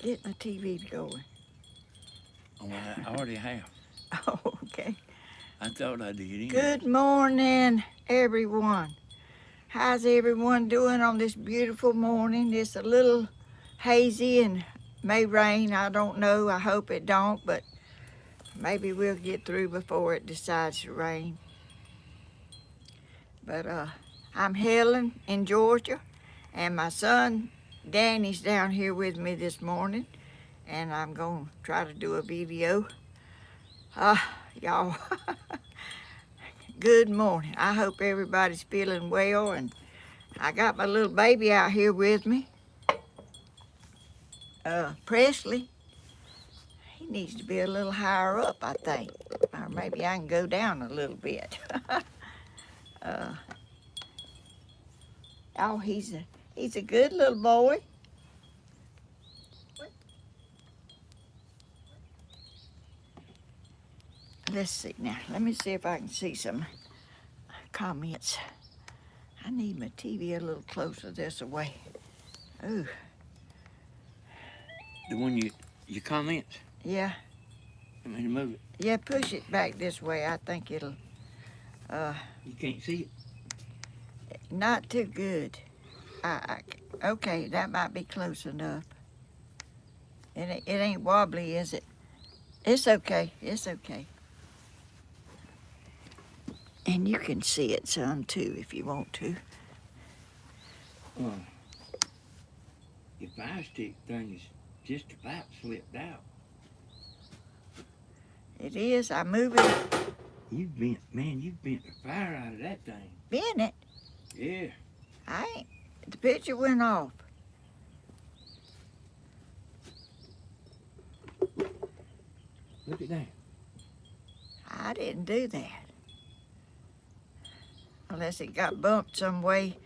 Get my TV going. Oh, I already have. Oh, okay. I thought I did anyway. Good morning, everyone. How's everyone doing on this beautiful morning? It's a little hazy and may rain. I don't know. I hope it don't, but maybe we'll get through before it decides to rain. But I'm Helen in Georgia, and my son Danny's down here with me this morning, and I'm going to try to do a video. Y'all, good morning. I hope everybody's feeling well, and I got my little baby out here with me. Presley, he needs to be a little higher up, I think, or maybe I can go down a little bit. Oh, he's a good little boy. Let's see now. Let me see if I can see some comments. I need my TV a little closer this way. Ooh. The one your comments? Yeah. I mean, move it. Yeah, push it back this way. I think it'll. You can't see it. Not too good. Okay, that might be close enough. It ain't wobbly, is it? It's okay. It's okay. And you can see it some too if you want to. Your fire stick thing is just about slipped out. It is. I move it. You've bent the fire out of that thing. Bent it. Yeah. I ain't. The picture went off. Look at that. I didn't do that. Unless it got bumped some way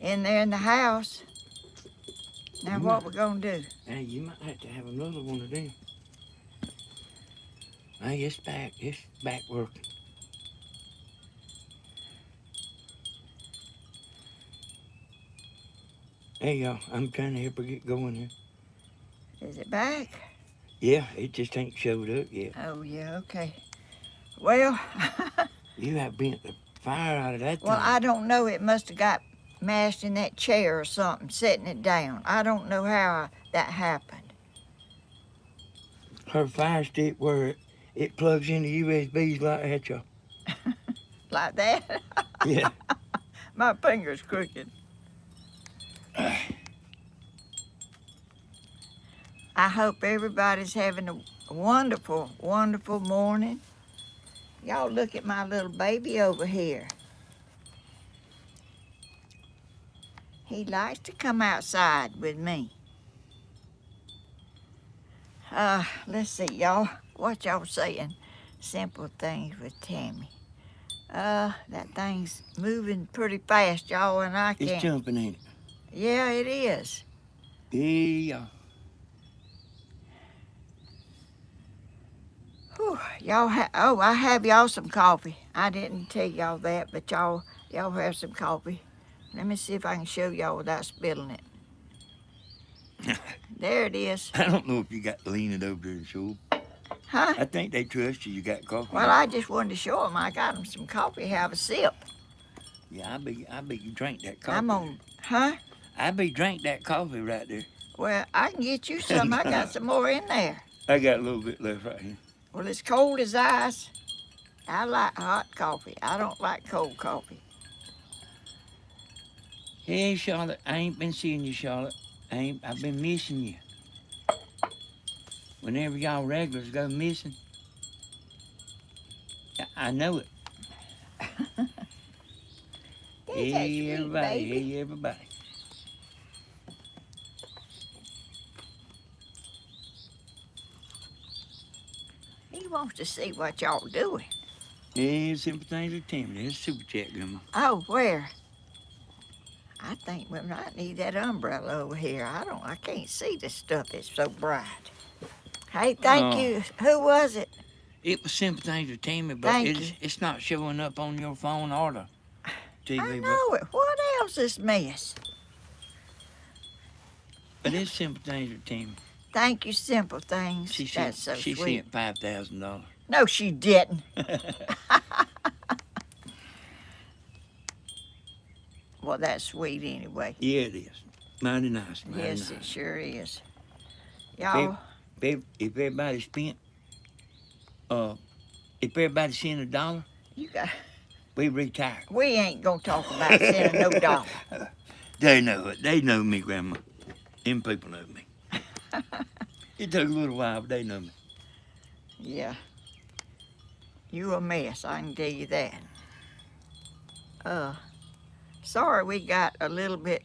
in there in the house. Now what we gonna do? Hey, you might have to have another one of them. Hey, it's back working. Hey, y'all, I'm trying to help her get going here. Is it back? Yeah, it just ain't showed up yet. Oh, yeah, okay. Well, You have bent the fire out of that thing. well, I don't know. It must have got mashed in that chair or something, setting it down. I don't know how that happened. Her fire stick where it plugs into USBs like that, y'all. Like that? Yeah. My finger's crooked. I hope everybody's having a wonderful, wonderful morning. Y'all look at my little baby over here. He likes to come outside with me. Let's see, y'all. What y'all saying? Simple things with Tammy. That thing's moving pretty fast, y'all, and I can't. It's jumping, ain't it? Yeah, it is. Yeah. Whew, y'all I have y'all some coffee. I didn't tell y'all that, but y'all have some coffee. Let me see if I can show y'all without spilling it. There it is. I don't know if you got to lean it over there and show 'em. Huh? I think they trust you. You got coffee. Well, I just wanted to show them I got them some coffee. Have a sip. Yeah, I bet you drank that coffee. I'm on, huh? I bet you drank that coffee right there. Well, I can get you some. I got some more in there. I got a little bit left right here. Well, it's cold as ice. I like hot coffee. I don't like cold coffee. Hey, Charlotte, I ain't been seeing you, Charlotte. I've been missing you. Whenever y'all regulars go missing, I know it. Hey, everybody. Hey, everybody. He wants to see what y'all doing. Hey, simple things with Tammy. There's super chat, Grandma. Oh, where? I think we might need that umbrella over here. I can't see the stuff. It's so bright. Hey, thank you. Who was it? It was simple things with Tammy, but it's not showing up on your phone or the TV. I know it. What else is mess? But it's simple things with Tammy. Thank you, simple things. She That's so she sweet. sent $5,000. No, she didn't. Well, that's sweet anyway. Yeah, it is. Mighty nice. Mighty Yes, nice. it sure is. Y'all, If everybody spent, if everybody sent $1, you got. we retire. We ain't gonna talk about sending no dollar. They know it. They know me, Grandma. Them people know me. It took a little while, but they know me. Yeah. You a mess, I can tell you that. Sorry we got a little bit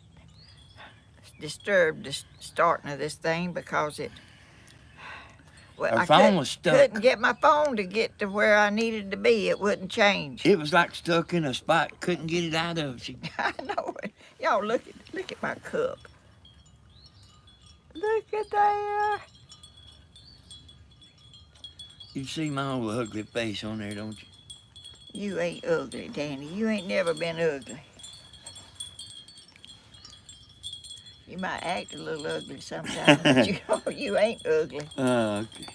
disturbed the starting of this thing because it. Well, Our I phone was stuck. couldn't get my phone to get to where I needed to be. It wouldn't change. It was like stuck in a spot. Couldn't get it out of. I know it. Y'all look at my cup. Look at there. You see my old ugly face on there, don't you? You ain't ugly, Danny. You ain't never been ugly. You might act a little ugly sometimes, but you ain't ugly. Okay.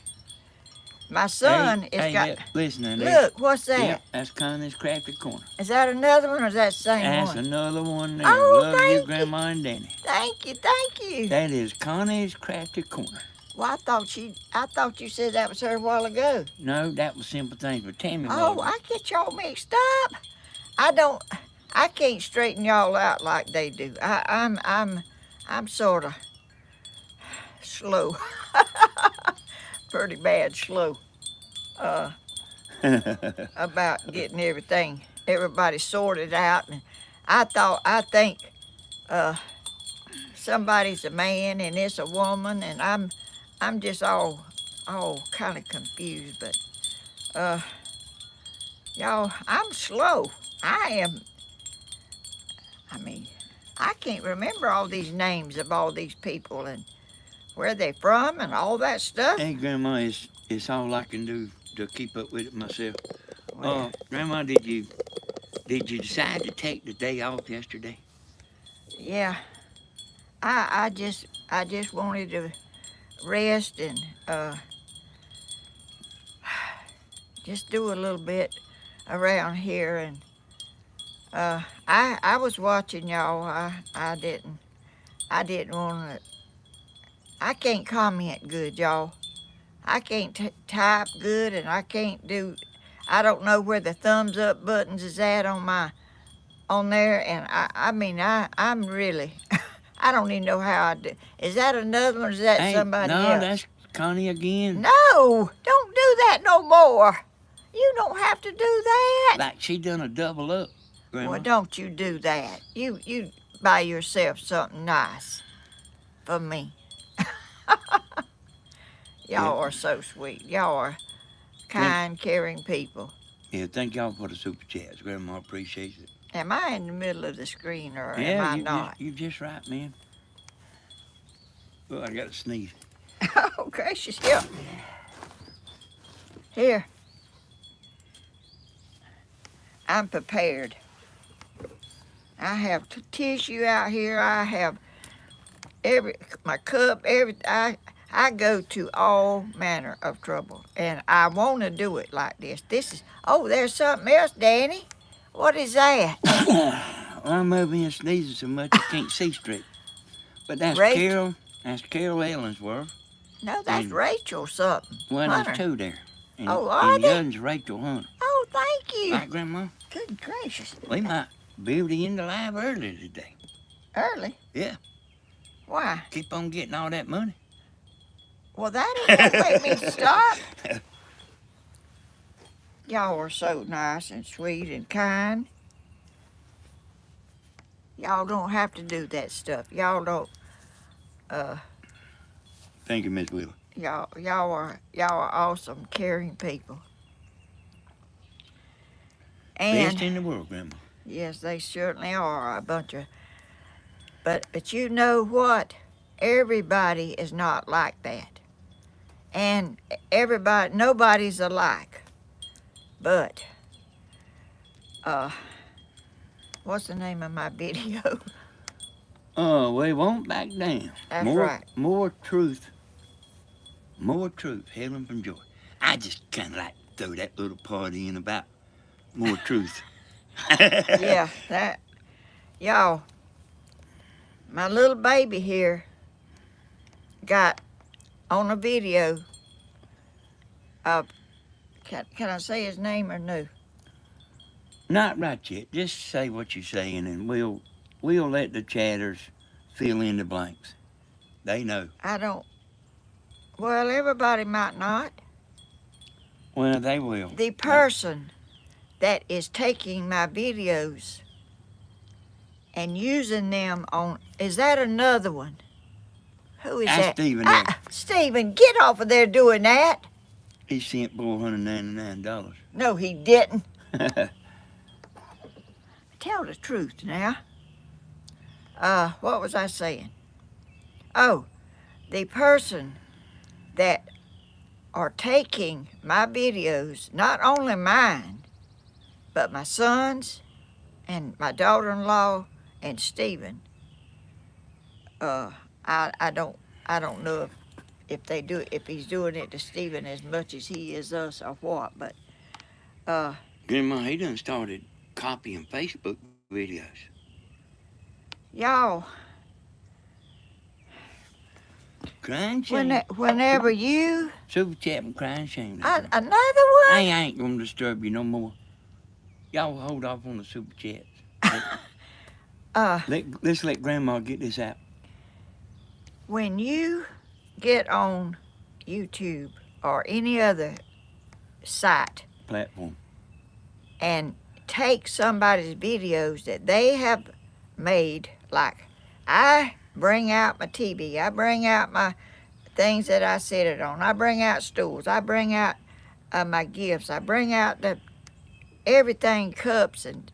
My son has got. Yeah, listen, now, Look, what's that? Yeah, that's Connies Crafty Corner. Is that another one or is that the same That's one? another one there. Oh, Love thank you, you. Grandma and Danny. Thank you, thank you. That is Connies Crafty Corner. Well, I thought you said that was her a while ago. No, that was Simple Things with Tammy. Oh, I get y'all mixed up. I can't straighten y'all out like they do. I'm sort of slow, pretty bad slow, about getting everybody sorted out. And I think somebody's a man and it's a woman, and I'm just all kind of confused. But y'all, I'm slow. I mean, I can't remember all these names of all these people and where they from and all that stuff. Hey, Grandma, it's all I can do to keep up with it myself. Well, Grandma, did you decide to take the day off yesterday? yeah, I just wanted to rest and just do a little bit around here. And I was watching y'all. I didn't want to. I can't comment good, y'all. I can't type good, and I can't do. I don't know where the thumbs up buttons is at on there, and I'm really. I don't even know how I do. Is that another one? Or is that somebody else? No, that's Connie again. No, don't do that no more. You don't have to do that. Like she done a double up, Grandma. Well, don't you do that. You buy yourself something nice for me. Y'all are so sweet. Y'all are kind, caring people. Yeah, thank y'all for the super chats. Grandma appreciates it. Am I in the middle of the screen or am I not? You're just right, man. Oh, I got to sneeze. Oh, gracious, yeah. Here. I'm prepared. I have tissue out here. I have my cup, I go to all manner of trouble, and I want to do it like this. There's something else, Danny. What is that? I'm over here sneezing so much I can't see straight. But that's Rachel? Carol Ellensworth. No, that's Rachel something. Well, Hunter. there's two there. And, Oh, are and they? the other's Rachel Hunter. Oh, thank you. Right, Grandma? Good gracious. We might be able to end the live early today. Early? Yeah. Why? Keep on getting all that money. Well, that ain't gonna make me stop. Y'all are so nice and sweet and kind. Y'all don't have to do that stuff. Y'all don't. Thank you, Miss Wheeler. Y'all are awesome, caring people. And Best in the world, Grandma. yes, they certainly are a bunch of. But you know what? Everybody is not like that, and nobody's alike. But what's the name of my video? Oh, we won't back down. That's right. More truth More truth, Helen from Joy. I just kind of like to throw that little part in about more truth. Yeah, that, y'all, my little baby here got on a video of, can I say his name or no? Not right yet. Just say what you're saying, and we'll let the chatters fill in the blanks. They know. I don't, well, everybody might not. Well, they will. The person that is taking my videos and using them on, is that another one? Who is That's that? Stephen there. Stephen, get off of there doing that. He sent $499. No, he didn't. Tell the truth now. What was I saying? Oh, the person that are taking my videos, not only mine, but my son's and my daughter-in-law and Stephen. I don't know if they do, if he's doing it to Stephen as much as he is us or what, but Grandma, he done started copying Facebook videos. y'all, Crying shame. whenever you, Super chat and crying shame. another one. I ain't gonna disturb you no more. Y'all hold off on the super chats. Let's let Grandma get this out. When you get on YouTube or any other site Platform. and take somebody's videos that they have made, like I bring out my TV, I bring out my things that I set it on, I bring out stools, I bring out my gifts, I bring out everything, cups and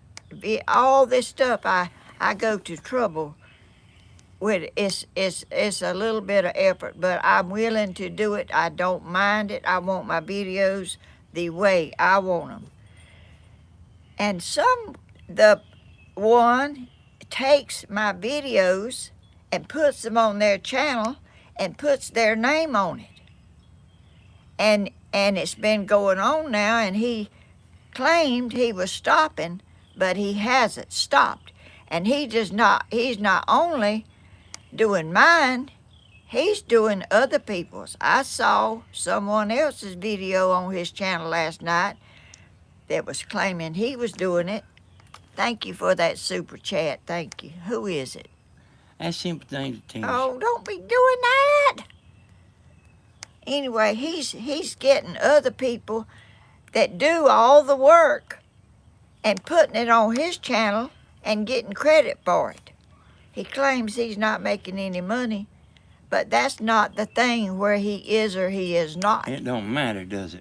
all this stuff. I go to trouble with it. It's a little bit of effort, but I'm willing to do it. I don't mind it. I want my videos the way I want them. And the one takes my videos and puts them on their channel and puts their name on it. And it's been going on now, and he claimed he was stopping, but he hasn't stopped. And he's not only doing mine, he's doing other people's. I saw someone else's video on his channel last night that was claiming he was doing it. Thank you for that super chat. Thank you. Who is it? That's simple things to tell. Oh, don't be doing that. Anyway, he's getting other people that do all the work and putting it on his channel and getting credit for it. He claims he's not making any money, but that's not the thing where he is or he is not. It don't matter, does it?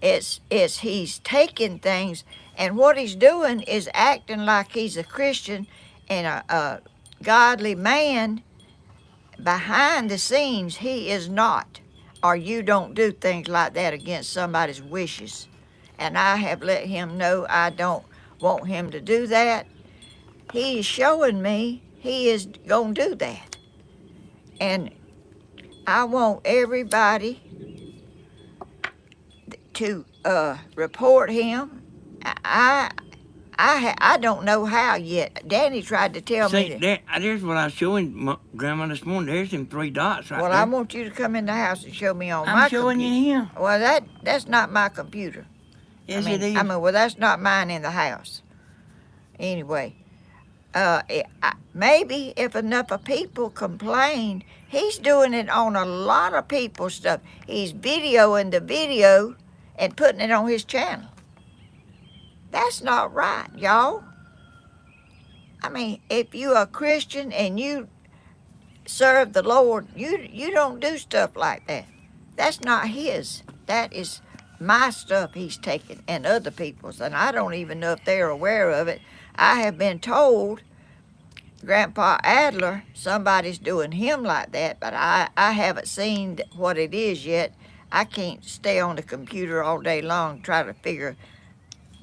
It's he's taking things, and what he's doing is acting like he's a Christian and a godly man. Behind the scenes, he is not. Or you don't do things like that against somebody's wishes. And I have let him know I don't want him to do that. He is showing me he is going to do that. And I want everybody to report him. I don't know how yet. Danny tried to tell me that. There's what I was showing Grandma this morning. There's them 3 dots right Well, there. I want you to come in the house and show me on I'm my showing computer. you him. Well, that's not my computer. Yes, it is. Well, that's not mine in the house. Anyway, maybe if enough of people complain, he's doing it on a lot of people's stuff. He's videoing the video and putting it on his channel. That's not right, y'all. I mean, if you're a Christian and you serve the Lord, you don't do stuff like that. That's not his. That is my stuff he's taking and other people's, and I don't even know if they're aware of it. I have been told, Grandpa Adler, somebody's doing him like that, but I haven't seen what it is yet. I can't stay on the computer all day long trying to figure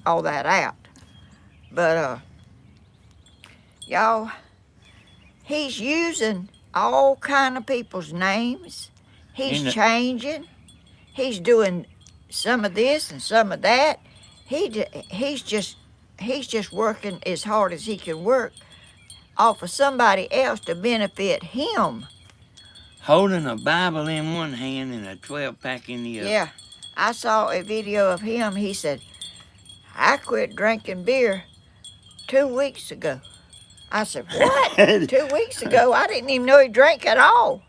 all that out. But y'all, he's using all kind of people's names. He's changing. he's doing some of this and some of that. He's just working as hard as he can work off of somebody else to benefit him. Holding a Bible in one hand and a 12-pack in the other. Yeah, I saw a video of him. He said, I quit drinking beer 2 weeks ago. I said, what? 2 weeks ago? I didn't even know he drank at all.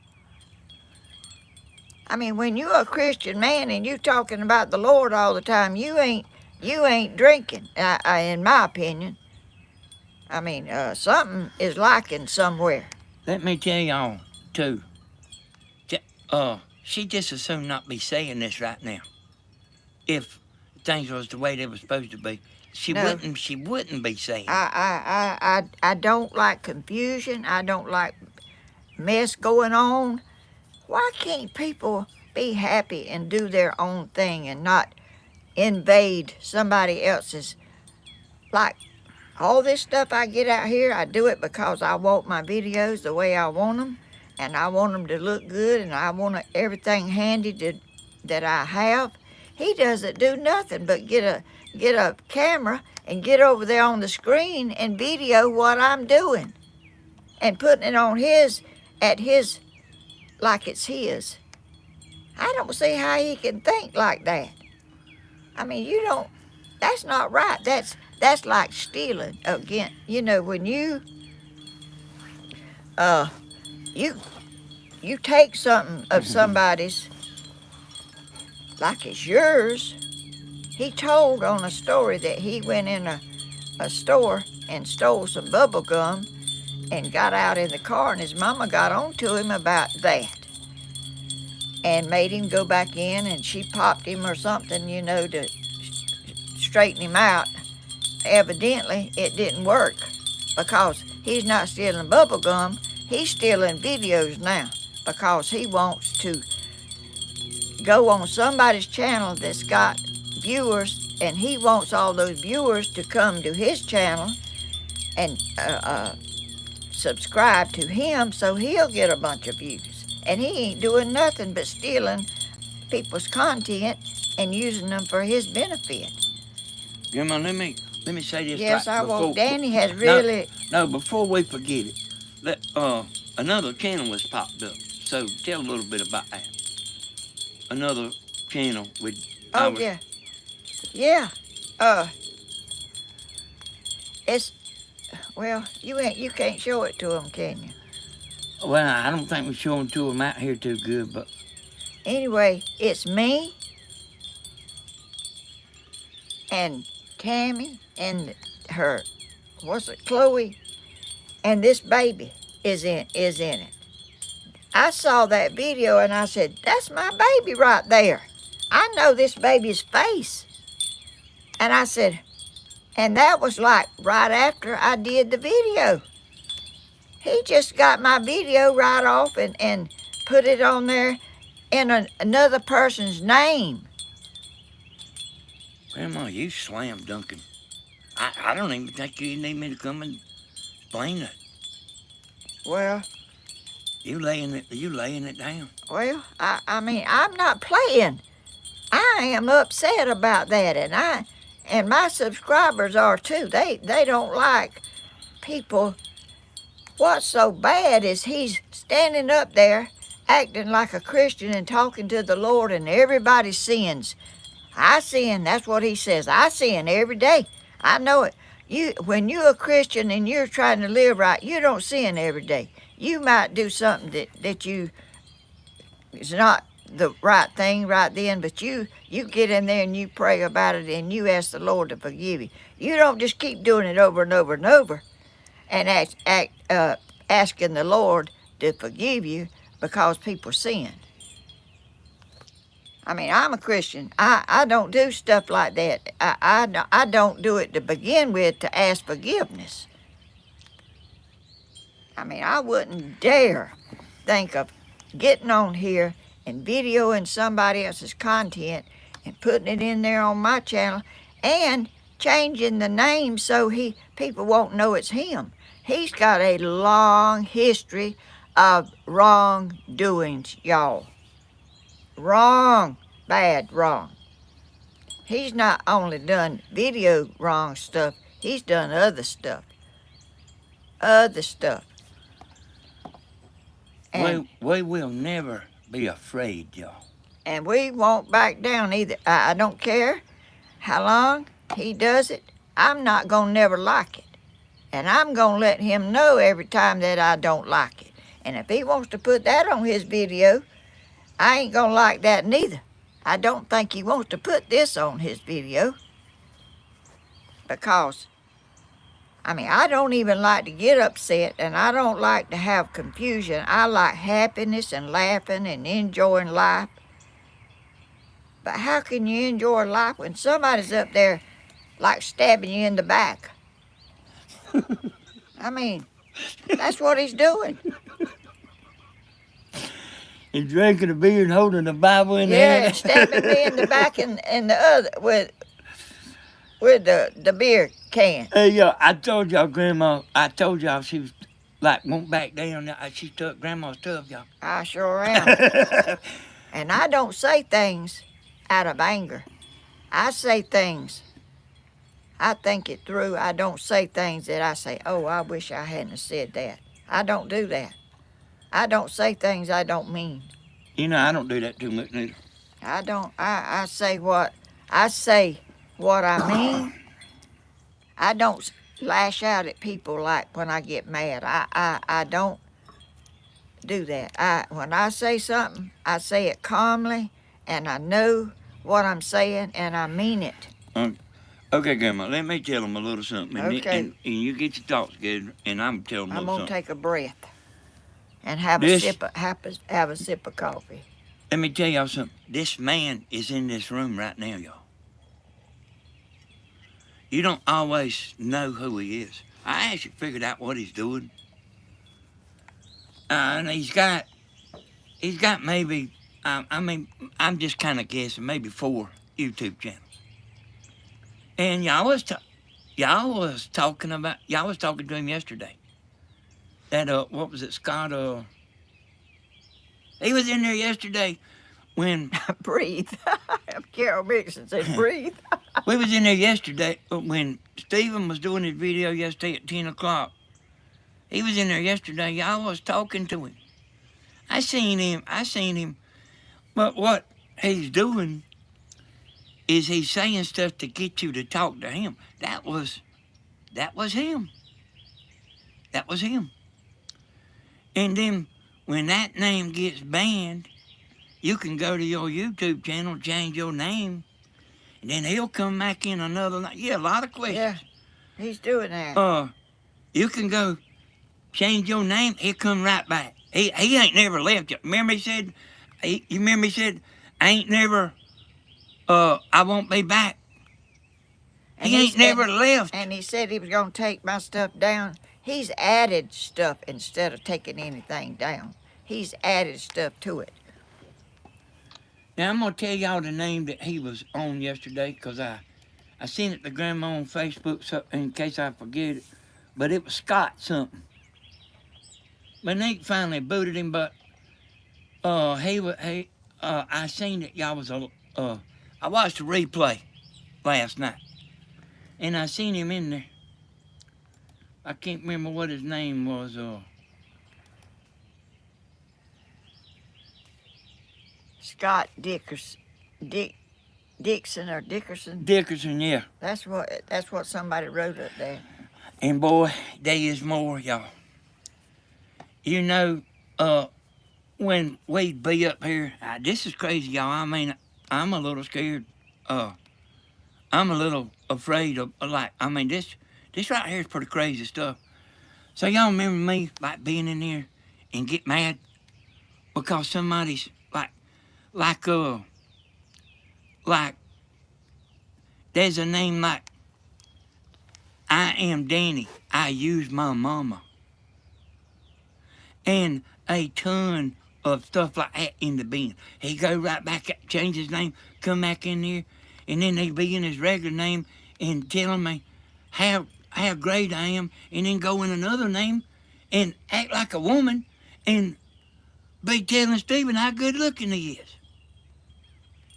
I mean, when you're a Christian man and you talking about the Lord all the time, you ain't drinking, in my opinion. I mean, something is lacking somewhere. Let me tell y'all, too. She just as soon not be saying this right now. If things was the way they were supposed to be, she wouldn't be saying it. I don't like confusion. I don't like mess going on. Why can't people be happy and do their own thing and not invade somebody else's? Like all this stuff I get out here, I do it because I want my videos the way I want them, and I want them to look good, and I want everything handy that I have. He doesn't do nothing but get a camera and get over there on the screen and video what I'm doing and putting it on at his like it's his. I don't see how he can think like that. I mean, that's not right. That's like stealing again. You know, when you take something of somebody's like it's yours. He told on a story that he went in a store and stole some bubble gum and got out in the car, and his mama got on to him about that and made him go back in, and she popped him or something, you know, to straighten him out. Evidently, it didn't work because he's not stealing bubble gum. He's stealing videos now because he wants to go on somebody's channel that's got viewers, and he wants all those viewers to come to his channel and subscribe to him so he'll get a bunch of views. And he ain't doing nothing but stealing people's content and using them for his benefit. Grandma, let me say this. Yes, right I before, won't. Danny has really... No, before we forget it, another channel was popped up. So tell a little bit about that. Another channel with... yeah. Yeah. It's... Well, you can't show it to them, can you? Well, I don't think we're showing to them out here too good, but... Anyway, it's me and Tammy and her, Chloe, and this baby is in it. I saw that video and I said, that's my baby right there. I know this baby's face. And I said, and that was like right after I did the video. He just got my video right off and put it on there in another person's name. Grandma, you slam dunking. I don't even think you need me to come and explain it. Well, You laying it down. well, I mean, I'm not playing. I am upset about that, and my subscribers are too. They don't like people. What's so bad is he's standing up there acting like a Christian and talking to the Lord, and everybody sins. I sin, that's what he says. I sin every day. I know it. When you're a Christian and you're trying to live right, you don't sin every day. You might do something that is not the right thing right then, but you get in there and you pray about it and you ask the Lord to forgive you. You don't just keep doing it over and over and over and asking the Lord to forgive you because people sin. I mean, I'm a Christian. I don't do stuff like that. I don't do it to begin with to ask forgiveness. I mean, I wouldn't dare think of getting on here and videoing somebody else's content and putting it in there on my channel and changing the name so people won't know it's him. He's got a long history of wrongdoings, y'all. Wrong. bad wrong. He's not only done video wrong stuff, he's done other stuff. Other stuff. And, we will never be afraid, y'all. and we won't back down either. I don't care how long he does it. I'm not going to never like it. And I'm going to let him know every time that I don't like it. And if he wants to put that on his video, I ain't going to like that neither. I don't think he wants to put this on his video. Because, I don't even like to get upset, and I don't like to have confusion. I like happiness and laughing and enjoying life. But how can you enjoy life when somebody's up there like stabbing you in the back? That's what he's doing. And drinking a beer and holding the Bible in Yeah, hand. stabbing me in the back and the other with the beer can. Hey, yo, I told y'all, Grandma, she was like, won't back down. She took Grandma's tub, y'all. I sure am. And I don't say things out of anger. I say things. I think it through. I don't say things that I say, oh, I wish I hadn't said that. I don't do that. I don't say things I don't mean. You know, I don't do that too much neither. I don't. I say what I mean. I don't lash out at people like when I get mad. I don't do that. When I say something, I say it calmly, and I know what I'm saying, and I mean it. Okay, Grandma, let me tell them a little something. Okay. And you get your thoughts together, and I'm telling them I'm something. gonna take a breath and have This- a sip of coffee. Let me tell y'all something. This man is in this room right now, y'all. You don't always know who he is. I actually figured out what he's doing. And he's got maybe, I'm just kind of guessing, maybe 4 YouTube channels. And y'all was talking to him yesterday. That, what was it, Scott, he was in there yesterday when... Breathe. Carol Mixon said breathe. We was in there yesterday when Stephen was doing his video yesterday at 10 o'clock. He was in there yesterday. Y'all was talking to him. I seen him. But what he's doing is he's saying stuff to get you to talk to him. That was him. That was him. And then when that name gets banned, you can go to your YouTube channel, change your name, and then he'll come back in another night. Yeah, a lot of questions. Yeah, he's doing that. You can go change your name, he'll come right back. He ain't never left you. Remember he said, I ain't never, I won't be back. He ain't never left. And he said he was going to take my stuff down. He's added stuff instead of taking anything down. He's added stuff to it. Now, I'm going to tell y'all the name that he was on yesterday because I seen it to Grandma on Facebook so in case I forget it. But it was Scott something. But they finally booted him, but I seen it. Y'all was I watched the replay last night. And I seen him in there. I can't remember what his name was. Scott Dickerson, Dixon or Dickerson. Dickerson, yeah. That's what somebody wrote up there. And boy, there is more, y'all. You know, when we'd be up here, this is crazy, y'all. I mean, I'm a little scared. I'm a little afraid of, this right here is pretty crazy stuff. So y'all remember me, like, being in there and get mad because somebody's, like, there's a name like, I am Danny, I use my mama. And a ton of stuff like that in the bin. He go right back, change his name, come back in there, and then he be in his regular name and telling me how great I am, and then go in another name and act like a woman and be telling Stephen how good looking he is.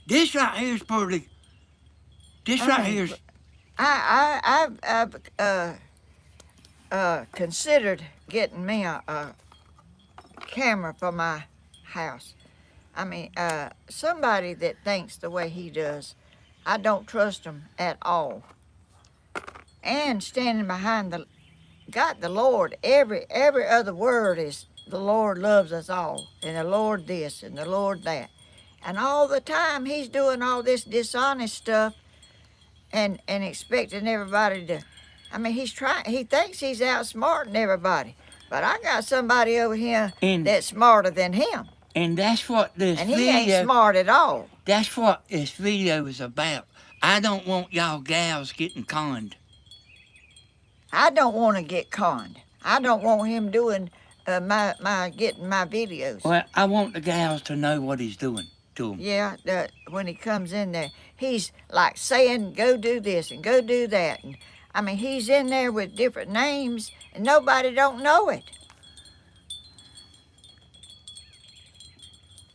This right here's pretty. This right here's. I've considered getting me a camera for my house. I mean, somebody that thinks the way he does, I don't trust him at all. And standing behind the Lord, every other word is the Lord loves us all, and the Lord this, and the Lord that. And all the time he's doing all this dishonest stuff and expecting everybody to, I mean, he thinks he's outsmarting everybody. But I got somebody over here that's smarter than him. And that's what this and video... And he ain't smart at all. That's what this video is about. I don't want y'all gals getting conned. I don't want to get conned. I don't want him doing getting my videos. Well, I want the gals to know what he's doing to them. Yeah, when he comes in there, he's like saying, go do this and go do that. And I mean, he's in there with different names and nobody don't know it.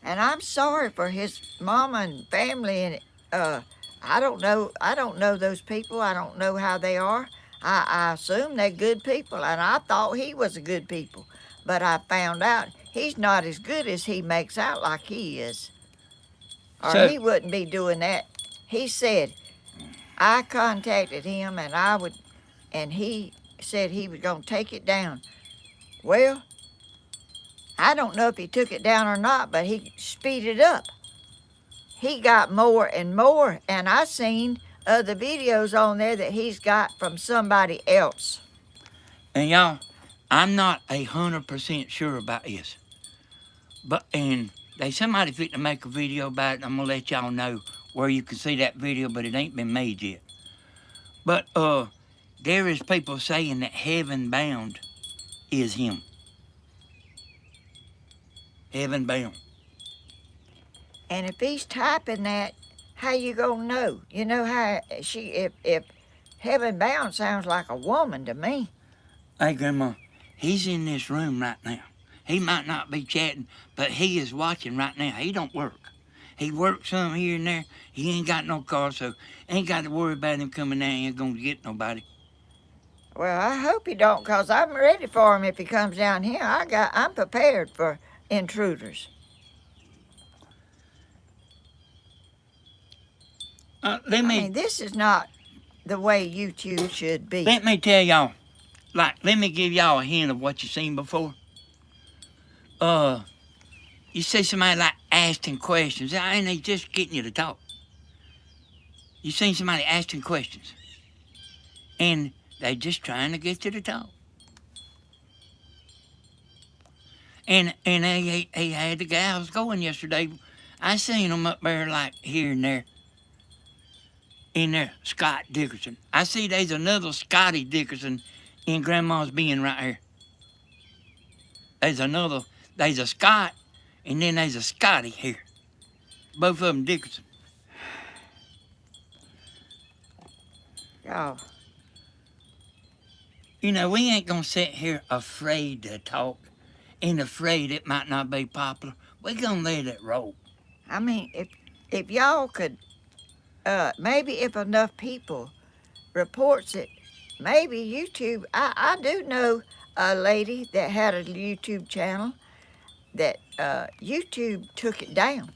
And I'm sorry for his mama and family, and I don't know those people. I don't know how they are. I assume they're good people, and I thought he was a good people. But I found out he's not as good as he makes out like he is. Or he wouldn't be doing that. He said, I contacted him and he said he was gonna take it down. Well, I don't know if he took it down or not, but he speeded up. He got more and more, and I seen other videos on there that he's got from somebody else. And y'all, I'm not 100% sure about this. And there's somebody fit to make a video about it. I'm gonna let y'all know where you can see that video, but it ain't been made yet. But there is people saying that Heaven Bound is him. Heaven Bound. And if he's typing that, how you gonna know? You know how if Heaven Bound sounds like a woman to me. Hey, Grandma, he's in this room right now. He might not be chatting, but he is watching right now. He don't work. He works some here and there. He ain't got no car, so ain't got to worry about him coming down here going to get nobody. Well, I hope he don't, because I'm ready for him if he comes down here. I'm prepared for intruders. I mean, this is not the way YouTube should be. Let me tell y'all, let me give y'all a hint of what you've seen before. You see somebody like asking questions, and they just getting you to talk. You seen somebody asking questions, and they just trying to get you to talk. And he had the gals going yesterday. I seen them up there like here and there. In there, Scott Dickerson. I see there's another Scotty Dickerson in Grandma's bin right here. There's a Scott, and then there's a Scotty here. Both of them Dickerson. Oh. You know, we ain't gonna sit here afraid to talk and afraid it might not be popular. We're gonna let it roll. I mean, if y'all could, maybe if enough people reports it, maybe YouTube, I do know a lady that had a YouTube channel that YouTube took it down.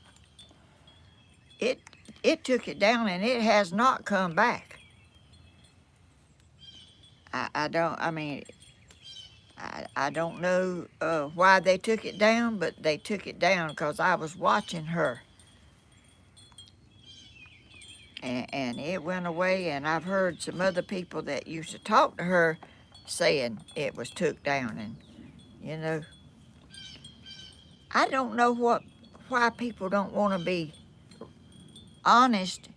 It took it down and it has not come back. I don't know why they took it down, but they took it down because I was watching her. And it went away, and I've heard some other people that used to talk to her saying it was took down. And, you know, I don't know why people don't want to be honest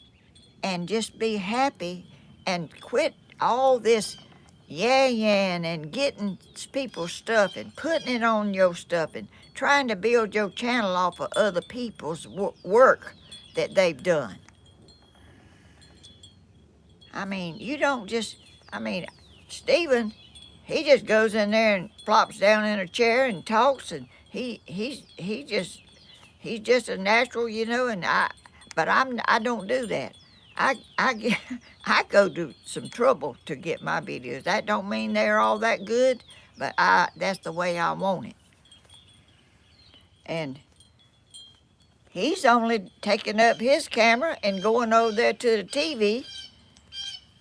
and just be happy and quit all this yeah-yaing and getting people's stuff and putting it on your stuff and trying to build your channel off of other people's work that they've done. I mean, you don't just, Stephen, he just goes in there and plops down in a chair and talks, and he's just a natural, you know, But I don't do that. I go to some trouble to get my videos. That don't mean they're all that good, but that's the way I want it. And he's only taking up his camera and going over there to the TV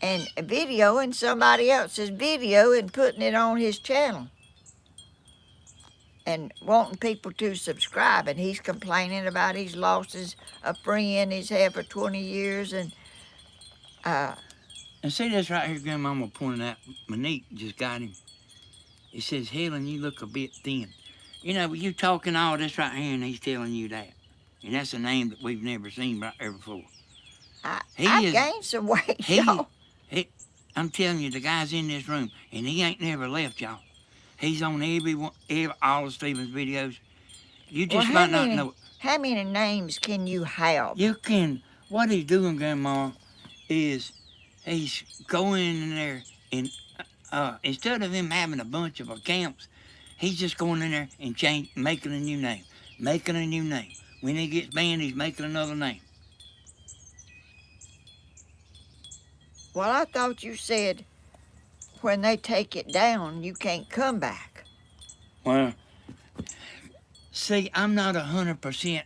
and videoing somebody else's video and putting it on his channel and wanting people to subscribe. And he's complaining about he's lost a friend he's had for 20 years. And see this right here, Grandmama pointing out. Monique just got him. It says, Helen, you look a bit thin. You know, you talking all this right here, and he's telling you that. And that's a name that we've never seen right there before. I gained some weight, y'all. I'm telling you, the guy's in this room, and he ain't never left, y'all. He's on all of Stephen's videos. You just might not know. How many names can you have? You can. What he's doing, Grandma, is he's going in there and instead of him having a bunch of accounts, he's just going in there and making a new name. Making a new name. When he gets banned, he's making another name. Well, I thought you said when they take it down, you can't come back. Well, see, I'm not 100%.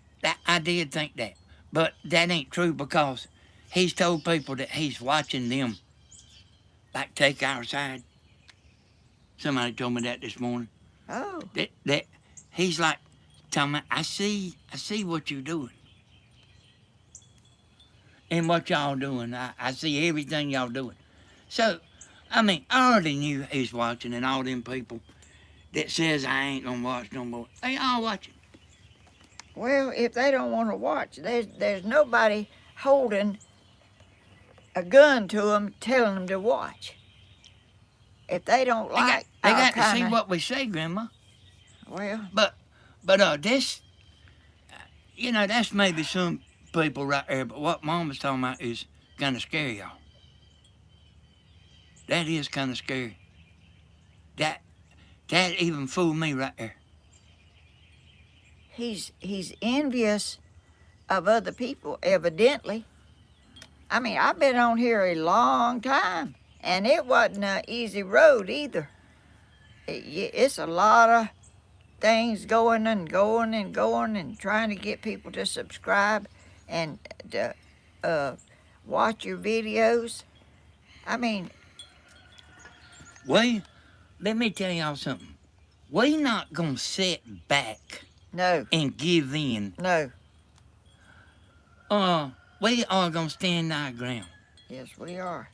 I did think that. But that ain't true because he's told people that he's watching them, like, take our side. Somebody told me that this morning. Oh. That he's like, telling me, I see what you're doing. And what y'all doing. I see everything y'all doing. So, I mean, I already knew he's watching, and all them people that says I ain't gonna watch no more, they all watching. Well, if they don't want to watch, there's nobody holding a gun to them telling them to watch. If they don't like, they got to see what we say, Grandma. Well, but this, you know, that's maybe some people right there. But what Mama's talking about is kind of scary, y'all. That is kind of scary. That even fooled me right there. He's envious of other people, evidently. I mean, I've been on here a long time, and it wasn't an easy road either. It's a lot of things going and going and going and trying to get people to subscribe and to watch your videos. I mean... Let me tell y'all something. We not gonna sit back... No. And give in. No. We are gonna stand our ground. Yes, we are.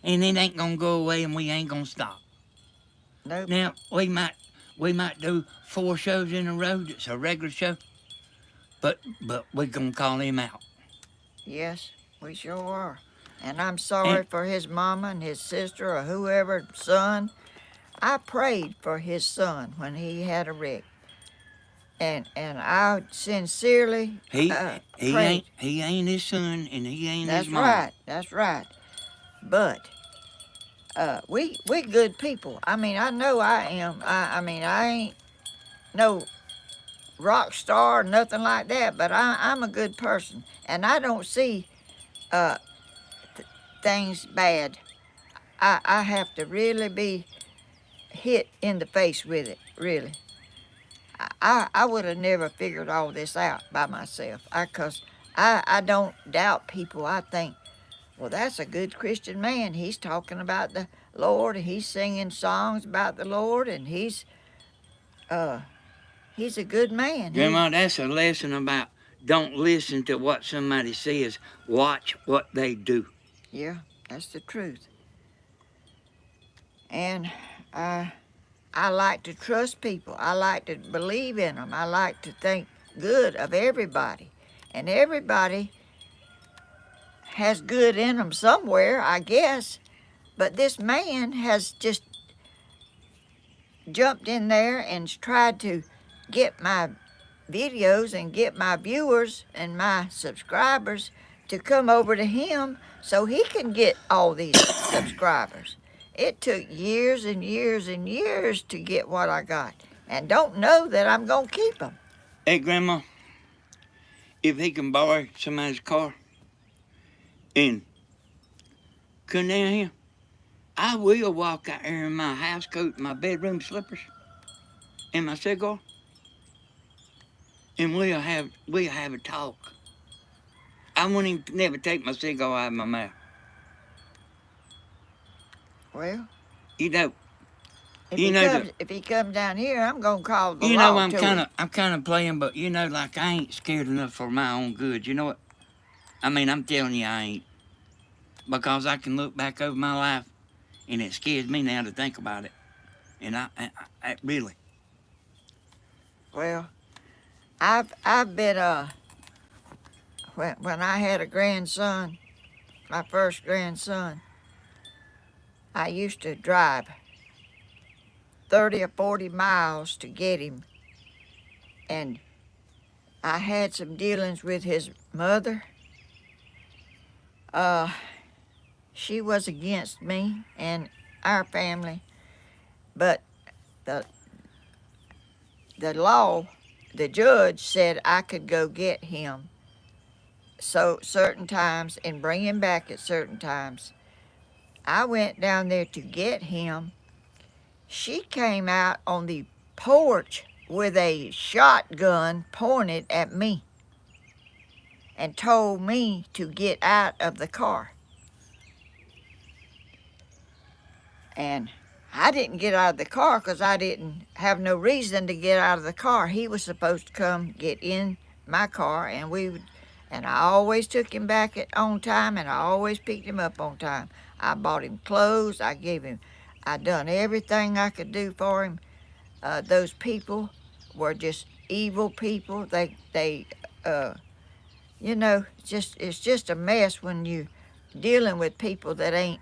And it ain't gonna go away, and we ain't gonna stop. Nope. Now we might do 4 shows in a row. It's a regular show, but we're gonna call him out. Yes, we sure are. And I'm sorry for his mama and his sister or whoever, son. I prayed for his son when he had a wreck. And I sincerely prayed. He ain't his son, and he ain't his mom. That's right. But we good people. I mean, I know I am. I mean, I ain't no rock star or nothing like that, but I'm a good person, and I don't see things bad. I have to really be hit in the face with it, really. I would have never figured all this out by myself. Because I don't doubt people. I think, well, that's a good Christian man. He's talking about the Lord, and he's singing songs about the Lord, and he's a good man. Grandma, that's a lesson about don't listen to what somebody says. Watch what they do. Yeah, that's the truth. And I like to trust people. I like to believe in them. I like to think good of everybody. And everybody has good in them somewhere, I guess. But this man has just jumped in there and tried to get my videos and get my viewers and my subscribers to come over to him so he can get all these subscribers. It took years and years and years to get what I got, and don't know that I'm going to keep them. Hey, Grandma, if he can borrow somebody's car and come down here, I will walk out here in my house coat, my bedroom slippers, and my cigar, and we'll have a talk. I won't even never take my cigar out of my mouth. Well, You know, if you he know comes, if he comes down here, I'm gonna call the you law know I'm to kind him. of playing, but you know, like I ain't scared enough for my own good. You know what? I mean, I'm telling you, I ain't, because I can look back over my life, and it scares me now to think about it. And I really. Well, I've been when I had a grandson, my first grandson, I used to drive 30 or 40 miles to get him, and I had some dealings with his mother. She was against me and our family, but the law, the judge said I could go get him so certain times and bring him back at certain times. I went down there to get him. She came out on the porch with a shotgun pointed at me and told me to get out of the car. And I didn't get out of the car because I didn't have no reason to get out of the car. He was supposed to come get in my car, and I always took him back on time, and I always picked him up on time. I bought him clothes. I done everything I could do for him. Those people were just evil people. It's just a mess when you dealing with people that ain't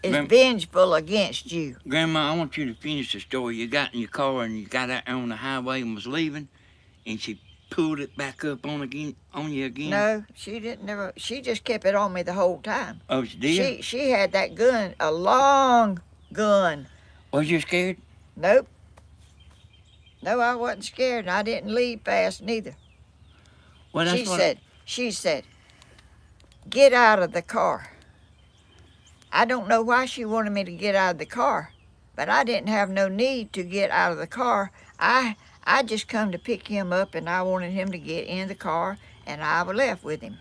vengeful against you. Grandma, I want you to finish the story. You got in your car and you got out there on the highway and was leaving, and she pulled it back up on you again. No, she didn't. Never. She just kept it on me the whole time. Oh, she did? She had that gun, a long gun. Was you scared? Nope. No, I wasn't scared, and I didn't leave fast neither. Well, She said, get out of the car. I don't know why she wanted me to get out of the car, but I didn't have no need to get out of the car. I just come to pick him up, and I wanted him to get in the car, and I left with him.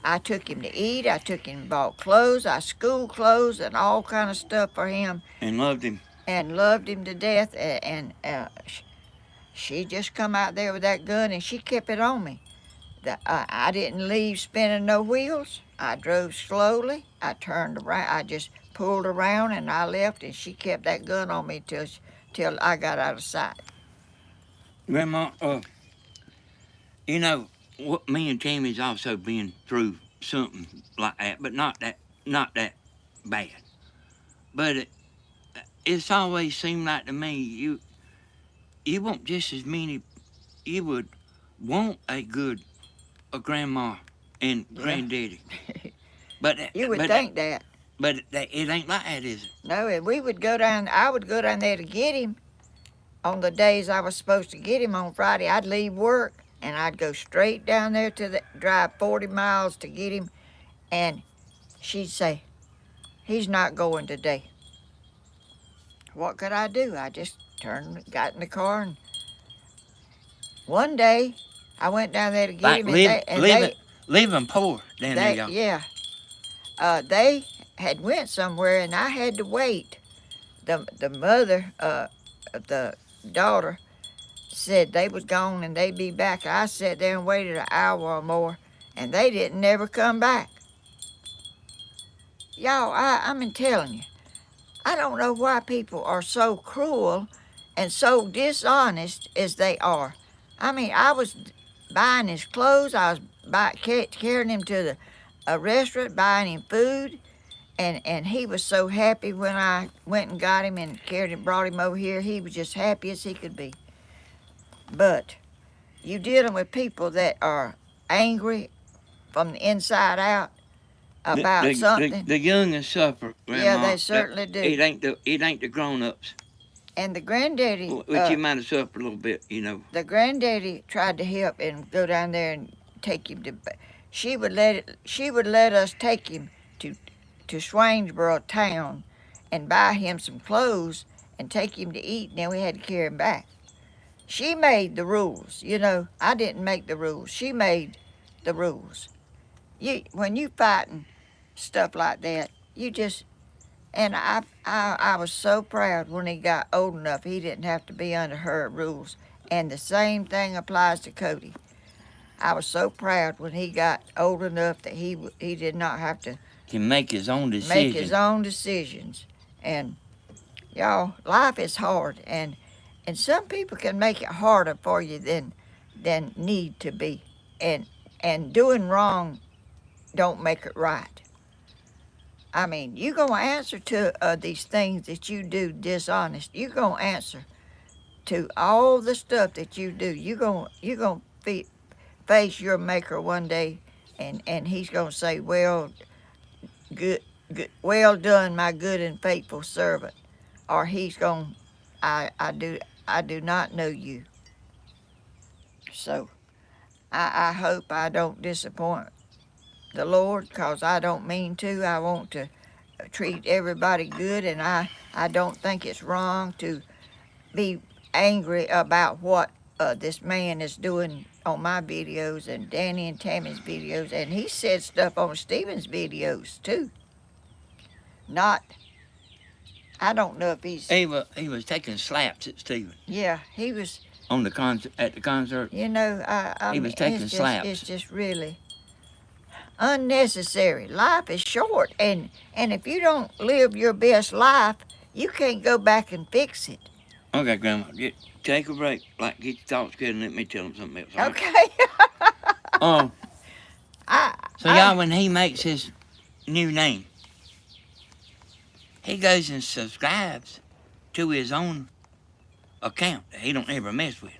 I took him to eat. I took him and bought clothes. School clothes and all kind of stuff for him. And loved him. And loved him to death. She just come out there with that gun, and she kept it on me. I didn't leave spinning no wheels. I drove slowly. I turned around. I just pulled around and I left, and she kept that gun on me till I got out of sight. Grandma, you know, what me and Tammy's also been through something like that, but not that bad. But it's always seemed like to me you want just as many. You would want a grandma and granddaddy. But you would think that. But it ain't like that, is it? No, and we would go down. I would go down there to get him on the days I was supposed to get him on Friday. I'd leave work and I'd go straight down there drive 40 miles to get him, and she'd say, he's not going today. What could I do? I just got in the car, and one day I went down there to get him, leave him poor down there, y'all. Yeah. They had went somewhere, and I had to wait. The mother, the daughter, said they was gone and they'd be back. I sat there and waited an hour or more, and they didn't never come back. Y'all, I'm telling you, I don't know why people are so cruel and so dishonest as they are. I mean, I was buying his clothes. I was carrying him to a restaurant, buying him food, and he was so happy when I went and got him and brought him over here. He was just happy as he could be. But you dealing with people that are angry from the inside out about something. The young and suffer, Grandma. Yeah, they certainly do. It ain't the grown-ups. And the granddaddy... Which you might have suffered a little bit, you know. The granddaddy tried to help and go down there and take him to. She would let us take him to Swainsboro town, and buy him some clothes and take him to eat. And then we had to carry him back. She made the rules. You know, I didn't make the rules. She made the rules. When you fighting stuff like that, you just. And I was so proud when he got old enough he didn't have to be under her rules. And the same thing applies to Cody. I was so proud when he got old enough that he did not have to Can make his own decisions. make his own decisions. And y'all, life is hard, and some people can make it harder for you than need to be. And doing wrong don't make it right. I mean, you're going to answer to these things that you do dishonest. You're going to answer to all the stuff that you do. You're going to face your maker one day, and he's going to say, well, good, well done, my good and faithful servant. Or he's going, I do not know you. So I hope I don't disappoint the Lord, because I don't mean to. I want to treat everybody good, and I don't think it's wrong to be angry about what this man is doing on my videos and Danny and Tammy's videos. And he said stuff on Stephen's videos too. I don't know if he's... He was taking slaps at Stephen. Yeah, he was... On the at the concert. You know, he was taking slaps. It's just really unnecessary. Life is short, and if you don't live your best life, you can't go back and fix it. Okay, Grandma, take a break. Get your thoughts good and let me tell them something else. Right? Okay. So y'all, when he makes his new name, he goes and subscribes to his own account that he don't ever mess with.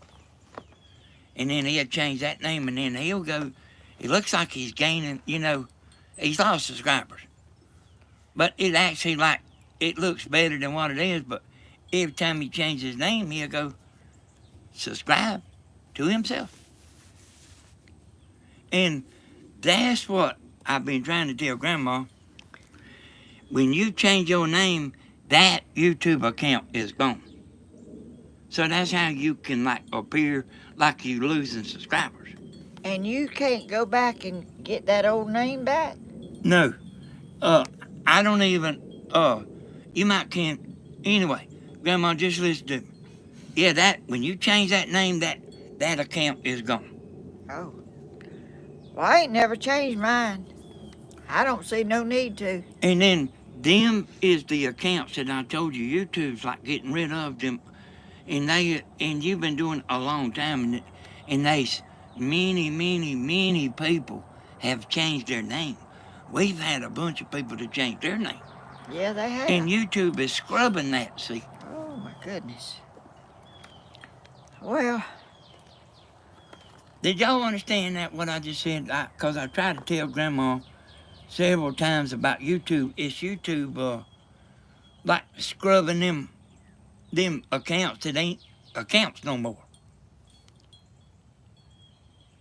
And then he'll change that name, and then he'll go, it looks like he's gaining, he's lost subscribers. But it actually, it looks better than what it is, but every time he changes his name, he'll go subscribe to himself. And that's what I've been trying to tell Grandma. When you change your name, that YouTube account is gone. So that's how you can appear like you're losing subscribers. And you can't go back and get that old name back? No. I don't even, you might can. Anyway, Grandma, just listen to me. Yeah, when you change that name, that account is gone. Oh. Well, I ain't never changed mine. I don't see no need to. And then them is the accounts that I told you YouTube's getting rid of them. And you've been doing it a long time, and there's many people have changed their name. We've had a bunch of people to change their name. Yeah, they have. And YouTube is scrubbing that, see. Oh, my goodness. Well. Did y'all understand what I just said? Because I tried to tell Grandma several times about YouTube. It's YouTube, scrubbing them accounts that ain't accounts no more.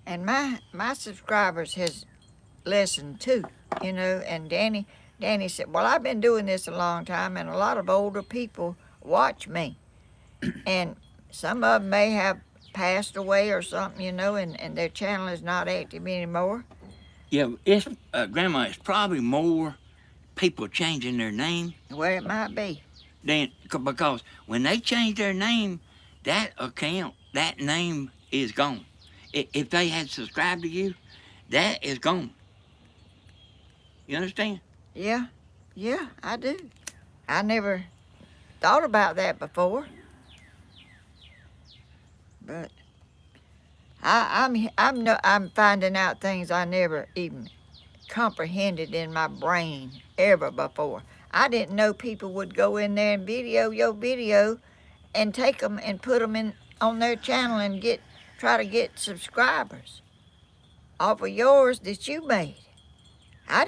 And my subscribers has lessened too, and Danny said, well, I've been doing this a long time, and a lot of older people watch me. And some of them may have passed away or something, and their channel is not active anymore. Yeah, it's Grandma, it's probably more people changing their name. Well, it might be. Because when they change their name, that account, that name is gone. If they had subscribed to you, that is gone. You understand? Yeah, I do. I never thought about that before. But I'm finding out things I never even comprehended in my brain ever before. I didn't know people would go in there and video your video and take them and put them on their channel and try to get subscribers off of yours that you made. I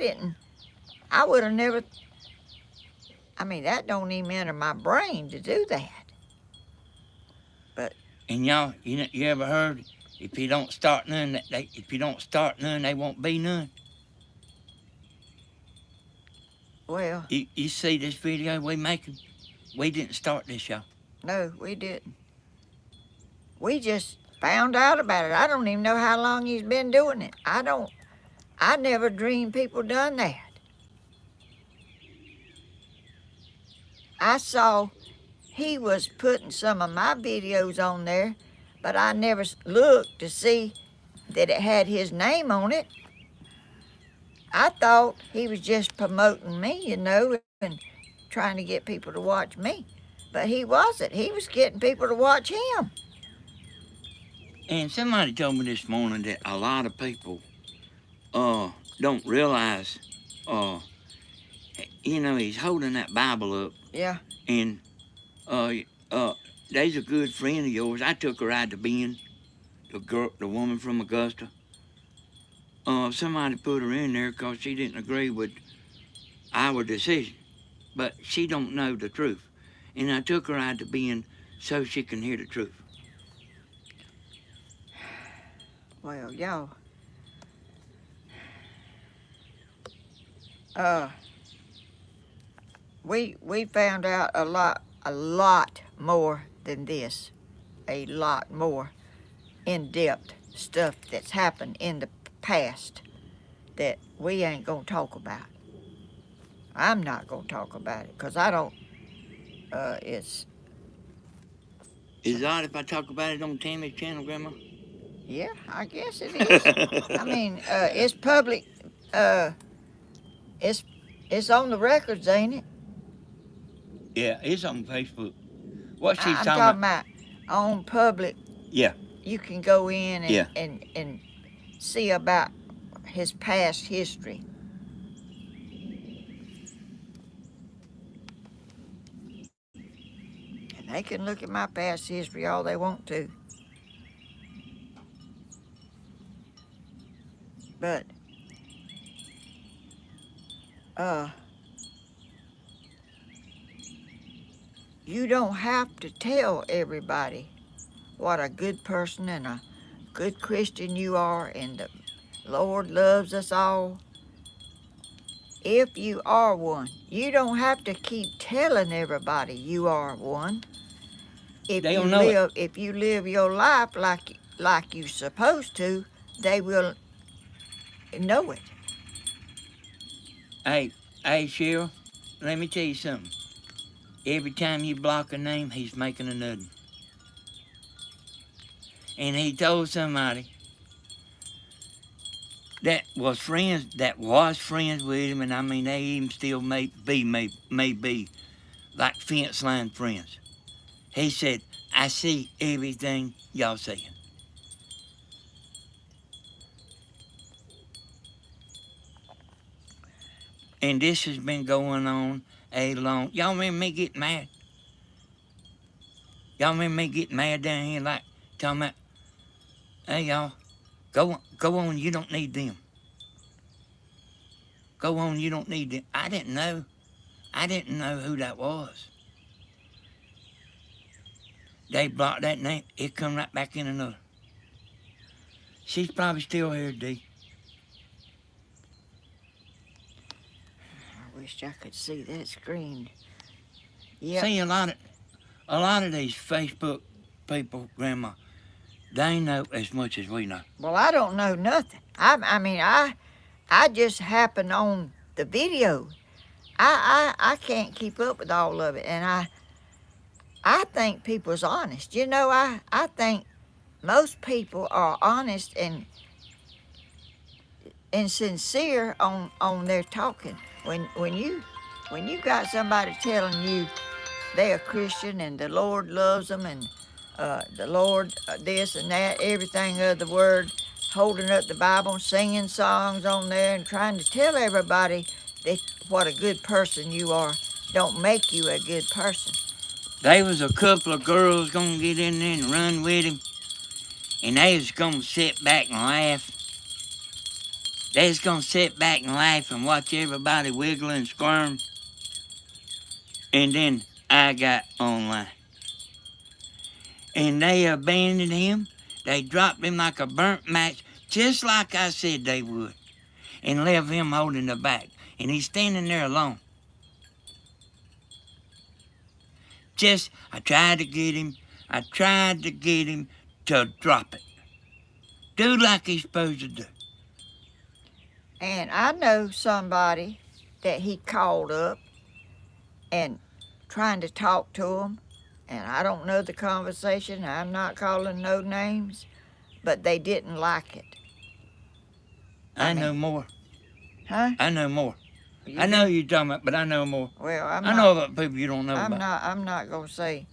would have never, that don't even enter my brain to do that. But. And y'all, you ever heard If you don't start none, they won't be none. Well, You see this video we making? We didn't start this, y'all. no, we didn't. We just found out about it. I don't even know how long he's been doing it. I never dreamed people done that. I saw he was putting some of my videos on there, but I never looked to see that it had his name on it. I thought he was just promoting me, you know, and trying to get people to watch me. But he wasn't. He was getting people to watch him. And somebody told me this morning that a lot of people don't realize, he's holding that Bible up. Yeah. And there's a good friend of yours. I took her out to Bend, the woman from Augusta. Somebody put her in there because she didn't agree with our decision, but she don't know the truth. And I took her out to Bend so she can hear the truth. Well, y'all. We found out a lot more than this. A lot more in-depth stuff that's happened in the past that we ain't gonna talk about. I'm not gonna talk about it because I don't, Is it odd if I talk about it on Tammy's channel, Grandma? yeah, I guess it is. I mean, it's public, it's on the records, ain't it? Yeah, it's on Facebook. What she's I'm talking talking about on public. Yeah. You can go in and, Yeah. and see about his past history. And they can look at my past history all they want to. But, you don't have to tell everybody what a good person and a good Christian you are, and the Lord loves us all. If you are one, you don't have to keep telling everybody you are one. If They you don't know live, if you live your life like you're supposed to, they will know it. Hey, Cheryl, let me tell you something. Every time you block a name, he's making another. And he told somebody that was friends with him, and I mean they even still may be like fence line friends. He said, I see everything y'all saying. And this has been going on a long. Y'all remember me getting mad? Y'all remember me getting mad down here, like talking about, hey y'all, go on, you don't need them. Go on, you don't need them. I didn't know who that was. They blocked that name. It come right back in another. She's probably still here, D. I wish I could see that screen. Yeah. See, a lot of these Facebook people, Grandma, they know as much as we know. Well, I don't know nothing. I just happened on the video. I can't keep up with all of it, and I think people's honest. You know, I think most people are honest and sincere on their talking. When you got somebody telling you they're a Christian and the Lord loves them and the Lord this and that, everything of the Word, holding up the Bible, singing songs on there, and trying to tell everybody that what a good person you are, don't make you a good person. There was a couple of girls gonna get in there and run with him, and they was gonna sit back and laugh. They was gonna sit back and laugh and watch everybody wiggle and squirm. And then I got online. And they abandoned him. They dropped him like a burnt match, just like I said they would, and left him holding the bag. And he's standing there alone. I tried to get him to drop it. Do like he's supposed to do. And I know somebody that he called up and trying to talk to him, and I don't know the conversation. I'm not calling no names, but they didn't like it. I know more. Huh? I know more. You I know do? you're talking about, but I know more. Well, I know about people you don't know about. I'm not gonna say.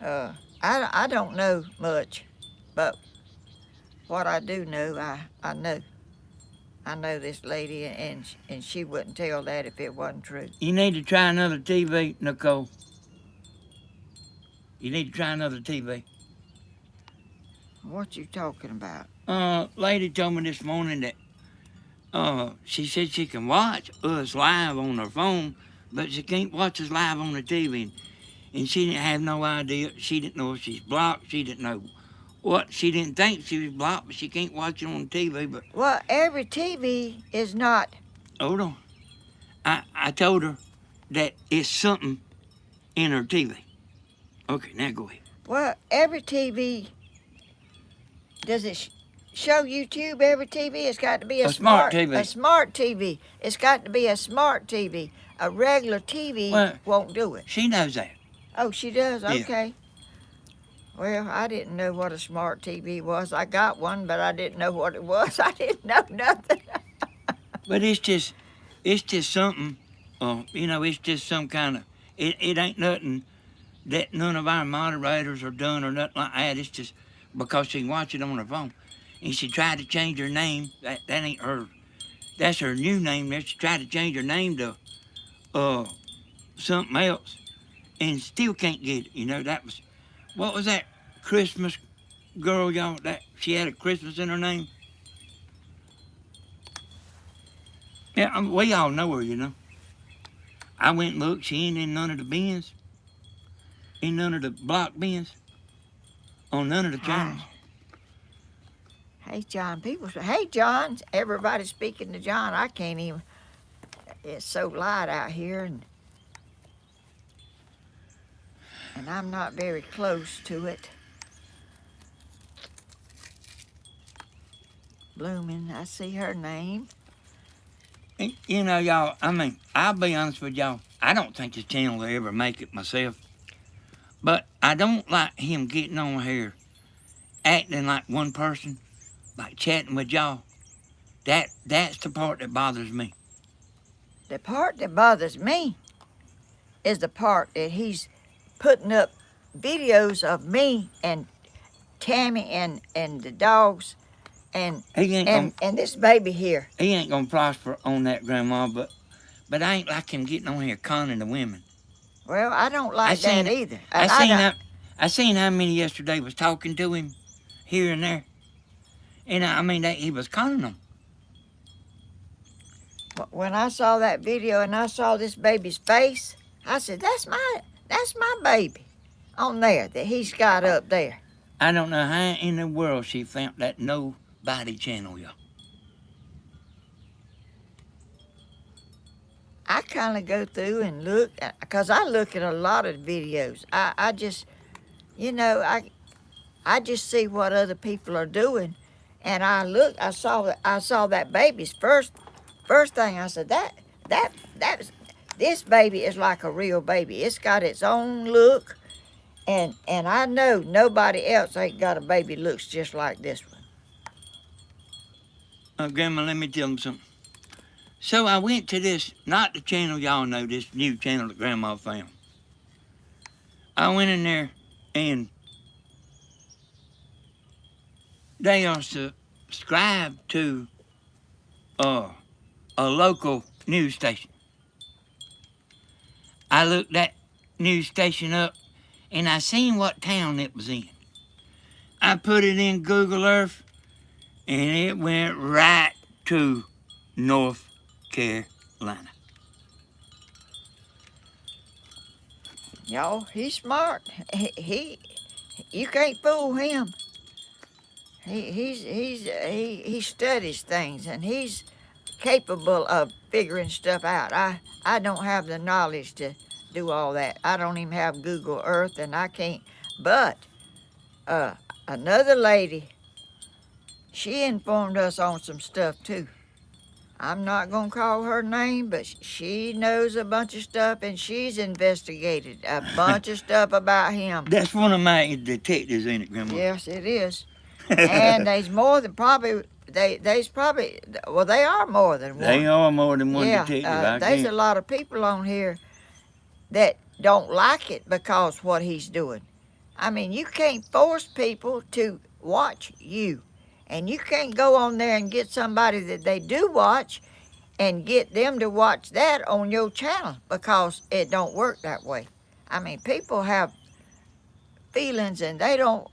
I don't know much, but what I do know, I know. I know this lady, and she wouldn't tell that if it wasn't true. You need to try another TV, Nicole. You need to try another TV. What you talking about? Lady told me this morning that she said she can watch us live on her phone, but she can't watch us live on the TV. And she didn't have no idea. She didn't know if she's blocked. She didn't know what. She didn't think she was blocked, but she can't watch it on TV. But Well, every TV is not. hold on. I told her that it's something in her TV. Okay, now go ahead. Well, every TV. Does it show YouTube? Every TV. It's got to be a smart TV. A smart TV. It's got to be a smart TV. A regular TV won't do it. She knows that. Oh, she does? Yeah. Okay. Well, I didn't know what a smart TV was. I got one, but I didn't know what it was. I didn't know nothing. But it's just something, it's just some kind of, it ain't nothing that none of our moderators are done or nothing like that. It's just because she can watch it on her phone. And she tried to change her name. That ain't her. That's her new name there. She tried to change her name to something else and still can't get it. That was, what was that Christmas girl, y'all? That she had a Christmas in her name? Yeah, we all know her, I went and looked. She ain't in none of the bins. In none of the block bins. On none of the channels. Hey, John. Hey, John. Everybody's speaking to John. I can't even. It's so light out here, and I'm not very close to it. Blooming. I see her name. And, y'all, I'll be honest with y'all. I don't think this channel will ever make it myself. But I don't like him getting on here acting like one person, like chatting with y'all. That's the part that bothers me. The part that bothers me is the part that he's putting up videos of me and Tammy and the dogs and this baby here. He ain't gonna prosper on that, Grandma, but I ain't like him getting on here conning the women. Well, I don't like that either. I seen how many yesterday was talking to him here and there. And he was conning them. When I saw that video and I saw this baby's face, I said, that's my baby on there that he's got up there. I don't know how in the world she found that nobody channel, y'all. I kind of go through and look, because I look at a lot of videos. I just, I just see what other people are doing, and I saw that baby's first thing. I said this baby is like a real baby. It's got its own look, and I know nobody else ain't got a baby looks just like this one. Grandma, let me tell them something. So I went to this, not the channel y'all know, this new channel that Grandma found. I went in there and they are subscribed to a local news station. I looked that news station up and I seen what town it was in. I put it in Google Earth and it went right to North Carolina. Y'all, he's smart. You can't fool him. He studies things, and he's capable of figuring stuff out. I don't have the knowledge to do all that. I don't even have Google Earth, and I can't. But another lady, she informed us on some stuff too. I'm not gonna call her name, but she knows a bunch of stuff, and she's investigated a bunch of stuff about him. That's one of my detectives, ain't it, Grandma? Yes, it is. And there's more than probably there's probably well, they are more than one. They are more than one Yeah, detective. there's a lot of people on here that don't like it because what he's doing. I mean, you can't force people to watch you, and you can't go on there and get somebody that they do watch and get them to watch that on your channel, because it don't work that way. I mean, people have feelings, and they know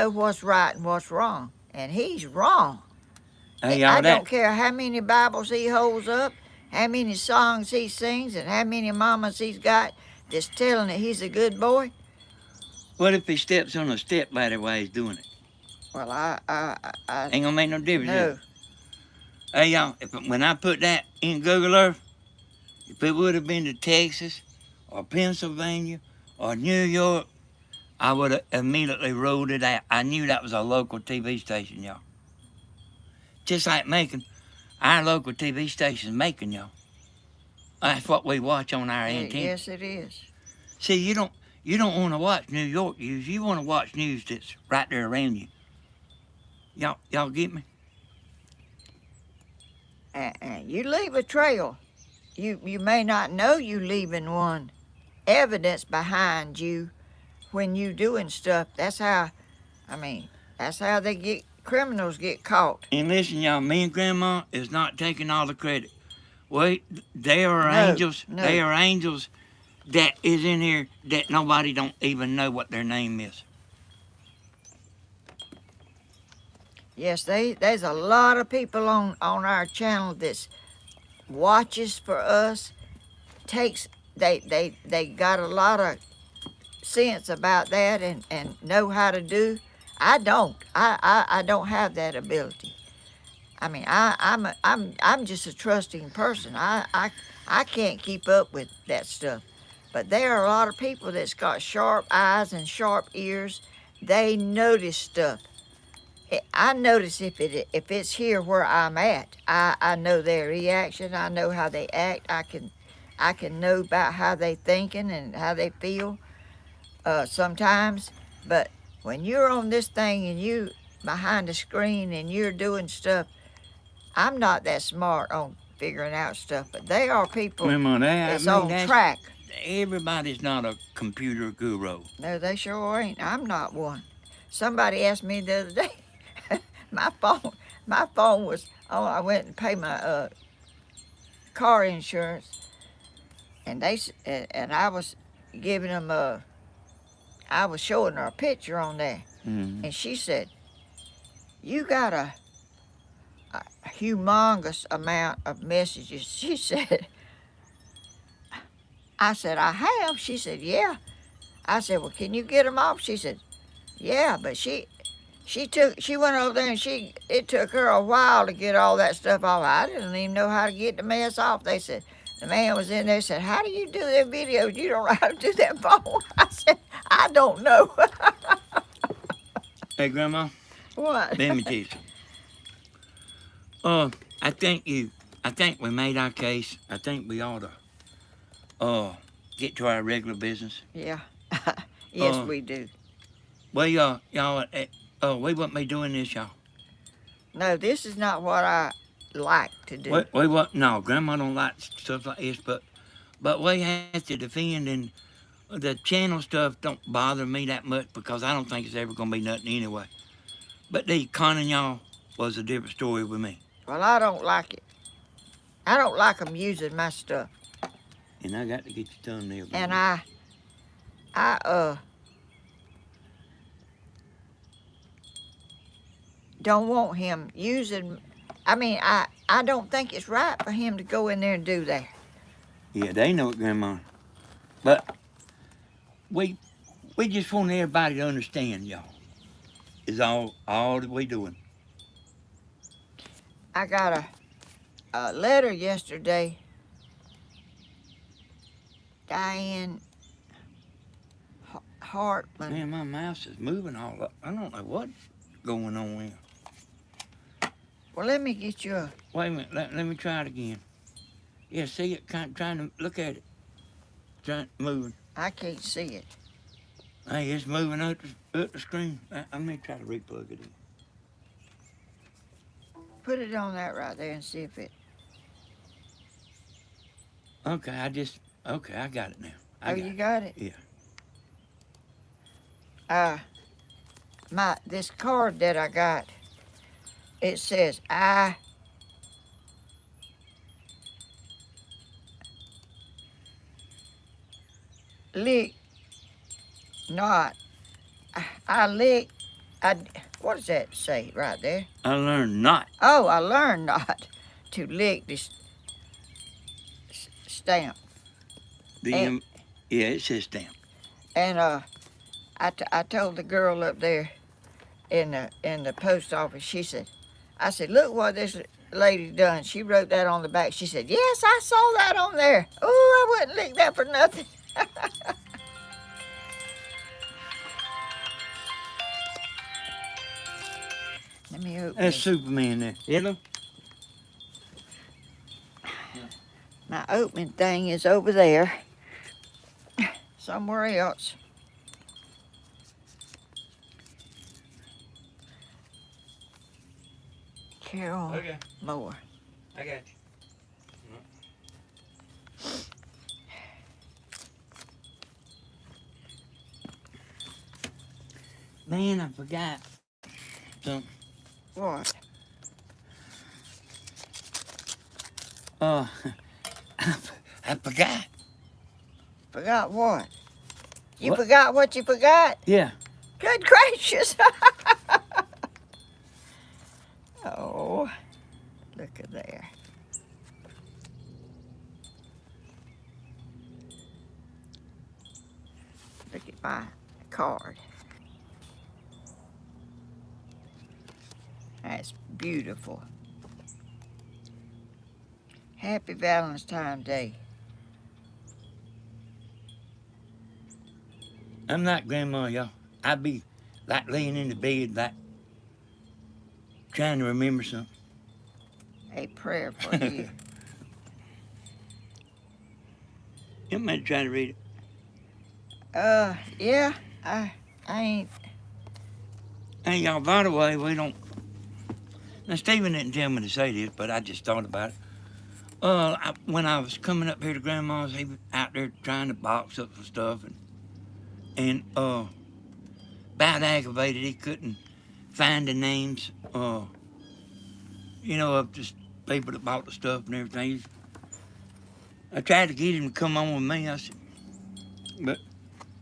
what's right and what's wrong, and he's wrong. Hey, I don't care how many Bibles he holds up, how many songs he sings, and how many mamas he's got that's telling that he's a good boy. What if he steps on a step ladder while he's doing it? Well, I Ain't gonna make no difference. no. Hey, y'all, when I put that in Google Earth, if it would have been to Texas or Pennsylvania or New York, I would have immediately ruled it out. I knew that was a local TV station, y'all. Just like Macon, our local TV station is Macon, y'all. That's what we watch on our antenna. Yes, it is. See, you don't want to watch New York news. You want to watch news that's right there around you. Y'all get me? And you leave a trail. You may not know you leaving one. Evidence behind you when you doing stuff. That's how criminals get caught. And listen, y'all, me and Grandma is not taking all the credit. They are angels. No. They are angels that is in here that nobody don't even know what their name is. Yes, there's a lot of people on our channel that watches for us. They got a lot of sense about that and know how to do. I don't. I don't have that ability. I mean, I'm just a trusting person. I can't keep up with that stuff. But there are a lot of people that's got sharp eyes and sharp ears. They notice stuff. I notice if it's here where I'm at. I know their reaction. I know how they act. I can know about how they thinking and how they feel sometimes. But when you're on this thing and you behind the screen and you're doing stuff, I'm not that smart on figuring out stuff. But they are people that's on track. Everybody's not a computer guru. No, they sure ain't. I'm not one. Somebody asked me the other day. My phone was on. I went and paid my car insurance, and I was giving them I was showing her a picture on there, and she said, "You got a humongous amount of messages." She said. I said, "I have." She said, "Yeah." I said, "Well, can you get them off?" She said, "Yeah," but she went over there and it took her a while to get all that stuff off. I didn't even know how to get the mess off. They said, the man was in there, said, "How do you do their videos? You don't know how to do that phone." I said, "I don't know." Hey, Grandma. What? Let me tell you something. I think we made our case. I think we ought to get to our regular business. Yeah. Yes, we do. Well, y'all, we wouldn't be doing this, y'all. No, this is not what I like to do. No, Grandma don't like stuff like this, but we have to defend, and the channel stuff don't bother me that much because I don't think it's ever going to be nothing anyway. But the Connie y'all was a different story with me. Well, I don't like it. I don't like them using my stuff. And I got to get your thumbnail. And I don't want him using. I mean, I don't think it's right for him to go in there and do that. Yeah, they know it, Grandma. But we just want everybody to understand, y'all. is all that we doing. I got a letter yesterday. Diane Hartman. Man, my mouse is moving all up. I don't know what's going on here. Well, let me get you a... Wait a minute. Let me try it again. Yeah, see it? Trying to look at moving. I can't see it. Hey, it's moving up the screen. I may try to replug it in. Put it on that right there and see if it... Okay, I got it now. You got it? Yeah. This card that I got, it says, I lick not. What does that say right there? I learned not. Oh, I learned not to lick this stamp. Yeah, it says stamp. And I told the girl up there in the post office, I said, look what this lady done. She wrote that on the back. She said, yes, I saw that on there. Oh, I wouldn't lick that for nothing. Let me open That's it. Superman there. Hello? My opening thing is over there, somewhere else. Carol Moore. I got you. Man, I forgot something. What? I forgot. Forgot what? You What? forgot what you forgot? Yeah. Good gracious. Oh, look at there. Look at my card. That's beautiful. Happy Valentine's Day. I'm not grandma, y'all. I be like laying in the bed, like trying to remember something. A prayer for you. You might try to read it. Yeah, I ain't. Hey, y'all, by the way, we don't... Now, Stephen didn't tell me to say this, but I just thought about it. When I was coming up here to Grandma's, he was out there trying to box up some stuff, and about aggravated, he couldn't find the names, of the people that bought the stuff and everything. I tried to get him to come on with me, but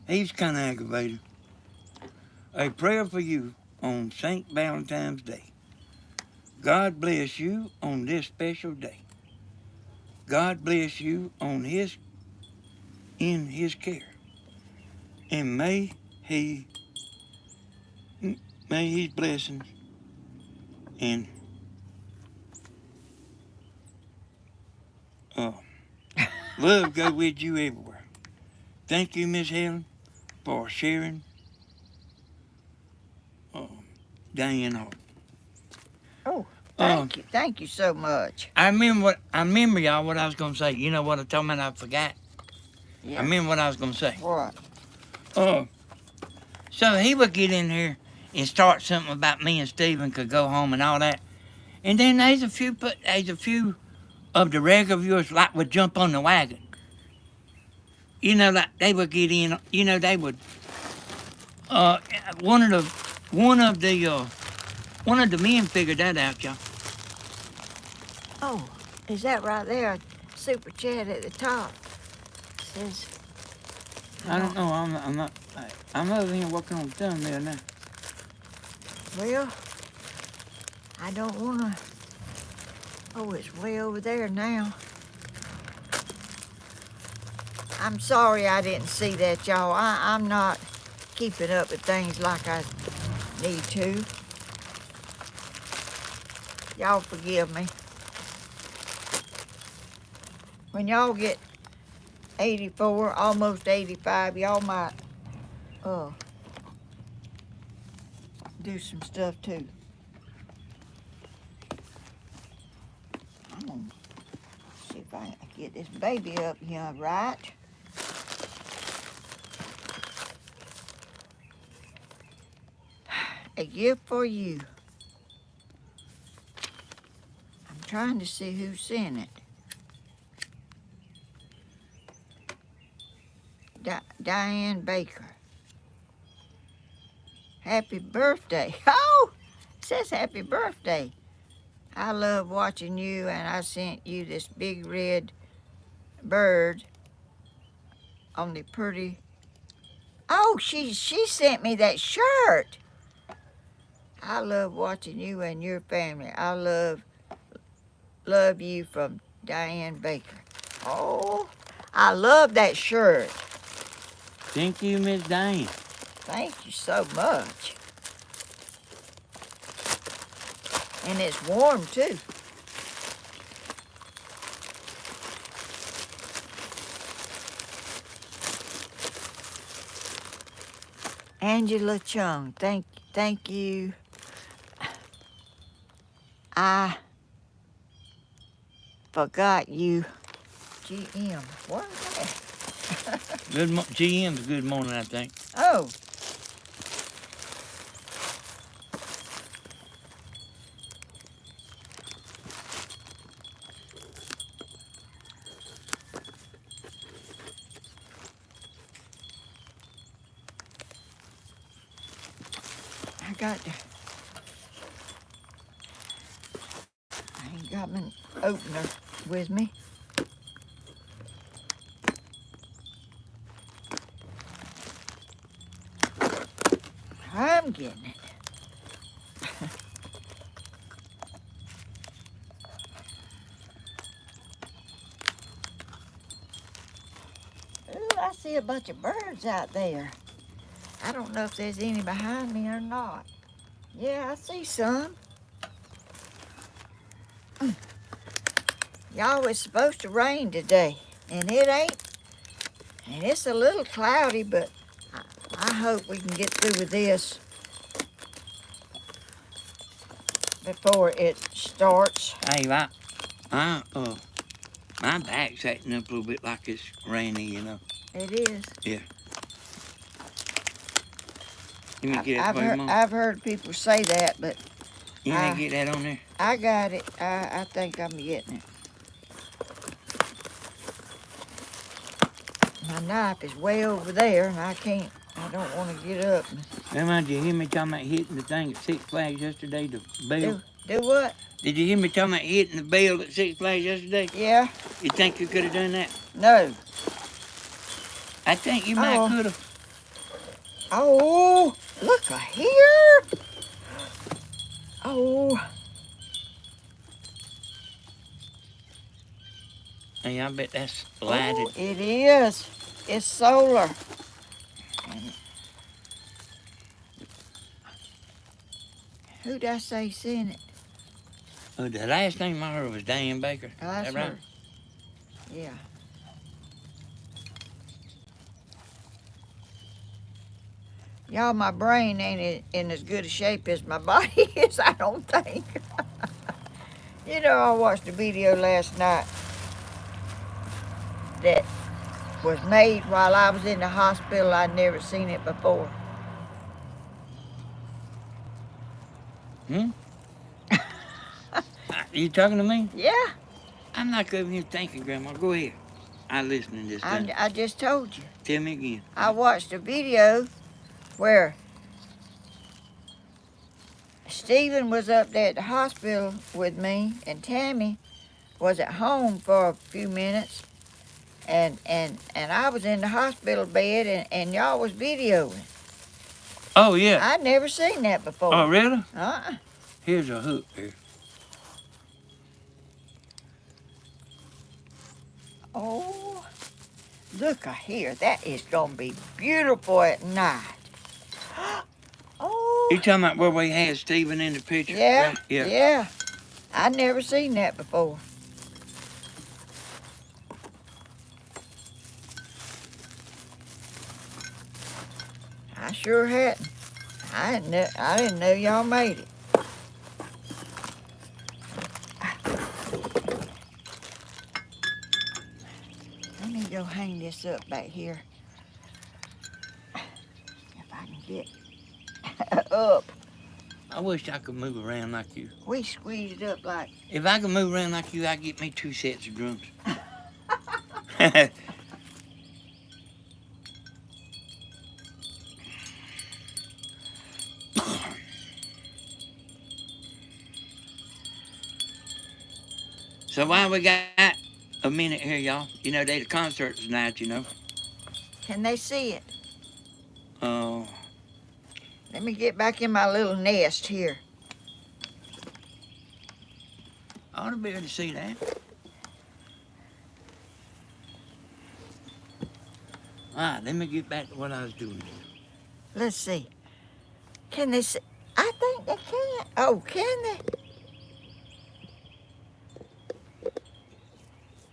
he's kind of aggravated. A prayer for you on St. Valentine's Day. God bless you on this special day. God bless you in his care. And may his blessings and love go with you everywhere. Thank you, Miss Helen, for sharing Diane Hart. Oh, thank you so much. I remember y'all what I was gonna say. You know what I told me I forgot? Yeah. I remember what I was gonna say. What? So he would get in here and start something about me and Stephen could go home and all that. And then there's a few of the regular viewers like would jump on the wagon. Like they would get in, they would one of the men figured that out, y'all. Oh, is that right there? Super chat at the top. Says. I don't know. I'm over here working on the thumbnail now. Well, I don't wanna. Oh, it's way over there now. I'm sorry I didn't see that, y'all. I'm not keeping up with things like I need to. Y'all forgive me. When y'all get 84, almost 85, y'all might do some stuff too. I'm gonna see if I can get this baby up here right. A gift for you. I'm trying to see who sent it. Diane Baker. Happy birthday. Oh, it says happy birthday. I love watching you, and I sent you this big red bird on the pretty. Oh, she sent me that shirt. I love watching you and your family. I love you, from Diane Baker. Oh, I love that shirt. Thank you, Miss Diane. Thank you so much. And it's warm too. Angela Chung, thank you. I forgot you. GM, what is that? GM's good morning, I think. Oh. I ain't got my opener with me. I'm getting it. Ooh, I see a bunch of birds out there. I don't know if there's any behind me or not. Yeah, I see some. Y'all, it's supposed to rain today, and it ain't. And it's a little cloudy, but I hope we can get through with this before it starts. Hey, my back's acting up a little bit like it's rainy, you know. It is. Yeah. Let me get it for you, Mom. I've heard people say that, but You ain't get that on there? I got it. I think I'm getting it. My knife is way over there, and I don't want to get up. Grandma, did you hear me talking about hitting the thing at Six Flags yesterday, the bell? Do what? Did you hear me talking about hitting the bell at Six Flags yesterday? Yeah. You think you could have done that? No. I think you might could have. Oh, look here. Oh. Hey, I bet that's lighted. Oh, it is. It's solar. Who'd I say sent it? Oh, the last name I heard was Diane Baker. Oh, that's Is that right? her. Yeah. Y'all, my brain ain't in as good a shape as my body is, I don't think. You know, I watched a video last night that was made while I was in the hospital. I'd never seen it before. You talking to me? Yeah. I'm not over here thinking, Grandma. Go ahead. I'm listening this time. I just told you. Tell me again. I watched a video where Stephen was up there at the hospital with me, and Tammy was at home for a few minutes, and I was in the hospital bed, and y'all was videoing. Oh, yeah. I'd never seen that before. Oh, really? Uh-uh. Here's a hook here. Oh, look here. That is going to be beautiful at night. Oh. You talking about where we had Stephen in the picture? Yeah, Right? Yeah. yeah. I never seen that before. I sure hadn't. I didn't know y'all made it. Let me go hang this up back here. If I can get up. I wish I could move around like you. We squeezed it up like. If I could move around like you, I'd get me 2 sets of drums. So while we got a minute here, y'all, you know, they the concert tonight, you know. Can they see it? Oh, Let me get back in my little nest here. I ought to be able to see that. All right, let me get back to what I was doing. Let's see. Can they see? I think they can. Oh, can they?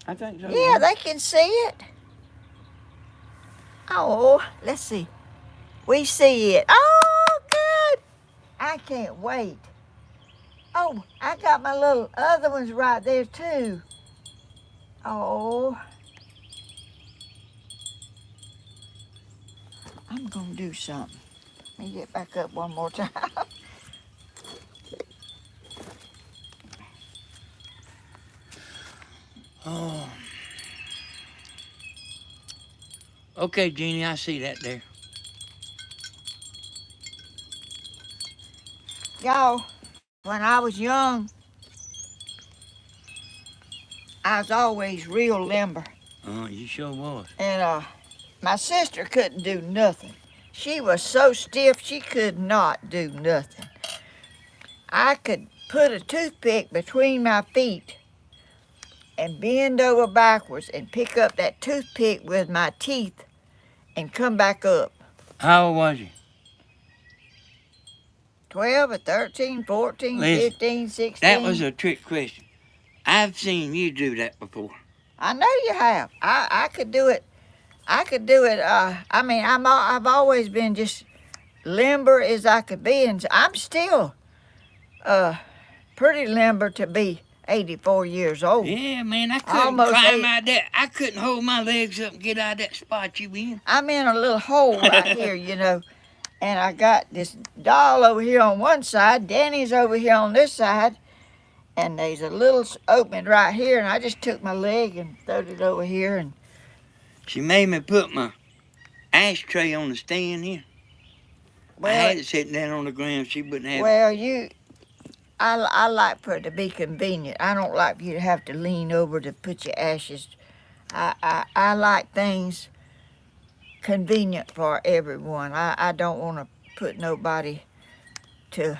I think so. Yeah, they can see it. Oh, let's see. We see it. Oh, good. I can't wait. Oh, I got my little other ones right there too. Oh. I'm gonna do something. Let me get back up one more time. Oh. Okay, Jeannie, I see that there. Y'all, when I was young, I was always real limber. Oh, you sure was. And my sister couldn't do nothing. She was so stiff she could not do nothing. I could put a toothpick between my feet and bend over backwards and pick up that toothpick with my teeth and come back up. How old was you? 12 or 13, 14, Listen, 15, 16. That was a trick question. I've seen you do that before. I know you have. I could do it. I could do it. I mean, I've always been just limber as I could be, and I'm still pretty limber to be 84 years old. Yeah, man, I couldn't Almost climb out that. I couldn't hold my legs up and get out of that spot you in. I'm in a little hole right here, you know, and I got this doll over here on one side, Danny's over here on this side, and there's a little opening right here, and I just took my leg and throwed it over here, and She made me put my ashtray on the stand here. I had it sitting down on the ground. She wouldn't have it. Well, I like for it to be convenient. I don't like for you to have to lean over to put your ashes. I like things convenient for everyone. I don't want to put nobody to,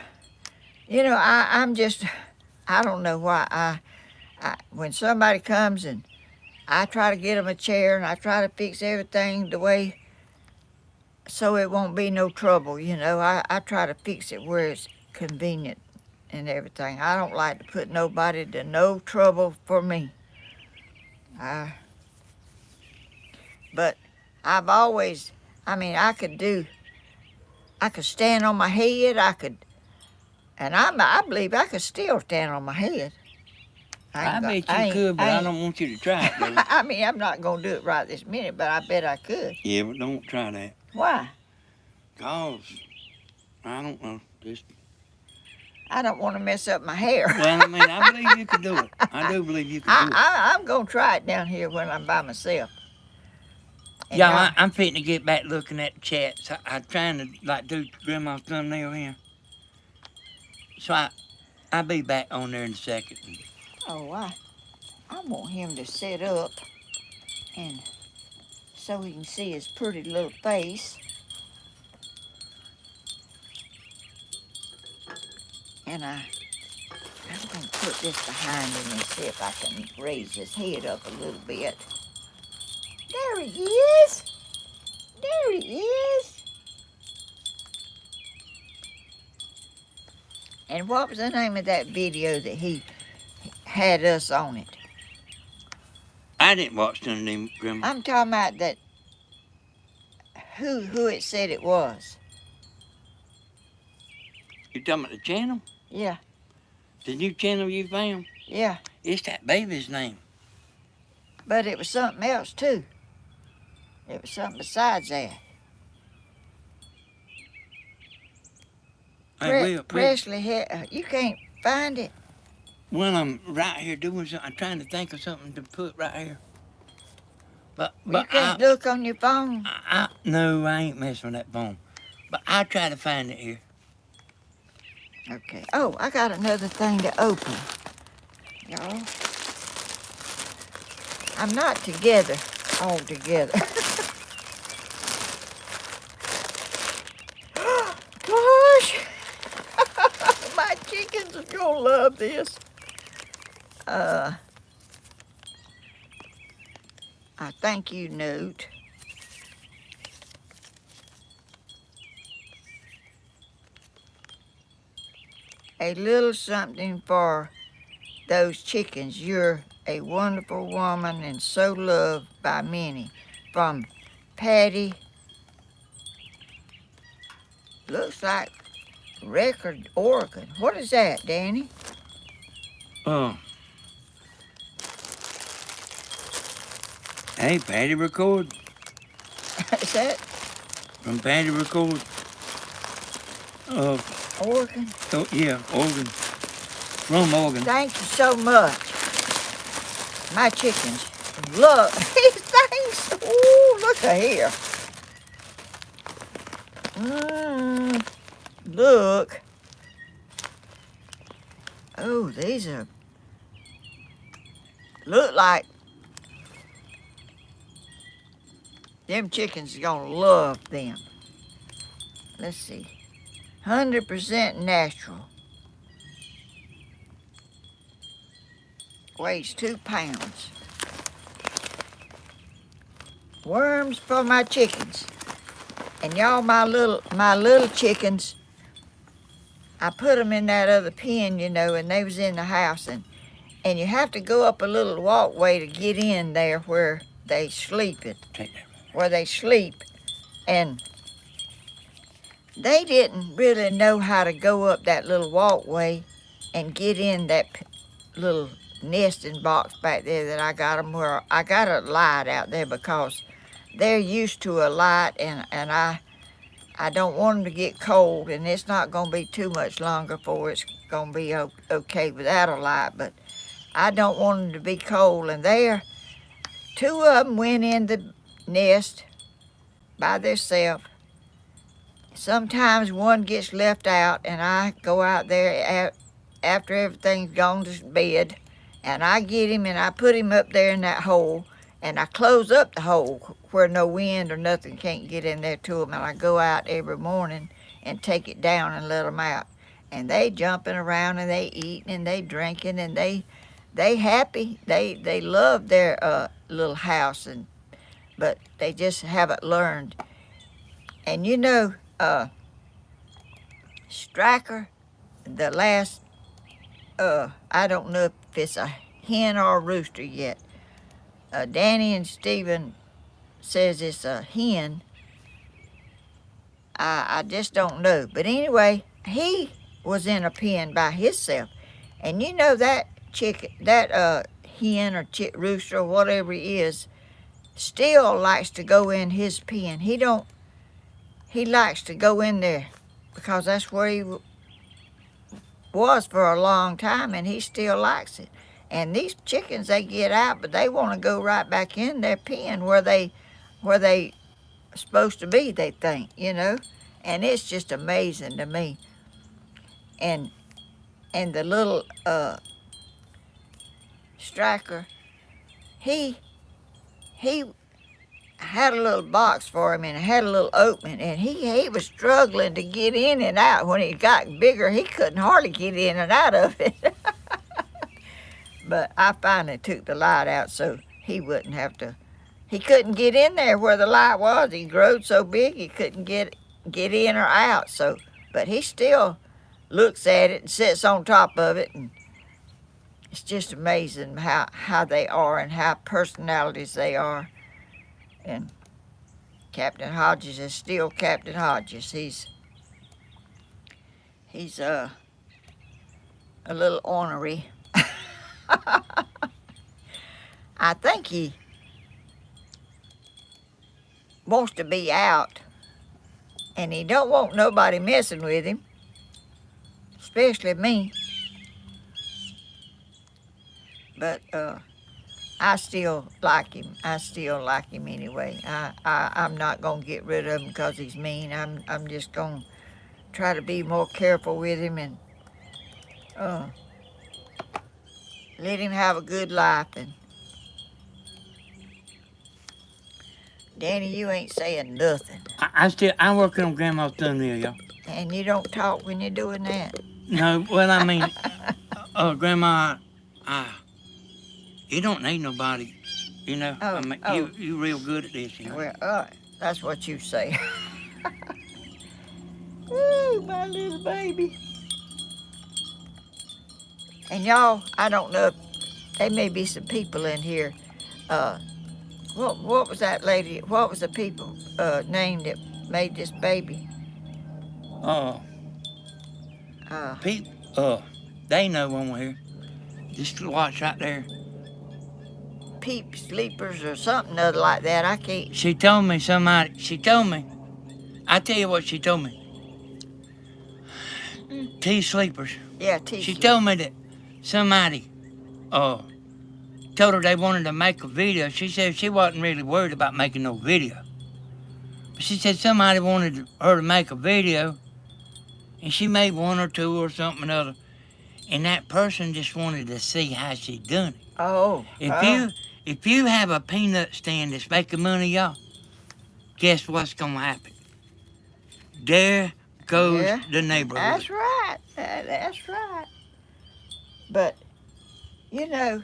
you know, I'm just, I don't know why. When somebody comes and I try to get them a chair and I try to fix everything the way so it won't be no trouble, you know. I try to fix it where it's convenient and everything. I don't like to put nobody to no trouble for me. But I've always, I mean, I could stand on my head, and I believe I could still stand on my head. I bet you could, but I don't want you to try it, though. I mean, I'm not going to do it right this minute, but I bet I could. Yeah, but don't try that. Why? 'Cause, I don't know, just... I don't want to mess up my hair. Well, I mean, I believe you can do it. I do believe you can do it. I'm going to try it down here when I'm by myself. And Y'all, I'm fitting to get back looking at the chat. So I'm trying to, like, do Grandma's thumbnail here. So I'll be back on there in a second. Oh, I want him to sit up and so he can see his pretty little face. And I'm going to put this behind him and see if I can raise his head up a little bit. There he is. There he is. And what was the name of that video that he had us on it? I didn't watch none of them, Grandma. I'm talking about that. Who it said it was? You talking about the channel? Yeah, The new channel you found? yeah. It's that baby's name. But it was something else too. It was something besides that. Presley had. You can't find it. Well, I'm right here doing something. I'm trying to think of something to put right here. But You can't look on your phone. No, I ain't messing with that phone. But I'll try to find it here. Okay. Oh, I got another thing to open. Y'all. I'm not together all together. Gosh. My chickens are gonna love this. A thank you note. A little something for those chickens. You're a wonderful woman and so loved by many. From Patty. Looks like Record, Oregon. What is that, Danny? Oh. Hey, Patty Record. Is that From Patty Record. Oregon? Oh, yeah, Oregon. From Oregon. Thank you so much. My chickens love these things. Ooh, look at here. Look. Oh, these are, look like them chickens are gonna love them. Let's see. 100% natural. Weighs 2 pounds. Worms for my chickens. And y'all, my little chickens, I put them in that other pen, you know, and they was in the house, and you have to go up a little walkway to get in there where they sleep it, where they sleep, and they didn't really know how to go up that little walkway and get in that little nesting box back there that I got them where I got a light out there because they're used to a light, and I don't want them to get cold, and it's not going to be too much longer before it's going to be okay without a light, but I don't want them to be cold. And there, 2 of them went in the nest by themselves. Sometimes one gets left out, and I go out there after everything's gone to bed, and I get him and I put him up there in that hole, and I close up the hole where no wind or nothing can't get in there to them, and I go out every morning and take it down and let them out. And they jumping around, and they eating, and they drinking, and they happy. They love their little house, but they just haven't learned. And you know, Striker, the last, I don't know if it's a hen or a rooster yet. Danny and Stephen says it's a hen. I just don't know. But anyway, he was in a pen by himself. And you know that chicken, that hen or rooster or whatever he is, still likes to go in his pen. He likes to go in there because that's where he was for a long time, and he still likes it. And these chickens, they get out, but they want to go right back in their pen where they supposed to be, they think, you know. And it's just amazing to me. And the little Striker, he had a little box for him, and it had a little opening, and he was struggling to get in and out. When he got bigger, he couldn't hardly get in and out of it. But I finally took the light out so he wouldn't have to. He couldn't get in there where the light was. He growed so big he couldn't get in or out. So, but he still looks at it and sits on top of it, and it's just amazing how they are and how personalities they are. And Captain Hodges is still Captain Hodges. He's a little ornery. I think he wants to be out, and he don't want nobody messing with him, especially me. But I still like him. I still like him anyway. I'm not gonna get rid of him because he's mean. I'm just gonna try to be more careful with him and let him have a good life. And Danny, you ain't saying nothing. I'm working on Grandma's thumbnail, y'all. And you don't talk when you're doing that. No, well, I mean, Grandma, you don't need nobody, you know. Oh, I mean, oh. you real good at this, you know. Well, that's what you say. Ooh, my little baby. And y'all, I don't know if there may be some people in here. What was that lady? What was the people name that made this baby? They know when we're here. Just watch right there. Peep sleepers or something other like that. I can't. She told me. I tell you what she told me. Tea sleepers. Yeah, tea. She told me that somebody told her they wanted to make a video. She said she wasn't really worried about making no video. But she said somebody wanted her to make a video, and she made one or two or something or other. And that person just wanted to see how she done it. Oh. If you have a peanut stand that's making money, y'all, guess what's gonna happen? There goes the neighborhood. That's right. That's right. But, you know,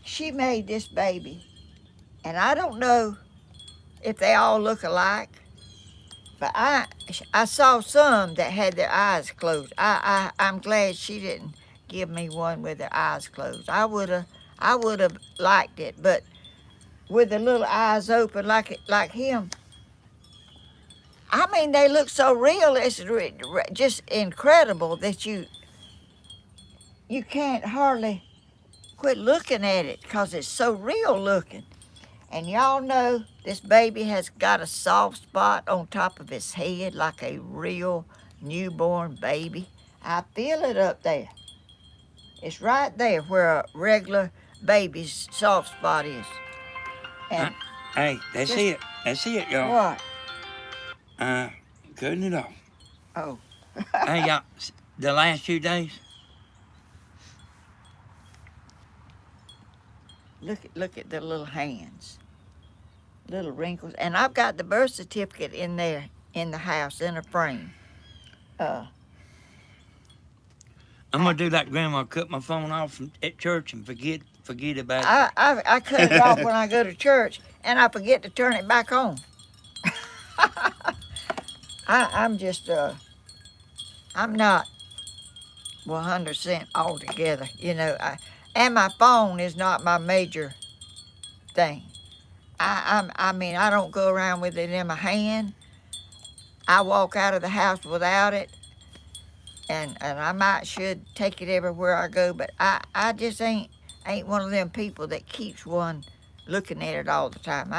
she made this baby, and I don't know if they all look alike, but I saw some that had their eyes closed. I'm glad she didn't give me one with their eyes closed. I would have liked it, but with the little eyes open like him. I mean, they look so real. It's just incredible that you can't hardly quit looking at it because it's so real looking. And y'all know this baby has got a soft spot on top of his head like a real newborn baby. I feel it up there. It's right there where a regular baby's soft spot is. And hey, that's it. That's it, y'all. What? Cutting it off. Oh. Hey, y'all, the last few days. Look at the little hands, little wrinkles, and I've got the birth certificate in there in the house in a frame. I'm gonna do like Grandma, cut my phone off at church and forget about it. I cut it off when I go to church, and I forget to turn it back on. I'm not 100% altogether, you know. And my phone is not my major thing. I mean, I don't go around with it in my hand. I walk out of the house without it, and I should take it everywhere I go, but I just ain't one of them people that keeps one looking at it all the time.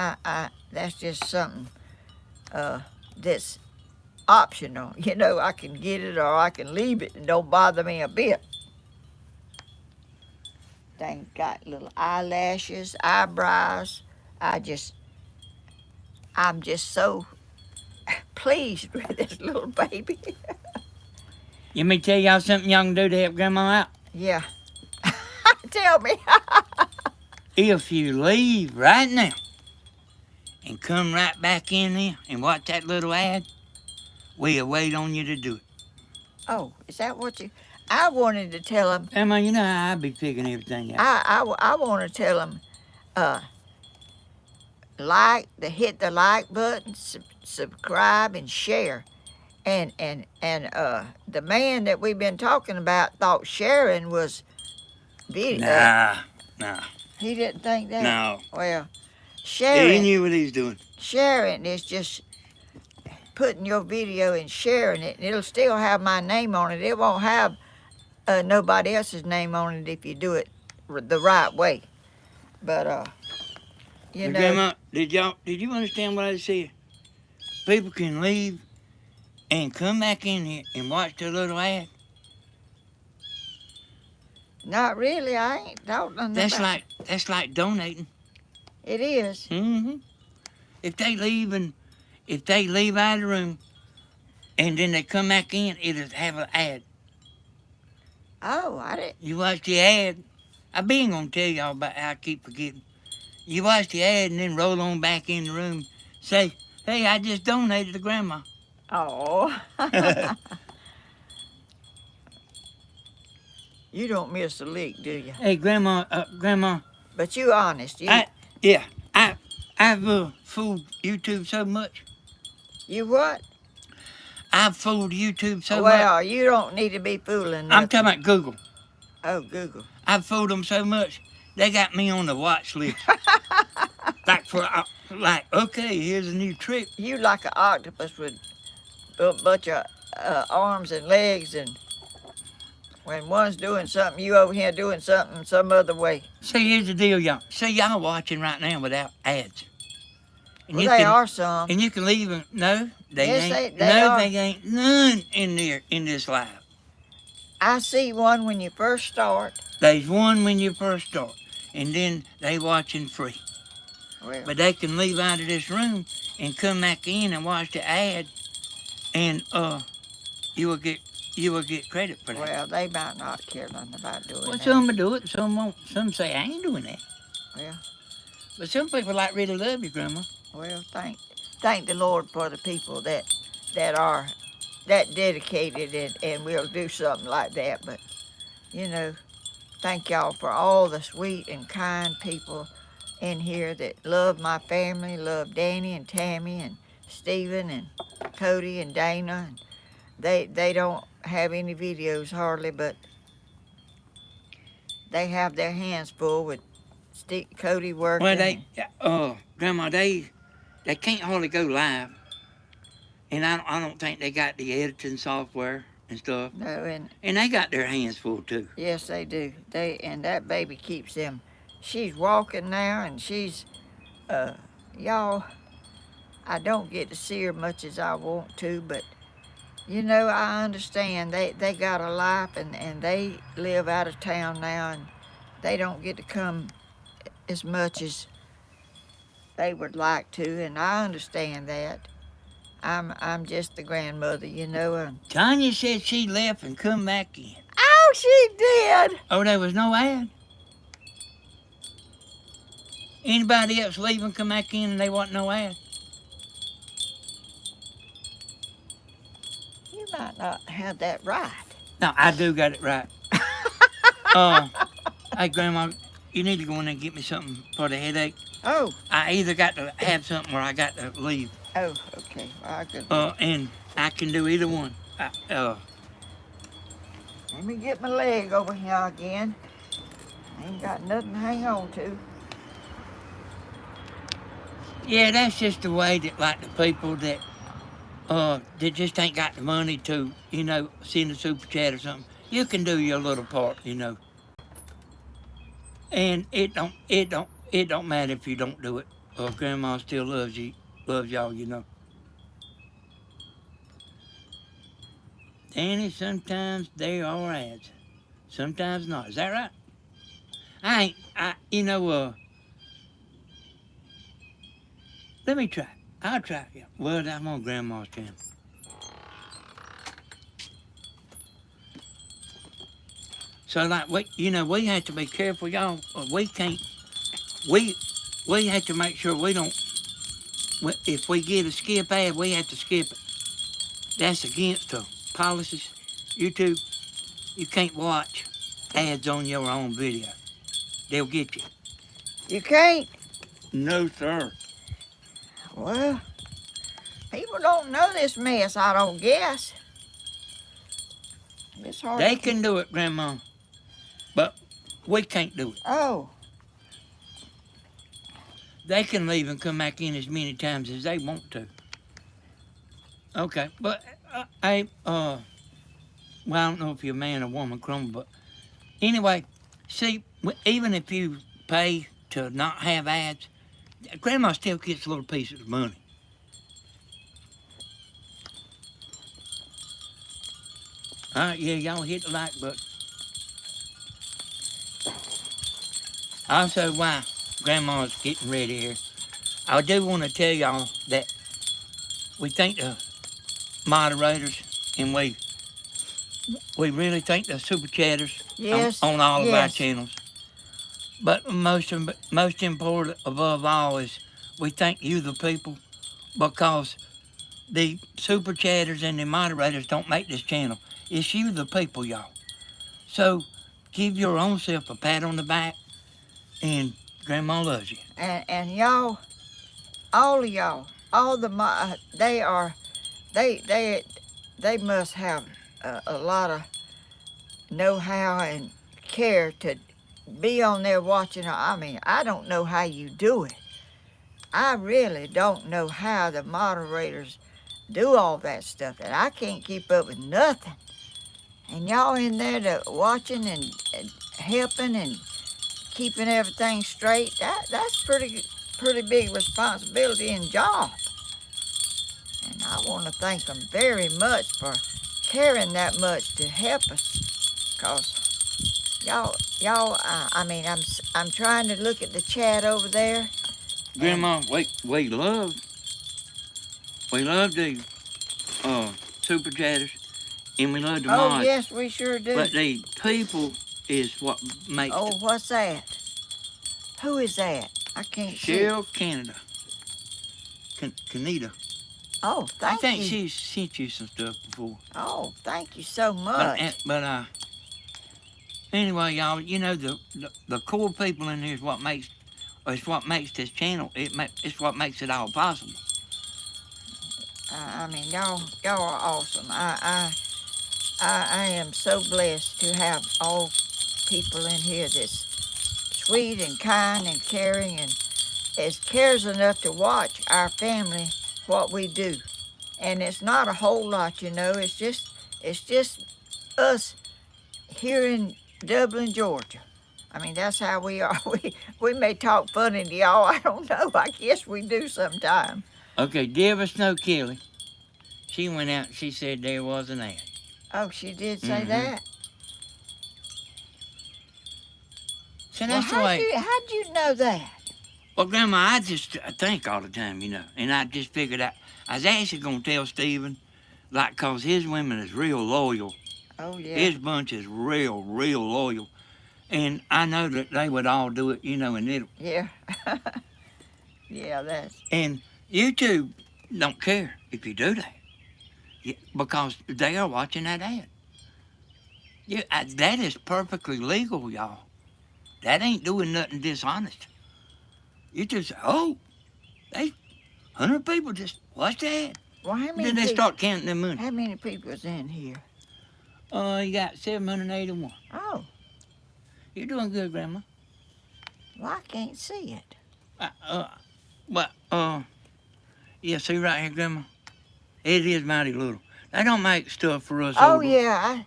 That's just something that's optional. You know, I can get it or I can leave it and don't bother me a bit. Thing got little eyelashes, eyebrows. I'm just so pleased with this little baby. Let me tell y'all something y'all can do to help Grandma out. Yeah. Tell me. If you leave right now and come right back in there and watch that little ad, we'll wait on you to do it. Oh, is that what you... I wanted to tell him... Emma, you know how I be figuring everything out. I want to tell him, hit the like button, subscribe, and share. And the man that we've been talking about thought sharing was video. Nah. He didn't think that. No. Well, He sharing knew what he was doing. is just putting your video and sharing it, and it'll still have my name on it. It won't have nobody else's name on it if you do it the right way. But you know. Grandma, did you understand what I said? People can leave and come back in here and watch their little ad. Not really. I ain't talking about. That's like donating. It is. Mm-hmm. If they leave out of the room and then they come back in, it'll have an ad. Oh, I didn't. You watch the ad. I been gonna tell y'all about how I keep forgetting. You watch the ad and then roll on back in the room. Say, hey, I just donated to Grandma. Oh. You don't miss a lick, do you? Hey, Grandma. But you honest. I've fooled YouTube so much. You what? I've fooled YouTube so much. Well, you don't need to be fooling nothing. I'm talking about Google. Oh, Google. I've fooled them so much, they got me on the watch list. Okay, here's a new trick. You like an octopus with a bunch of arms and legs, and when one's doing something, you over here doing something some other way. See, here's the deal, y'all. See, y'all watching right now without ads. And Well, they are some. And you can leave them. No, they Yes, ain't. they are. They ain't none in there in this live. I see one when you first start. There's one when you first start, and then they watching free. Well, But they can leave out of this room and come back in and watch the ad, and you will get credit for that. well, they might not care nothing about doing Well, that. some will do it, some won't. Some say I ain't doing that. Well, But some people really love you, Grandma. well, thank the Lord for the people that are that dedicated and will do something like that. But you know, thank y'all for all the sweet and kind people in here that love my family, love Danny and Tammy and Stephen and Cody and Dana. And they don't have any videos hardly, but they have their hands full with Cody working. Well, Grandma, they can't hardly go live, and I don't think they got the editing software and stuff. No, And they got their hands full too. yes, they do. And that baby keeps them. She's walking now, and she's, y'all, I don't get to see her much as I want to, but you know, I understand. They got a life, and they live out of town now, and they don't get to come as much as they would like to, and I understand that. I'm just the grandmother, you know. Tanya said she left and come back in. Oh, she did. Oh, there was no ad? Anybody else leave and come back in and they want no ad? You might not have that right. No, I do got it right. Hey, Grandma, you need to go in there and get me something for the headache. Oh. I either got to have something or I got to leave. Oh, okay. Well, I could. And I can do either one. Let me get my leg over here again. I ain't got nothing to hang on to. Yeah, that's just the way that, like, the people that just ain't got the money to, you know, send a super chat or something. You can do your little part, you know. And it don't matter if you don't do it. Grandma still loves y'all, you know. Danny, sometimes there are ads, sometimes not. Is that right? Let me try. I'll try. Yeah. Well, I'm on Grandma's channel. So, like, we have to be careful, y'all. We have to make sure we don't. If we get a skip ad, we have to skip it. That's against the policies. YouTube, you can't watch ads on your own video. They'll get you. You can't? No, sir. Well, People don't know this mess, I don't guess. It's hard They to can do it, Grandma, but we can't do it. Oh, They can leave and come back in as many times as they want to. Okay, but well, I don't know if you're a man or woman, Crumble, but anyway, see, even if you pay to not have ads, Grandma still gets a little piece of the money. All right, yeah, y'all hit the like button. Also, while Grandma's getting ready here, I do want to tell y'all that we thank the moderators and we really thank the super chatters yes, on all of our yes. channels. But most important above all is we thank you, the people, because the super chatters and the moderators don't make this channel. It's you, the people, y'all. So give your own self a pat on the back, and Grandma loves you. And y'all, all of y'all, all the they must have a lot of know-how and care to be on there watching. I mean, I don't know how you do it. I really don't know how the moderators do all that stuff, and I can't keep up with nothing. And y'all in there watching and helping and keeping everything straight. That's pretty big responsibility and job. And I want to thank them very much for caring that much to help us, cause y'all. I mean, I'm trying to look at the chat over there. Grandma, we love the super chatters, and we love the Oh mods. yes, we sure do. But the people is what makes Oh, what's that? Who is that? I can't see. Cheryl Canada. Canita. Oh, I thank think you. she's sent you some stuff before. Oh, thank you so much. But anyway, y'all, you know the cool people in here is what makes this channel. It's what makes it all possible. I mean, y'all are awesome. I am so blessed to have all people in here that's sweet and kind and caring and cares enough to watch our family, what we do. And it's not a whole lot, you know. It's just us here in Dublin, Georgia. I mean, that's how we are. We may talk funny to y'all. I don't know. I guess we do sometime. Okay, Deborah Snow Kelly. She went out and she said there was an ad. Oh, she did say that? So Well, that's the way. how'd you know that? Well, Grandma, I just think all the time, you know, and I just figured out. I was actually going to tell Stephen, like, because his women is real loyal. Oh, yeah. His bunch is real loyal. And I know that they would all do it, you know, and it'll. Yeah. Yeah, that's. And YouTube don't care if you do that. Yeah, because they are watching that ad. Yeah, that is perfectly legal, y'all. That ain't doing nothing dishonest. You just say, oh, they 100 people just watch that. Well, how many Then they start counting their money. How many people's in here? You got 781. Oh. You're doing good, Grandma. Well, I can't see it. Yeah, see right here, Grandma? It is mighty little. They don't make stuff for us. Oh, older. yeah.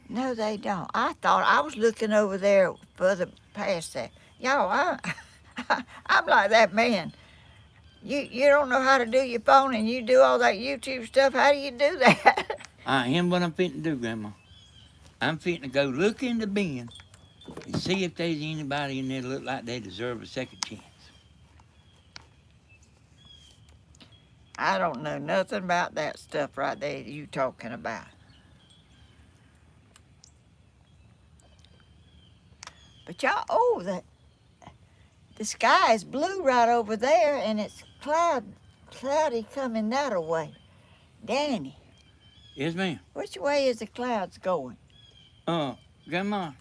No, they don't. I thought I was looking over there further past that. Y'all, I'm like that man. You don't know how to do your phone and you do all that YouTube stuff. How do you do that? I am what I'm fitting to do, Grandma. I'm fitting to go look in the bin and see if there's anybody in there that look like they deserve a second chance. I don't know nothing about that stuff right there you talking about. But y'all, the sky is blue right over there, and it's cloudy coming that way. Danny. Yes, ma'am. Which way is the clouds going? Grandma,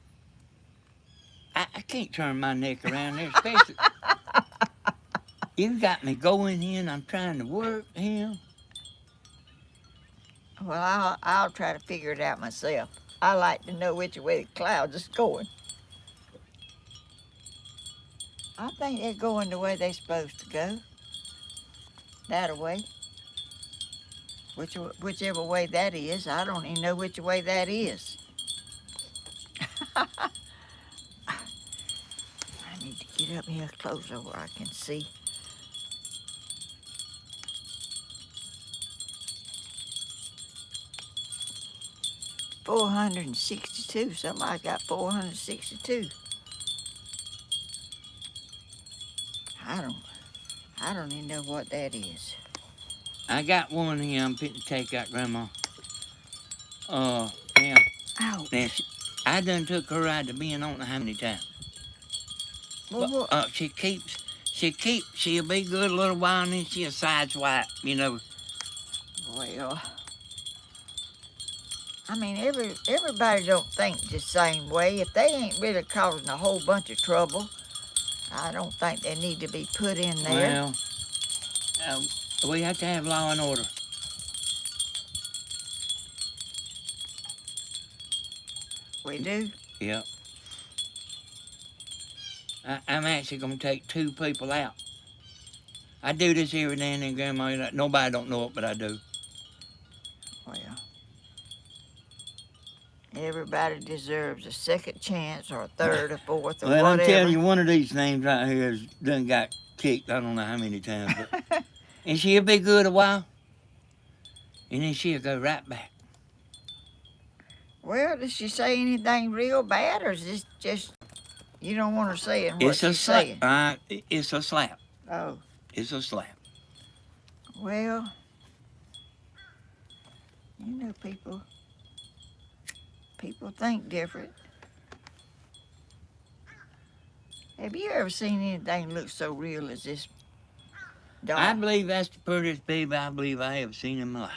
I can't turn my neck around there, especially. You got me going here, and I'm trying to work here. Well, I'll try to figure it out myself. I like to know which way the clouds is going. I think they're going the way they're supposed to go. That way. Whichever way that is. I don't even know which way that is. I need to get up here closer where I can see. $462. Somebody got 462. I don't even know what that is. I got one here I'm fitting to take out, Grandma. Now, Ouch. now I done took her out to being I don't know how many times. Well, But she'll be good a little while and then she'll sideswipe, you know. well, I mean, everybody don't think the same way. If they ain't really causing a whole bunch of trouble, I don't think they need to be put in there. Well, we have to have law and order. We do. Yep. I'm actually going to take 2 people out. I do this every now and then, Grandma. Nobody don't know it, but I do. Well, everybody deserves a second chance or a third or fourth or Well, whatever. I'm telling you, one of these names right here has done got kicked. I don't know how many times, but and she'll be good a while, and then she'll go right back. Well, does she say anything real bad, or is this just you don't want her saying what It's a she's saying? slap. It's a slap. Oh, It's a slap. well, you know, people think different. Have you ever seen anything look so real as this dog? I believe that's the prettiest baby I believe I ever seen in my life.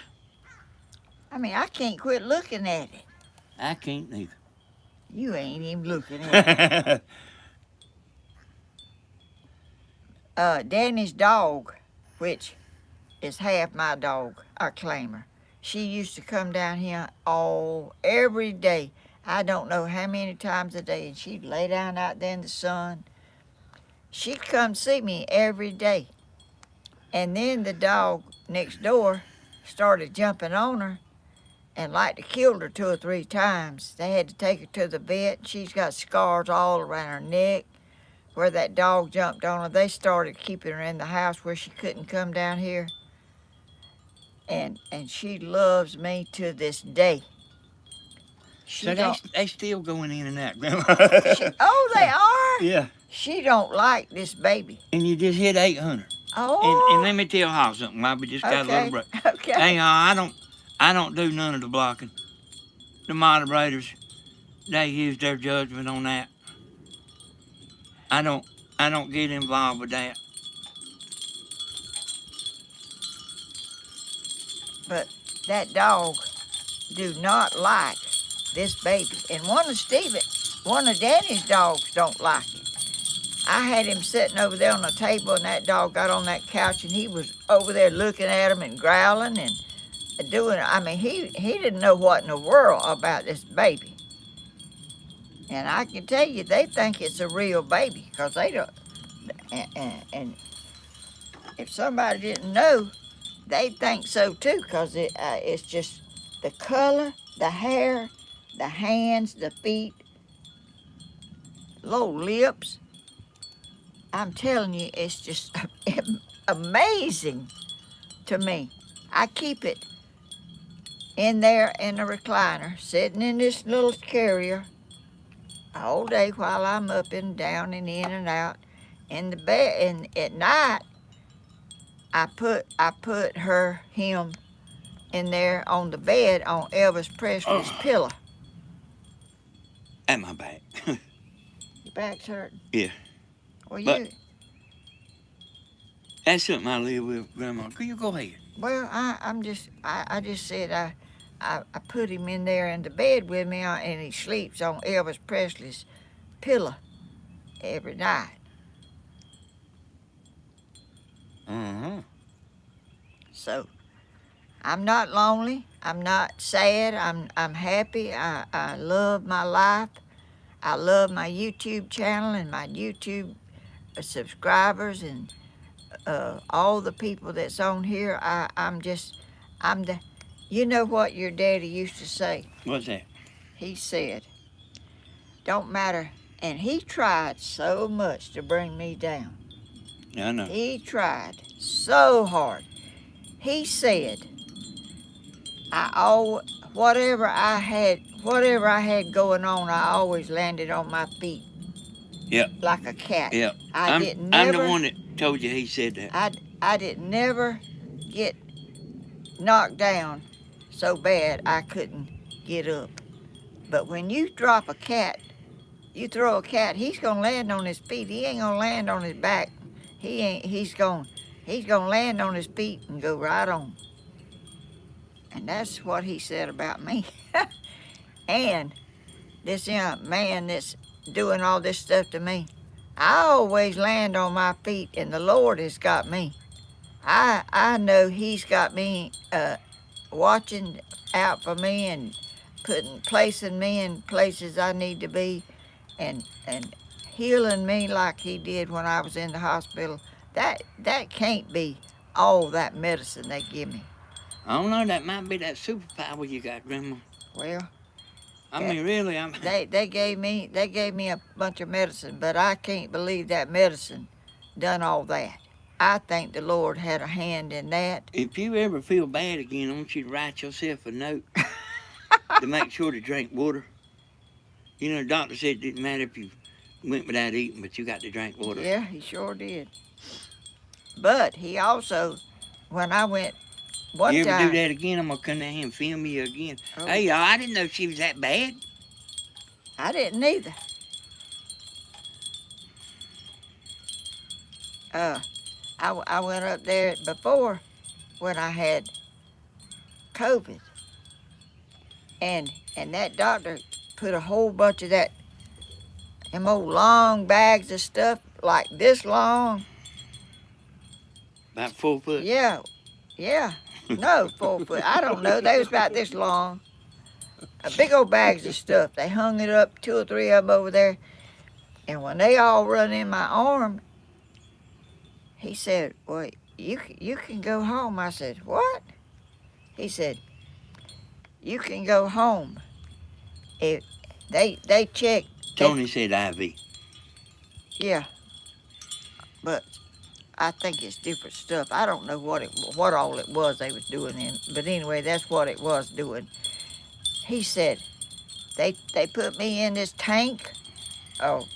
I mean, I can't quit looking at it. I can't neither. You ain't even looking at it. Danny's dog, which is half my dog, I claim her. She used to come down here every day. I don't know how many times a day, and she'd lay down out there in the sun. She'd come see me every day. And then the dog next door started jumping on her and like to killed her 2 or 3 times. They had to take her to the vet. She's got scars all around her neck where that dog jumped on her. They started keeping her in the house where she couldn't come down here. And she loves me to this day. So they still going in and out, Grandma. Oh, they are? Yeah. She don't like this baby. And you just hit 800. Oh. And let me tell Hall something. We just got a little break. Okay. Hey, Hall, I don't do none of the blocking. The moderators, they use their judgment on that. I don't get involved with that. But that dog do not like this baby. And one of Danny's dogs don't like it. I had him sitting over there on the table, and that dog got on that couch, and he was over there looking at him and growling and doing. I mean, he didn't know what in the world about this baby. And I can tell you, they think it's a real baby because they don't. And if somebody didn't know, they think so too, because it's just the color, the hair, the hands, the feet, little lips. I'm telling you, it's just amazing to me. I keep it in there in the recliner, sitting in this little carrier all day while I'm up and down and in and out in the bed. And at night, I put him in there on the bed on Elvis Presley's pillow. At my back. Your back's hurting? Yeah. Well, But that's something I live with, Grandma. Could you go ahead? Well, I just said I put him in there in the bed with me, and he sleeps on Elvis Presley's pillow every night. Uh-huh. So I'm not lonely. I'm not sad. I'm happy. I love my life. I love my YouTube channel and my YouTube subscribers and all the people that's on here. I'm the, you know what your daddy used to say? What's that? He said, don't matter. And he tried so much to bring me down. I know. He tried so hard. He said, whatever I had going on, I always landed on my feet. Yep. Like a cat. Yep. I'm the one that told you he said that. I didn't never get knocked down so bad I couldn't get up. But when you drop a cat, you throw a cat, he's gonna land on his feet. He ain't gonna land on his back. He's gonna land on his feet and go right on. And that's what he said about me. And this young man that's doing all this stuff to me, I always land on my feet, and the Lord has got me. I know he's got me watching out for me and placing me in places I need to be, and healing me like he did when I was in the hospital. That can't be all that medicine they give me. I don't know. That might be that superpower you got, Grandma. Well, I mean, really, they gave me a bunch of medicine, but I can't believe that medicine done all that. I think the Lord had a hand in that. If you ever feel bad again, I want you to write yourself a note to make sure to drink water. You know, the doctor said it didn't matter if you went without eating, but you got to drink water. Yeah, he sure did. But he also, when I went one you ever time, do that again, I'm going to come down here and film you again. Oh. Hey, y'all, I didn't know she was that bad. I didn't either. I went up there before when I had COVID, and that doctor put a whole bunch of them old long bags of stuff like this long. About 4 foot? Yeah. No, 4 foot. I don't know. They was about this long. Big old bags of stuff. They hung it up, 2 or 3 of them over there. And when they all run in my arm, he said, well, you can go home. I said, what? He said, you can go home. If they checked. Tony said IV. Yeah. But I think it's different stuff. I don't know what all it was they was doing but anyway, that's what it was doing. He said, they put me in this tank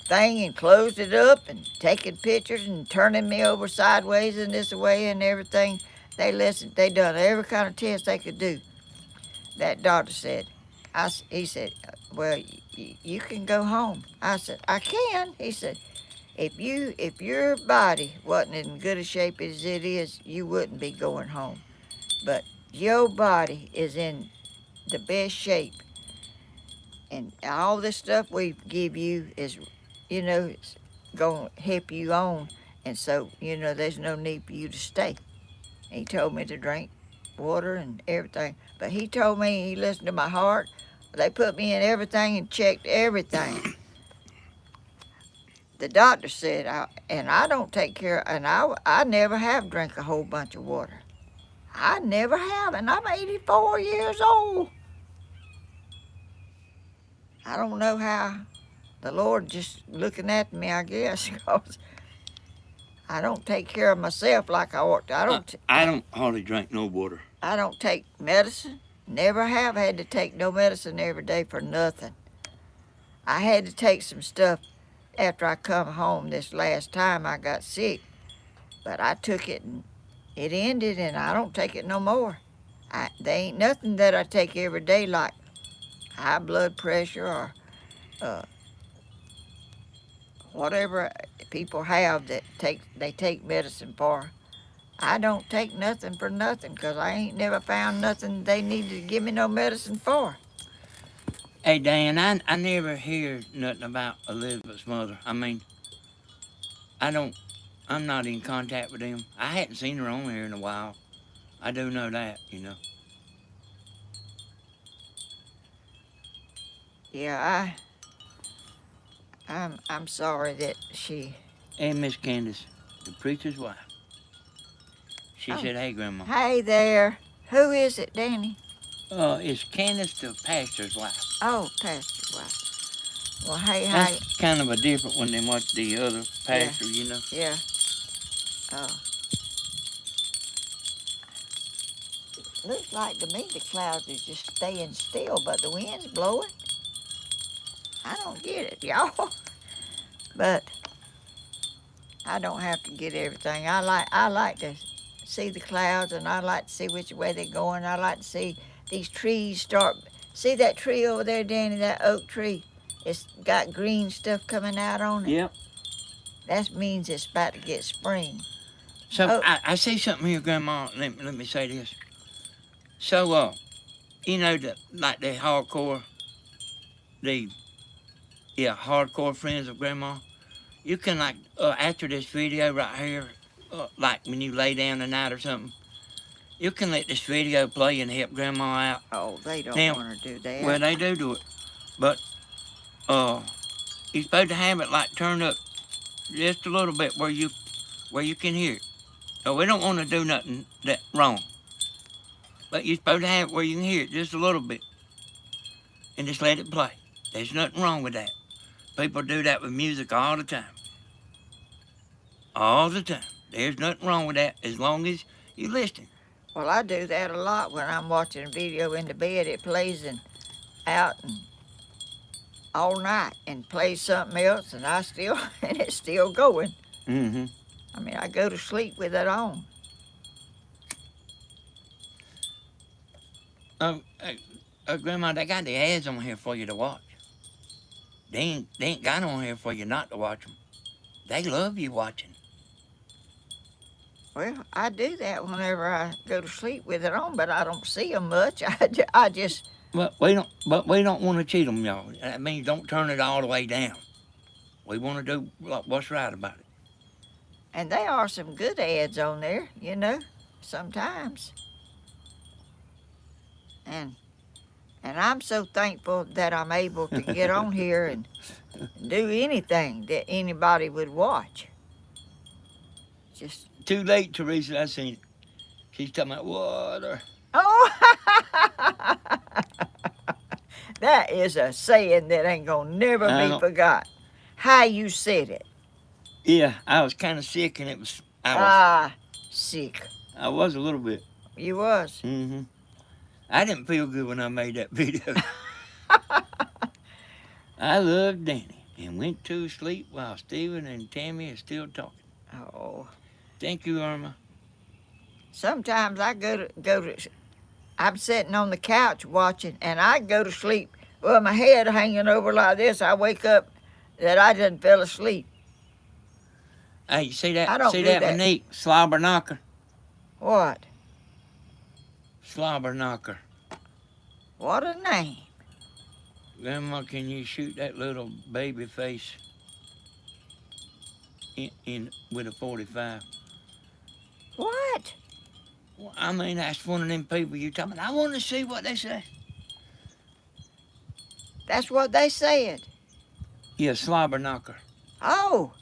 thing and closed it up and taking pictures and turning me over sideways and this way and everything. They done every kind of test they could do. That doctor said, he said, well, you can go home. I said, I can. He said, if your body wasn't in good a shape as it is, you wouldn't be going home. But your body is in the best shape. And all this stuff we give you is, it's going to help you on. And so, there's no need for you to stay. He told me to drink water and everything. But he told me he listened to my heart. They put me in everything and checked everything. The doctor said, and I don't take care, and I never have drank a whole bunch of water. I never have, and I'm 84 years old. I don't know how the Lord just looking at me, I guess, because I don't take care of myself like I ought to. I don't hardly drink no water. I don't take medicine. Never have had to take no medicine every day for nothing. I had to take some stuff after I come home this last time I got sick. But I took it and it ended, and I don't take it no more. There ain't nothing that I take every day like high blood pressure or whatever people have that they take medicine for. I don't take nothing for nothing because I ain't never found nothing they needed to give me no medicine for. Hey, Dan, I never hear nothing about Elizabeth's mother. I mean, I'm not in contact with them. I hadn't seen her on here in a while. I do know that, you know. Yeah, I'm sorry that she. And Miss Candace, the preacher's wife. She Oh. said, hey, Grandma. Hey there. Who is it, Danny? It's Candace, the pastor's wife. Oh, Pastor Wife. Well, hey, hi. That's kind of a different one than what the other pastor, you know. Yeah. Oh. Looks like to me the clouds is just staying still, but the wind's blowing. I don't get it, y'all. But I don't have to get everything. I like to see the clouds, and I like to see which way they're going. I like to see these trees start. See that tree over there, Danny? That oak tree. It's got green stuff coming out on it. Yep. That means it's about to get spring. So I see something here, Grandma. Let me say this. So, you know, like the hardcore friends of Grandma. You can like after this video right here, like when you lay down tonight or something, you can let this video play and help Grandma out. Oh, they don't want to do that. Well, they do it, but you're supposed to have it like turned up just a little bit where you can hear it. So we don't want to do nothing that wrong, but you're supposed to have it where you can hear it just a little bit, and just let it play. There's nothing wrong with that. People do that with music all the time. All the time. There's nothing wrong with that as long as you listen. Well, I do that a lot when I'm watching a video in the bed. It plays out and all night and plays something else, and and it's still going. Mm-hmm. I mean, I go to sleep with it on. Grandma, they got the ads on here for you to watch. They ain't got on here for you not to watch them. They love you watching. Well, I do that whenever I go to sleep with it on, but I don't see them much. I just. But we don't want to cheat them, y'all. That means don't turn it all the way down. We want to do what's right about it. And there are some good ads on there, you know, sometimes. And I'm so thankful that I'm able to get on here and do anything that anybody would watch. Just too late, Teresa. I seen it. She's talking about water. Oh, that is a saying that ain't gonna never be forgot. How you said it? Yeah, I was kind of sick, and I was sick. I was a little bit. You was. Mm-hmm. I didn't feel good when I made that video. I loved Danny and went to sleep while Stephen and Tammy are still talking. Oh. Thank you, Irma. Sometimes I go to. I'm sitting on the couch watching, and I go to sleep. Well, my head hanging over like this. I wake up that I didn't fell asleep. Hey, you see that? I don't see do that, that. Monique? Slobber knocker. What? Slobber knocker. What a name. Grandma, can you shoot that little baby face in with a 45? What? Well, I mean, that's one of them people you talking about. I want to see what they say. That's what they said. Yeah, slobber knocker. Oh.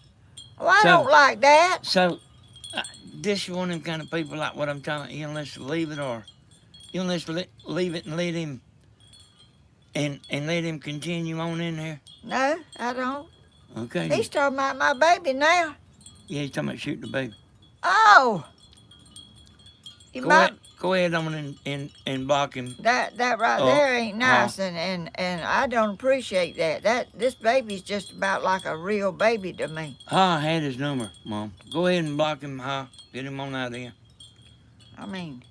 Well, I don't like that. So, this is one of them kind of people like what I'm talking about. You let's leave it, or you let's leave it and let him and let him continue on in there. No, I don't. Okay. He's talking about my baby now. Yeah, he's talking about shooting the baby. Oh. Go ahead on and block him. That right there ain't nice, and I don't appreciate that. This baby's just about like a real baby to me. I had his number, Mom. Go ahead and block him, Get him on out of there. I mean,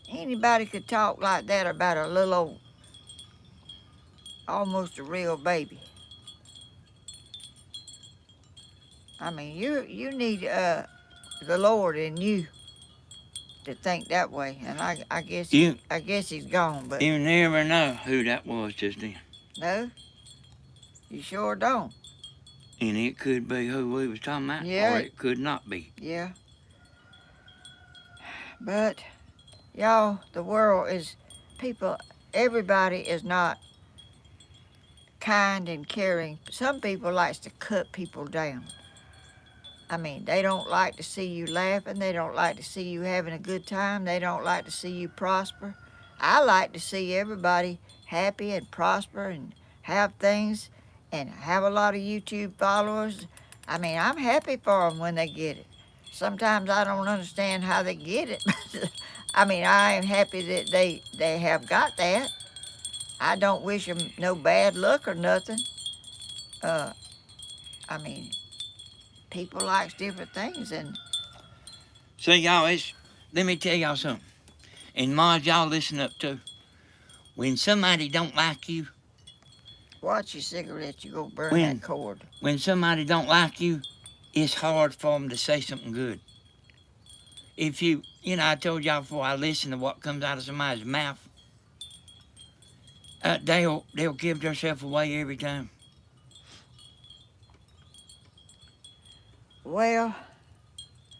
anybody could talk like that about a little old, almost a real baby. I mean, you need the Lord in you to think that way, and I guess he's gone, but you never know who that was just then. No, you sure don't. And it could be who we was talking about, Yeah. or it could not be. Yeah, but Y'all, the world is, people, everybody is not kind and caring. Some people likes to cut people down. I mean, they don't like to see you laughing. They don't like to see you having a good time. They don't like to see you prosper. I like to see everybody happy and prosper and have things and have a lot of YouTube followers. I mean, I'm happy for them when they get it. Sometimes I don't understand how they get it. I mean, I am happy that they have got that. I don't wish them no bad luck or nothing. Uh, I mean, people likes different things, and So y'all, let me tell y'all something. And Mars, y'all listen up too. When somebody don't like you, watch your cigarette, you go burn When? that cord. when somebody don't like you, it's hard for them to say something good. If I told y'all before, I listen to what comes out of somebody's mouth. They'll give themselves away every time. Well,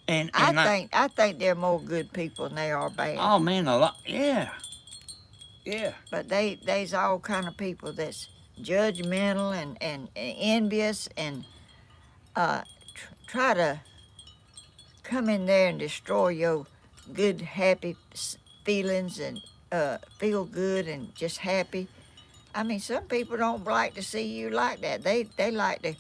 And I think they're more good people than they are bad. Oh man, a lot. Yeah. But they's all kind of people that's judgmental and envious and try to come in there and destroy your good, happy feelings and feel good and just happy. I mean, some people don't like to see you like that. They like to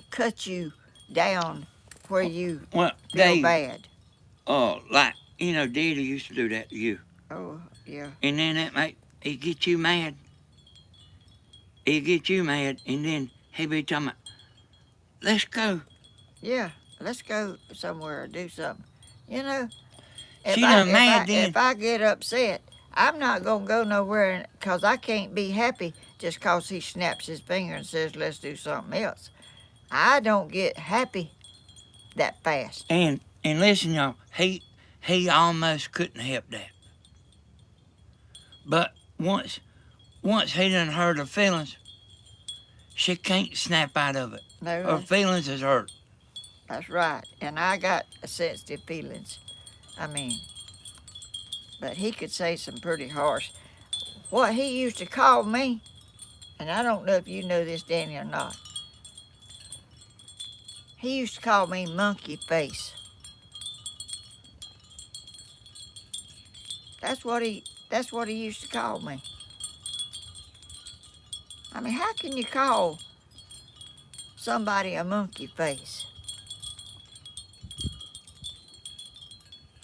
cut you down where you Well, feel bad. like Daddy used to do that to you, Oh, yeah. and then that mate, he get you mad. He get you mad, and then he be talking about, let's go. Yeah, let's go somewhere or do something. You know, She done mad then. if I get upset, I'm not going to go nowhere because I can't be happy just because he snaps his finger and says, let's do something else. I don't get happy that fast. And listen, y'all, he almost couldn't help that. But once he done hurt her feelings, she can't snap out of it. No, Her feelings is hurt. that's right. And I got sensitive feelings. I mean, but he could say some pretty harsh. What he used to call me, and I don't know if you know this, Danny, or not. He used to call me monkey face. That's what he used to call me. I mean, how can you call somebody a monkey face?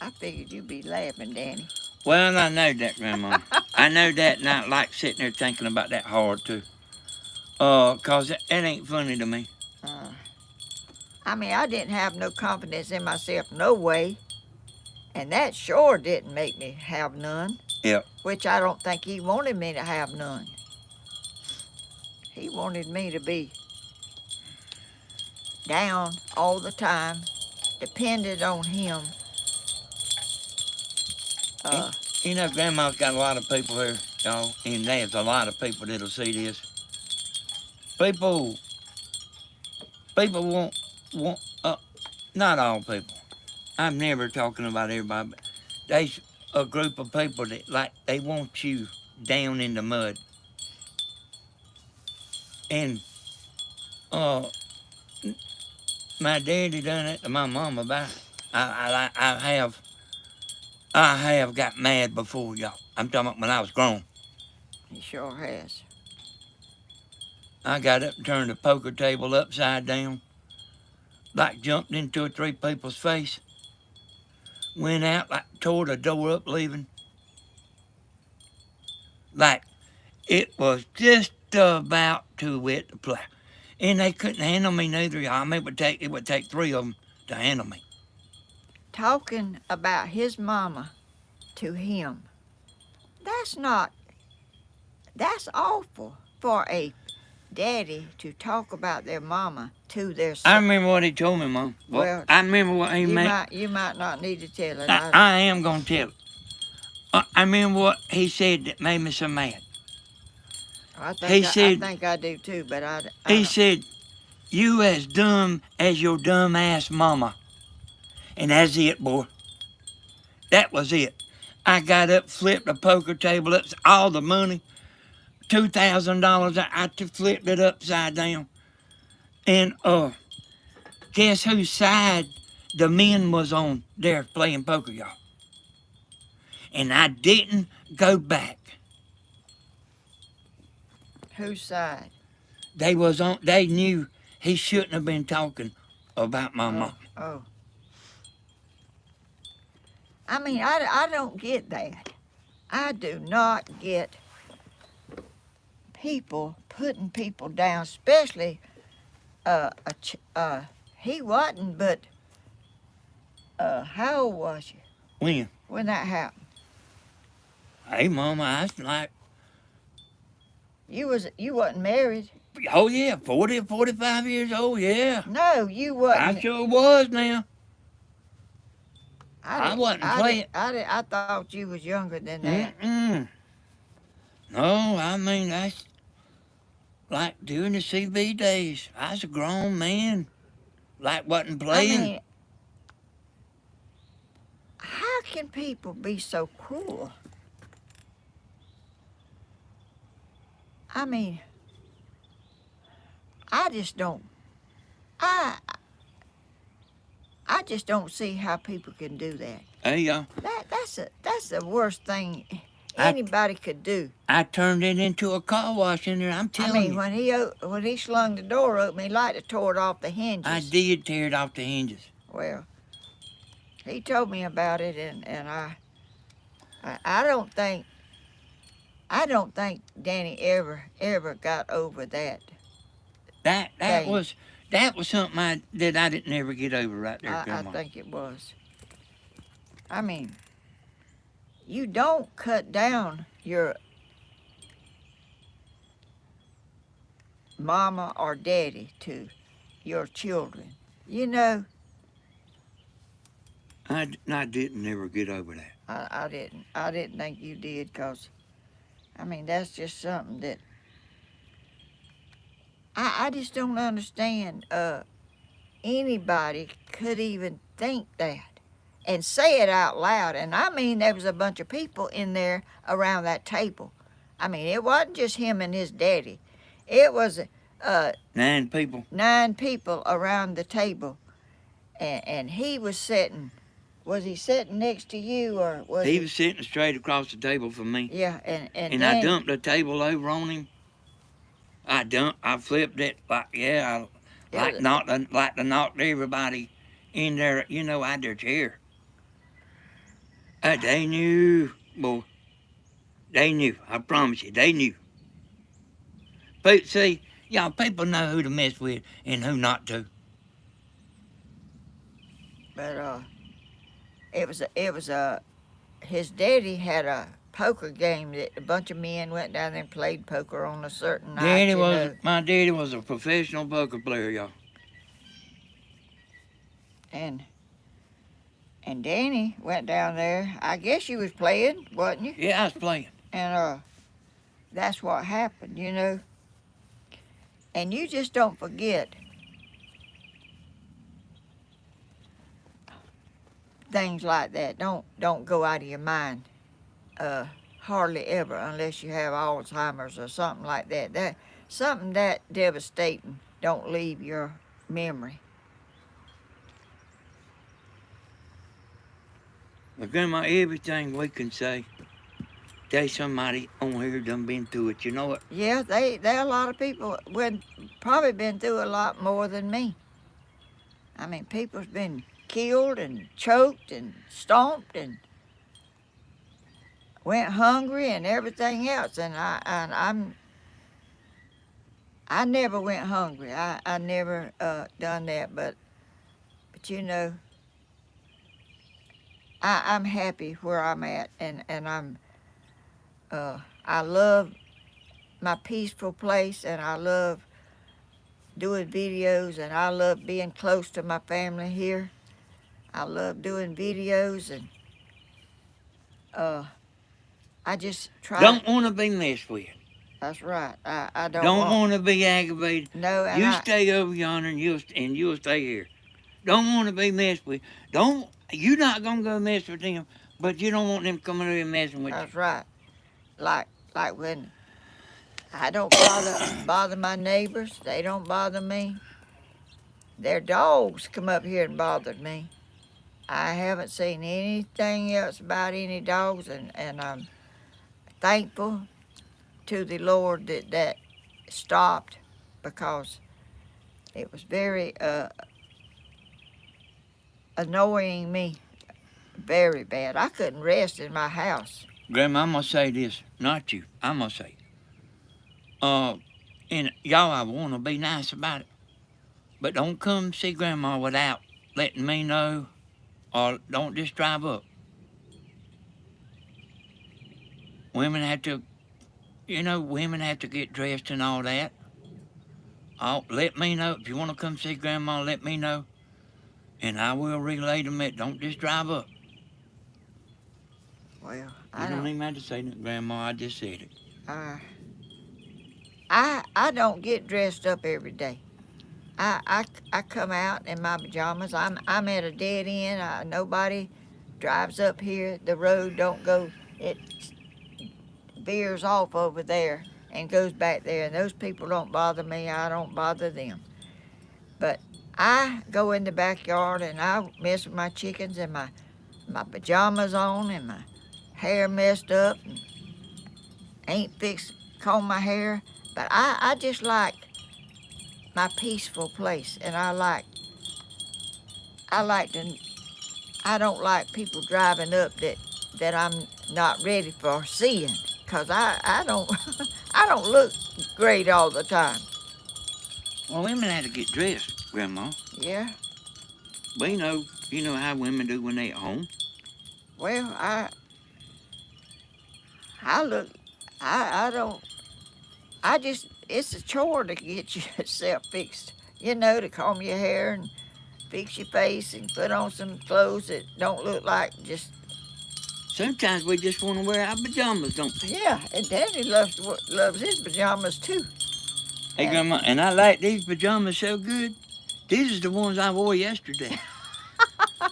I figured you'd be laughing, Danny. Well, I know that, Grandma. I know that, and I like sitting there thinking about that hard, too. 'Cause it ain't funny to me. I mean, I didn't have no confidence in myself no way. And that sure didn't make me have none. Yep. Which I don't think he wanted me to have none. He wanted me to be down all the time, depended on him. Grandma's got a lot of people here, y'all, and there's a lot of people that'll see this. People want, not all people. I'm never talking about everybody, but there's a group of people that, they want you down in the mud. And, my daddy done it to my mama, but I have got mad before, y'all. I'm talking about when I was grown. He sure has. I got up and turned the poker table upside down, jumped in 2 or 3 people's face, went out, tore the door up leaving. It was just about to wet the plow. And they couldn't handle me neither, y'all. I mean, it would take 3 of them to handle me. Talking about his mama to him, that's awful for a daddy to talk about their mama to their son. I remember what he told me, Mom. Well, I remember what he meant. You might not need to tell it. I am going to tell it. I remember what he said that made me so mad. I think I do too, but he said, you as dumb as your dumb ass mama. And that's it, boy. That was it. I got up, flipped the poker table up, all the money, $2,000. I flipped it upside down. And guess whose side the men was on there playing poker, y'all? And I didn't go back. Whose side? They was on. They knew he shouldn't have been talking about my mom. Oh. I mean, I don't get that. I do not get people putting people down, especially he wasn't, but how old was you when that happened? Hey, Mama, I was like, You wasn't married. oh yeah, 40, 45 years old, yeah. No, you wasn't. I sure was now. I didn't- wasn't playing. I thought you was younger than that. Mm-mm. No, I mean, that's like during the CB days. I was a grown man. Like, wasn't playing. I mean, how can people be so cruel? I mean, I just don't. I just don't see how people can do that. Hey, y'all. That's the worst thing anybody could do. I turned it into a car wash in there. I'm telling you. When he slung the door open, he like to tore it off the hinges. I did tear it off the hinges. Well, he told me about it, and I don't think Danny ever got over that. That was something that I didn't ever get over right there, I Grandma. think it was. I mean, you don't cut down your mama or daddy to your children. You know, I didn't ever get over that. I didn't think you did, 'cause, I mean, that's just something that I just don't understand. Anybody could even think that and say it out loud. And I mean, there was a bunch of people in there around that table. I mean, it wasn't just him and his daddy. It was 9 people. 9 people around the table, and he was sitting. Was he sitting next to you, or was He was sitting straight across the table from me. Yeah, And I dumped the table over on him. I flipped it like to knock everybody in there, out their chair. They knew, boy. They knew. I promise you, they knew. But see, y'all, people know who to mess with and who not to. But his daddy had a poker game that a bunch of men went down there and played poker on a certain night. My daddy was a professional poker player, y'all. And Danny went down there. I guess you was playing, wasn't you? Yeah, I was playing. And that's what happened, And you just don't forget things like that. Don't go out of your mind. Hardly ever, unless you have Alzheimer's or something like that. Something that devastating don't leave your memory. But Grandma, everything we can say, there's somebody on here done been through it. You know what? Yeah, there are a lot of people probably been through a lot more than me. I mean, people's been killed and choked and stomped and went hungry and everything else, and I never went hungry. I never done that, but I'm happy where I'm at, and I love my peaceful place, and I love doing videos, and I love being close to my family here. I love doing videos, and I just try. Don't want to be messed with. That's right. I don't want to be aggravated. No, and you stay over yonder, and you'll stay here. Don't want to be messed with. You're not gonna go mess with them, But you don't want them coming over and messing with you. That's right. Like when I don't bother my neighbors, they don't bother me. Their dogs come up here and bothered me. I haven't seen anything else about any dogs, and I'm thankful to the Lord that stopped, because it was very annoying me very bad. I couldn't rest in my house. Grandma, I'm gonna say this, not you. I'm gonna say it. And y'all, I wanna be nice about it, but don't come see Grandma without letting me know, or don't just drive up. Women have to, women have to get dressed and all that. Let me know if you want to come see Grandma. Let me know, and I will relay them. Don't just drive up. Well, You I don't don't. even have to say that, Grandma. I just said it. I don't get dressed up every day. I come out in my pajamas. I'm at a dead end. Nobody drives up here. The road don't go. It veers off over there and goes back there. And those people don't bother me. I don't bother them. But I go in the backyard and I mess with my chickens and my pajamas on and my hair messed up and ain't fixed to comb my hair. But I just like my peaceful place, and I don't like people driving up that I'm not ready for seeing, cause I don't I don't look great all the time. Well, women have to get dressed, Grandma. Yeah. We know, you know how women do when they at home. Well, I look I don't I just it's a chore to get yourself fixed. To comb your hair and fix your face and put on some clothes that don't look like just. Sometimes we just want to wear our pajamas, don't we? Yeah, and Daddy loves his pajamas too. Hey, Grandma, and I like these pajamas so good. These is the ones I wore yesterday.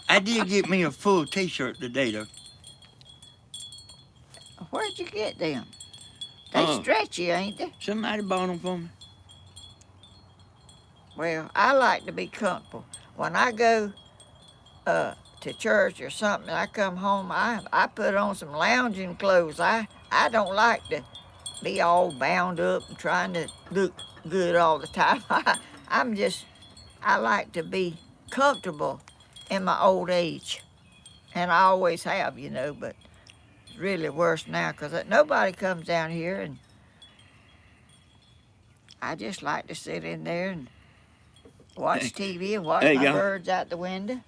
I did get me a full T-shirt today, though. Where'd you get them? They stretchy, ain't they? Somebody bought them for me. Well, I like to be comfortable. When I go to church or something, I come home, I put on some lounging clothes. I don't like to be all bound up and trying to look good all the time. I like to be comfortable in my old age. And I always have, but it's really worse now because nobody comes down here, and I just like to sit in there and watch TV and watch my birds out the window.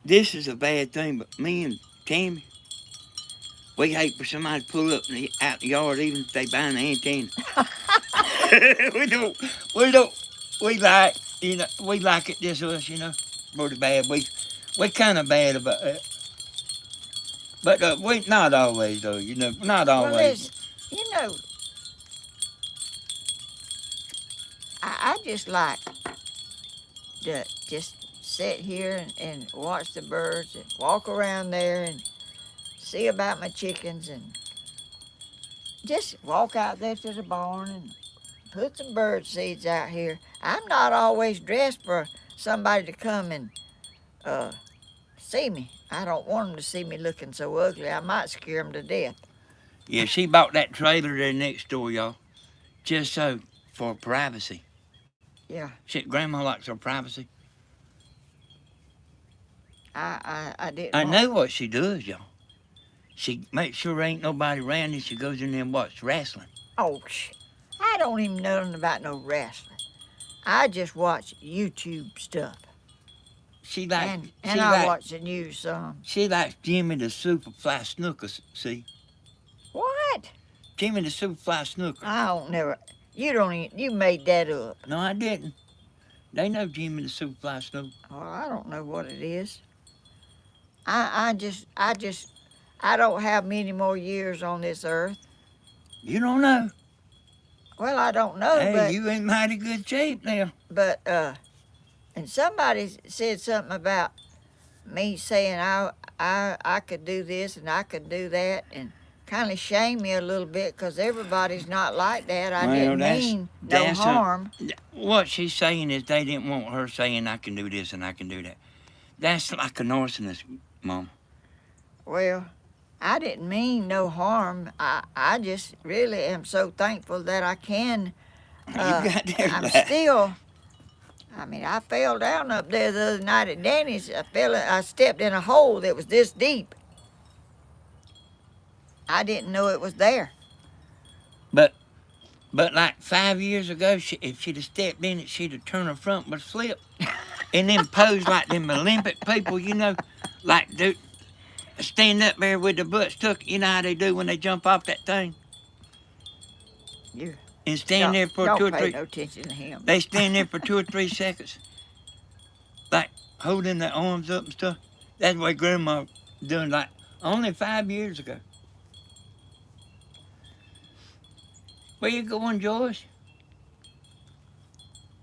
This is a bad thing, but me and Tammy, we hate for somebody to pull up out the yard even if they buying an antenna. we like it just us, pretty bad. We kind of bad about that. But we not always though, not always. Well, I just like to just sit here and watch the birds and walk around there and see about my chickens and just walk out there to the barn and put some bird seeds out here. I'm not always dressed for somebody to come and see me. I don't want them to see me looking so ugly. I might scare them to death. Yeah, she bought that trailer there next door, y'all, just so for privacy. Yeah. Grandma likes her privacy. I didn't. I know what she does, y'all. She makes sure there ain't nobody around and she goes in there and watches wrestling. Oh, I don't even know nothing about no wrestling. I just watch YouTube stuff. I watch the news some. She likes Jimmy the Superfly Snooker, see? What? Jimmy the Superfly Snooker. You made that up. No, I didn't. They know Jimmy the Superfly Snooker. Well, I don't know what it is. I don't have many more years on this earth. You don't know? Well, I don't know, but you in mighty good shape now. But and somebody said something about me saying I I could do this and I could do that, and kind of shame me a little bit because everybody's not like that. I Well, didn't mean no that's a- harm. What she's saying is they didn't want her saying I can do this and I can do that. That's like a narcissist, Mom. Well, I didn't mean no harm. I just really am so thankful that I can. You got that I'm right. still. I mean, I fell down up there the other night at Danny's. I stepped in a hole that was this deep. I didn't know it was there. But like 5 years ago, if she'd have stepped in it, she'd have turned her front but flipped. And then posed like them Olympic people, you know, like do stand up there with their butts tucked. You know how they do when they jump off that thing? You And stand there for don't 2 or pay 3. no attention to him. They stand there for 2 or 3 seconds, like holding their arms up and stuff. That's what Grandma doing like only 5 years ago. Where you going, Joyce?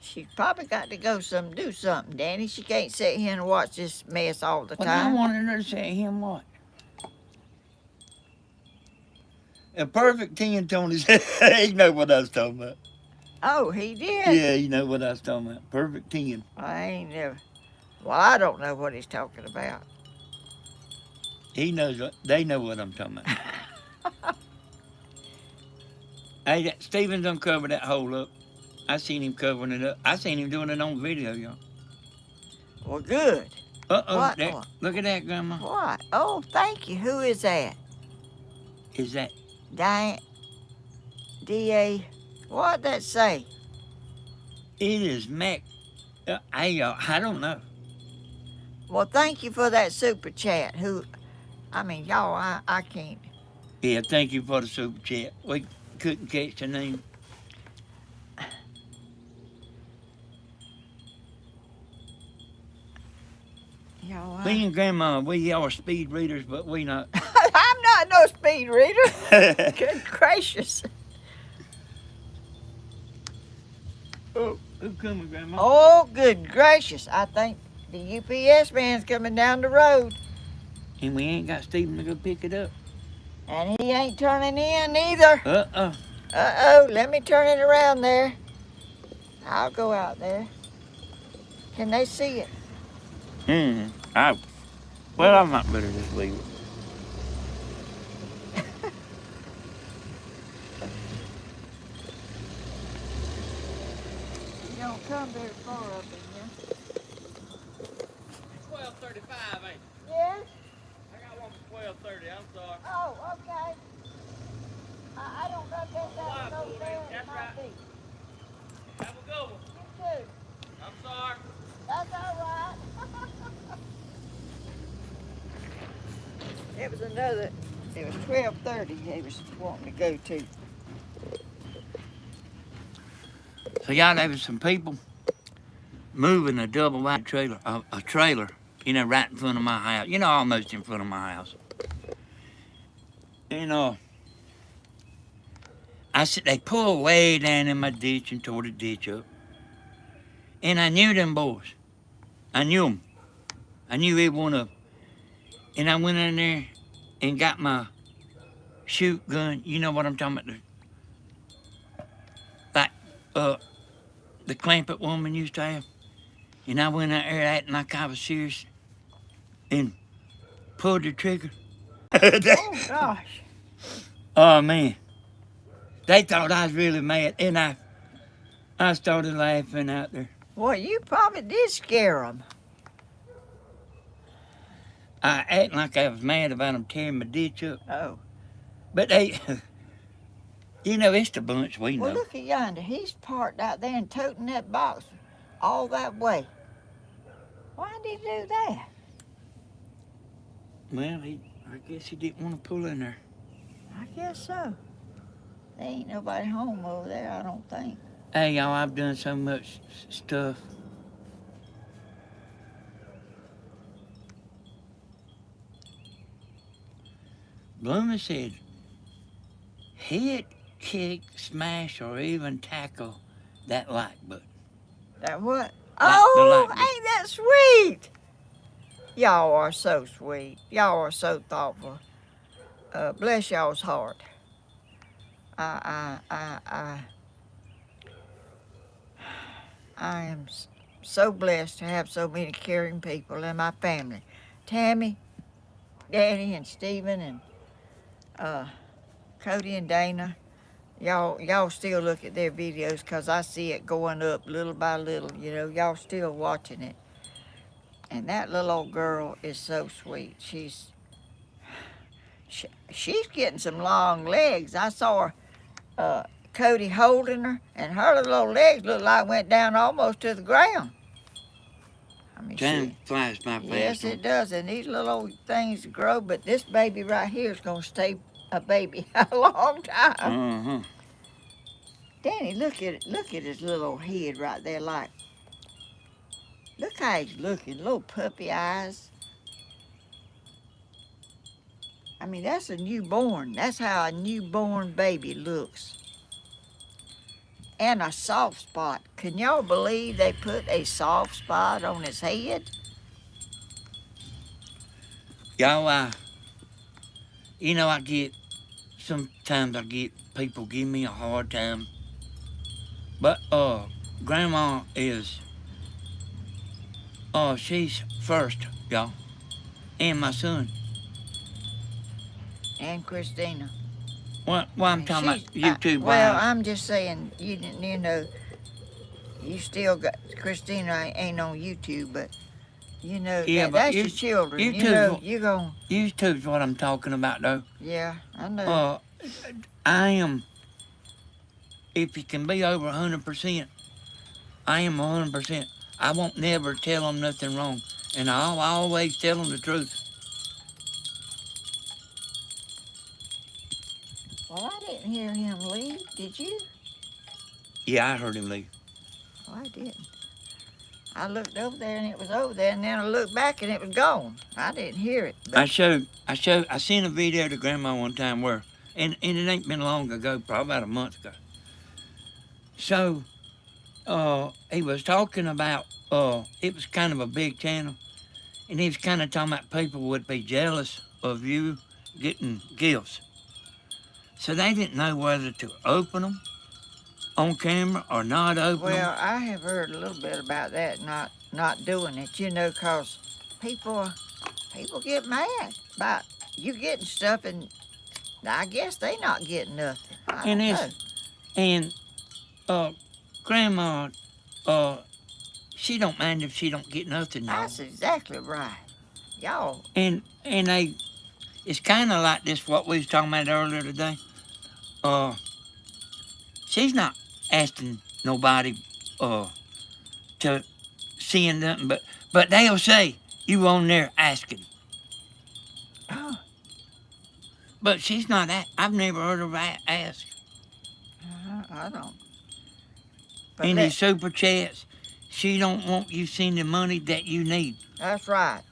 She probably got to go do something, Danny. She can't sit here and watch this mess all the Well, I time. wanted her to say him what? A perfect 10, Tony said. He know what I was talking about. Oh, he did? Yeah, you know what I was talking about. Perfect 10. I ain't never. Well, I don't know what he's talking about. He knows what, they know what I'm talking about. Hey, Stephen's uncovered that hole up. I seen him covering it up. I seen him doing it on video, y'all. Well, good. Uh-oh, What? there, look at that, Grandma. What? Oh, thank you. Who is that? Is that, Diane? D.A. What'd that say? it is Mac. Hey, y'all, I don't know. Well, thank you for that super chat. Y'all, I can't. Yeah, thank you for the super chat. We couldn't catch the name. Y'all, Me and Grandma, we are speed readers, but we not. I'm not no speed reader. Good gracious. Oh, who coming, Grandma? Oh, good gracious. I think the UPS man's coming down the road. And we ain't got Stephen to go pick it up. And he ain't turning in either. Uh-oh. Uh-oh, let me turn it around there. I'll go out there. Can they see it? Well, I might better just leave it. You don't come very far up in here. 12:35, ain't it? Yes? I got one for 12:30. I'm sorry. Oh, okay. I don't know if that was over there. It That's might right. be. Have a good one. You too. I'm sorry. That's all right. It was 12:30 he was wanting to go to. So, y'all, there was some people moving a double wide trailer, a trailer, you know, right in front of my house. You know, almost in front of my house. And, I said, they pulled way down in my ditch and tore the ditch up. And I knew them boys. I knew them. I knew every one of them. And I went in there and got my shoot gun. You know what I'm talking about? Like, the Clampett woman used to have. And I went out there acting like I was serious and pulled the trigger. Oh, gosh. Oh, man. They thought I was really mad. And I started laughing out there. Well, you probably did scare them. I acting like I was mad about them tearing my ditch up. Oh. But they, you know, it's the bunch we know. Well, look at yonder. He's parked out there and toting that box all that way. Why did he do that? Well, I guess he didn't want to pull in there. I guess so. There ain't nobody home over there, I don't think. Hey, y'all, I've done so much stuff. Bloomer said, hit, kick, smash, or even tackle that like button. That what? The Oh, like button. ain't that sweet? Y'all are so sweet. Y'all are so thoughtful. Bless y'all's heart. I, I, I, I, I am so blessed to have so many caring people in my family. Tammy, Danny, and Stephen, and Cody and Dana. Y'all still look at their videos because I see it going up little by little. You know, y'all still watching it. And that little old girl is so sweet. She's getting some long legs. I saw her, Cody holding her, and her little old legs look like went down almost to the ground. I mean, Time flies by fast. yes, it does. And these little old things grow, but this baby right here is gonna stay a baby a long time. Uh-huh. Danny, look at it. Look at his little old head right there. Like, look how he's looking. Little puppy eyes. I mean, that's a newborn. That's how a newborn baby looks. And a soft spot. Can y'all believe they put a soft spot on his head? Y'all, you know, sometimes I get people give me a hard time. But, Grandma is, she's first, y'all. And my son. And Christina. Well, I'm talking about YouTube. Well, I'm just saying, you know, you still got, Christina ain't on YouTube, but you know, Yeah, that's your children. You know, you gon' YouTube's what I'm talking about, though. Yeah, I know. I am, if you can be over 100%, I am 100%. I won't never tell them nothing wrong. And I'll always tell them the truth. Well, I didn't hear him leave. Did you? Yeah, I heard him leave. Oh, I didn't. I looked over there and it was over there, and then I looked back and it was gone. I didn't hear it. I seen a video to Grandma one time where, and it ain't been long ago, probably about a month ago. So, he was talking about, it was kind of a big channel, and he was kind of talking about people would be jealous of you getting gifts. So they didn't know whether to open them on camera or not open them. Well, I have heard a little bit about that, not doing it, you know, 'cause people get mad about you getting stuff, and I guess they not getting nothing. I don't know. And Grandma, she don't mind if she don't get nothing, y'all. That's exactly right. Y'all. And it's kind of like this, what we was talking about earlier today. She's not asking nobody to send nothing, but they'll say you on there asking. But she's not. I've never heard her ask. I don't. But In these super chats, she don't want you sending money that you need. That's right.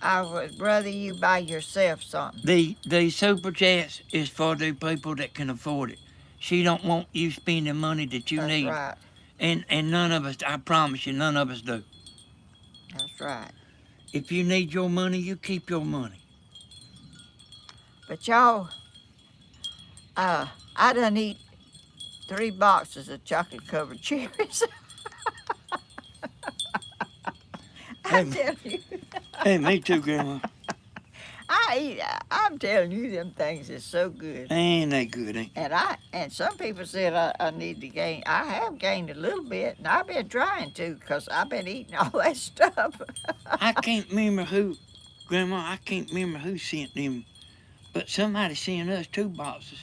I would rather you buy yourself something. The super chats is for the people that can afford it. She don't want you spending money that you need. That's right. And none of us, I promise you, none of us do. That's right. If you need your money, you keep your money. But y'all, I done eat 3 boxes of chocolate-covered cherries. I tell you. Hey, me too, Grandma. I'm telling you, them things is so good. Ain't they good, ain't they? And some people said I need to gain. I have gained a little bit, and I've been trying to, because I've been eating all that stuff. I can't remember who, Grandma, I can't remember who sent them, but somebody sent us 2 boxes.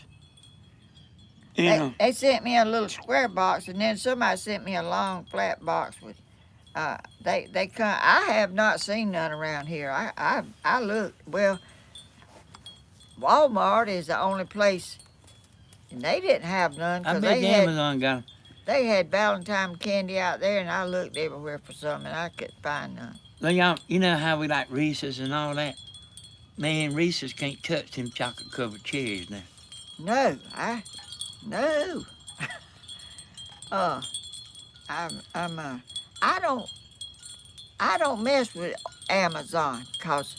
They sent me a little square box, and then somebody sent me a long flat box with. They come. I have not seen none around here. I looked. Well, Walmart is the only place, and they didn't have none. I bet Amazon got them. They had Valentine candy out there, and I looked everywhere for some, and I couldn't find none. Well, y'all, you know how we like Reese's and all that? Man, Reese's can't touch them chocolate-covered cherries now. No. I don't mess with Amazon, because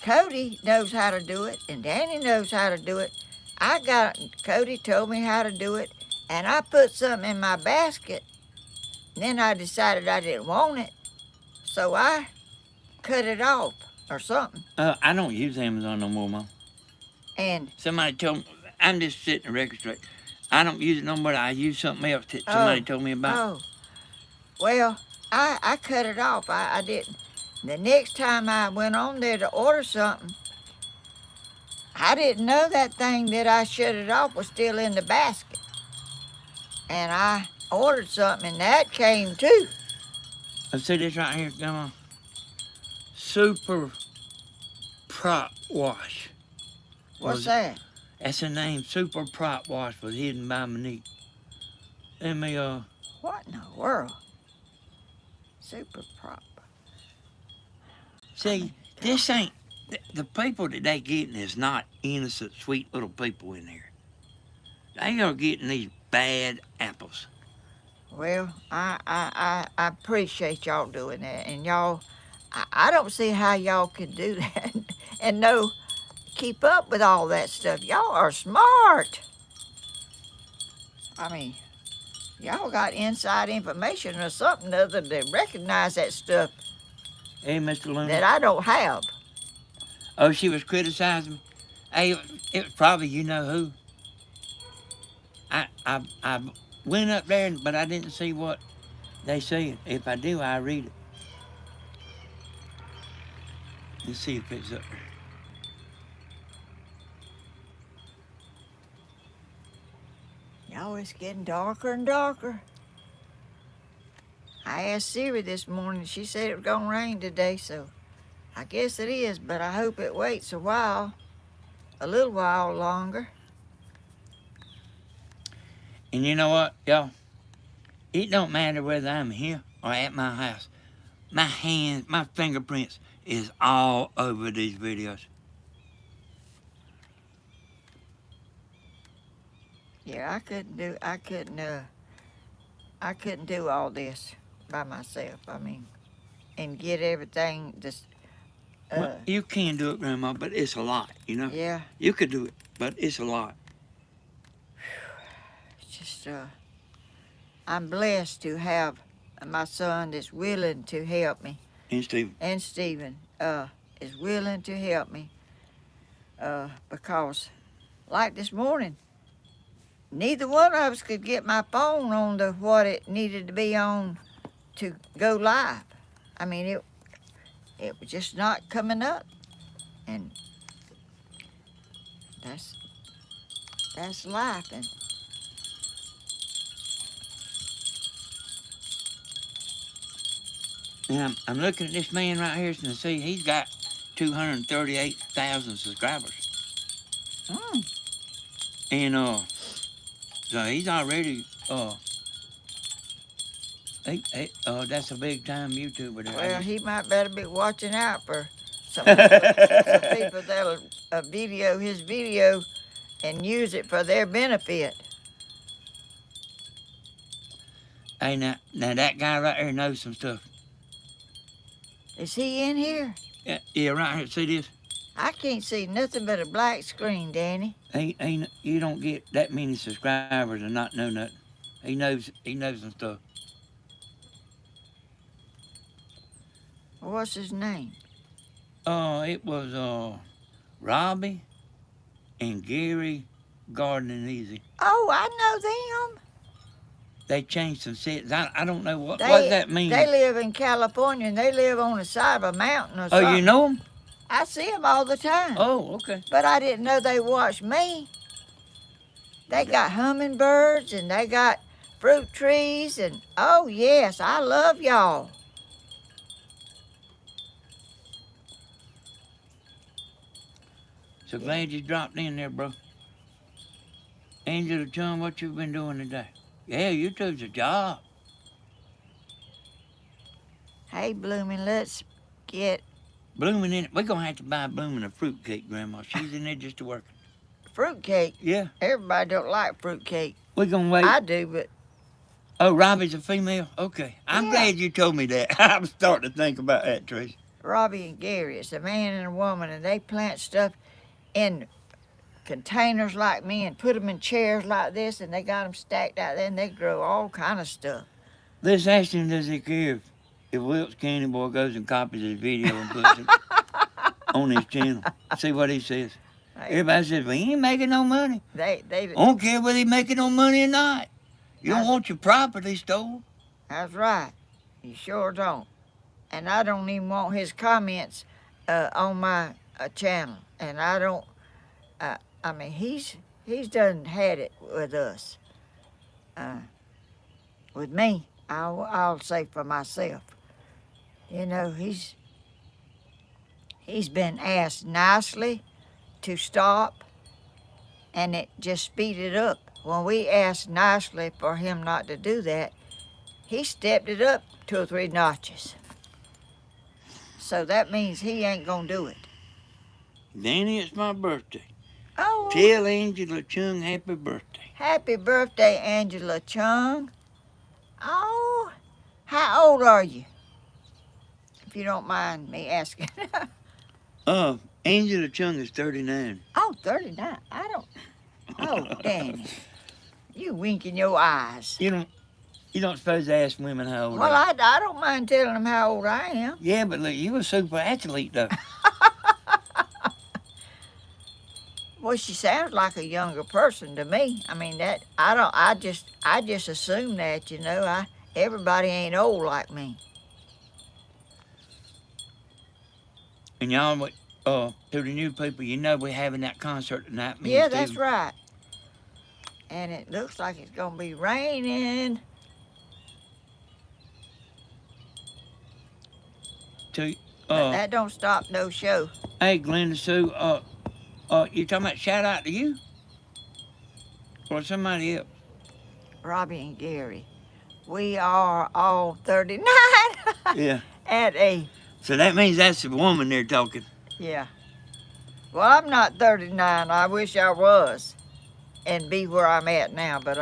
Cody knows how to do it and Danny knows how to do it. Cody told me how to do it, and I put something in my basket. And then I decided I didn't want it, so I cut it off or something. I don't use Amazon no more, Mom. And Somebody told me, I'm just sitting the record straight. I don't use it no more. I use something else that somebody told me about. Oh, well, I cut it off. I didn't. The next time I went on there to order something, I didn't know that thing that I shut it off was still in the basket. And I ordered something, and that came too. Let's see this right here, come on. Super Prop Wash. What's that? That's the name. Super Prop Wash was hidden by Monique. Let me, What in the world? Super prop. see, this ain't, the people that they getting is not innocent, sweet little people in here. They are getting these bad apples. Well, I appreciate y'all doing that, and y'all, I don't see how y'all can do that and keep up with all that stuff. Y'all are smart. I mean, y'all got inside information or something other than recognize that stuff Hey, Mr. Looney. that I don't have. Oh, she was criticizing me. Hey, it was probably you know who. I went up there, but I didn't see what they said. If I do, I read it. Let's see if it's up there. Y'all, it's getting darker and darker. I asked Siri this morning. She said it was going to rain today, so I guess it is, but I hope it waits a little while longer. And you know what, y'all? It don't matter whether I'm here or at my house. My hands, my fingerprints is all over these videos. Yeah, I couldn't do all this by myself. I mean, and get everything just. Well, you can do it, Grandma, but it's a lot, you know? Yeah. You could do it, but it's a lot. It's just, I'm blessed to have my son that's willing to help me. And Stephen. And Stephen is willing to help me because, like this morning, neither one of us could get my phone on to what it needed to be on to go live. I mean, it was just not coming up, and that's life. And And I'm looking at this man right here and see he's got 238,000 subscribers. And so he's already that's a big time YouTuber there. well, he might better be watching out for some people that'll video his video and use it for their benefit. Hey, now that guy right there knows some stuff. Is he in here? Yeah, right here. See this? I can't see nothing but a black screen, Danny. You don't get that many subscribers and not know nothing. He knows some stuff. What's his name? It was Robbie and Gary Gardening Easy. Oh, I know them. They changed some settings. I don't know what does that mean. They live in California, and they live on the side of a mountain or something. Oh, you know them? I see them all the time. Oh, okay. But I didn't know they watched me. They got hummingbirds, and they got fruit trees, and oh, yes, I love y'all. So glad you dropped in there, bro. Angela, Chum, what you been doing today? Yeah, YouTube's a job. Hey, Blooming, let's get Blooming in it. We're going to have to buy Blooming a fruit cake, Grandma. She's in there just to work. fruitcake. Yeah. Everybody don't like fruitcake. We're going to wait. I do, but Oh, Robbie's a female? Okay. I'm Yeah. glad you told me that. I'm starting to think about that, Tracy. Robbie and Gary. It's a man and a woman, and they plant stuff in containers like me and put them in chairs like this, and they got them stacked out there, and they grow all kind of stuff. Let's ask him, does he care if Wilkes Candy Boy goes and copies his video and puts it on his channel? See what he says. Everybody says, well, he ain't making no money. They I don't care whether he's making no money or not. You don't want your property stolen. That's right. You sure don't. And I don't even want his comments on my channel. And I don't. I mean, he's done had it with us. With me, I'll say for myself. You know, he's been asked nicely to stop, and it just speeded up. When we asked nicely for him not to do that, he stepped it up 2 or 3 notches. So that means he ain't gonna do it. Danny, it's my birthday. Oh, Tell Angela Chung happy birthday. happy birthday, Angela Chung. Oh, how old are you? If you don't mind me asking. Angela Chung is 39. Oh, 39. I don't. Oh, Danny. You winking your eyes. You don't suppose to ask women how old Well, they are. I don't mind telling them how old I am. Yeah, but look, you a super athlete though. Well, she sounds like a younger person to me. I mean that I just assume that, you know, everybody ain't old like me. And y'all, to the new people, you know we're having that concert tonight. Me and Yeah, that's Steve. right. And it looks like it's gonna be raining. But that don't stop no show. Hey, Glenda Sue, you talking about shout out to you? Or somebody else? Robbie and Gary. We are all 39 Yeah. at a, So that means that's the woman they're talking. yeah. Well, I'm not 39. I wish I was and be where I'm at now, but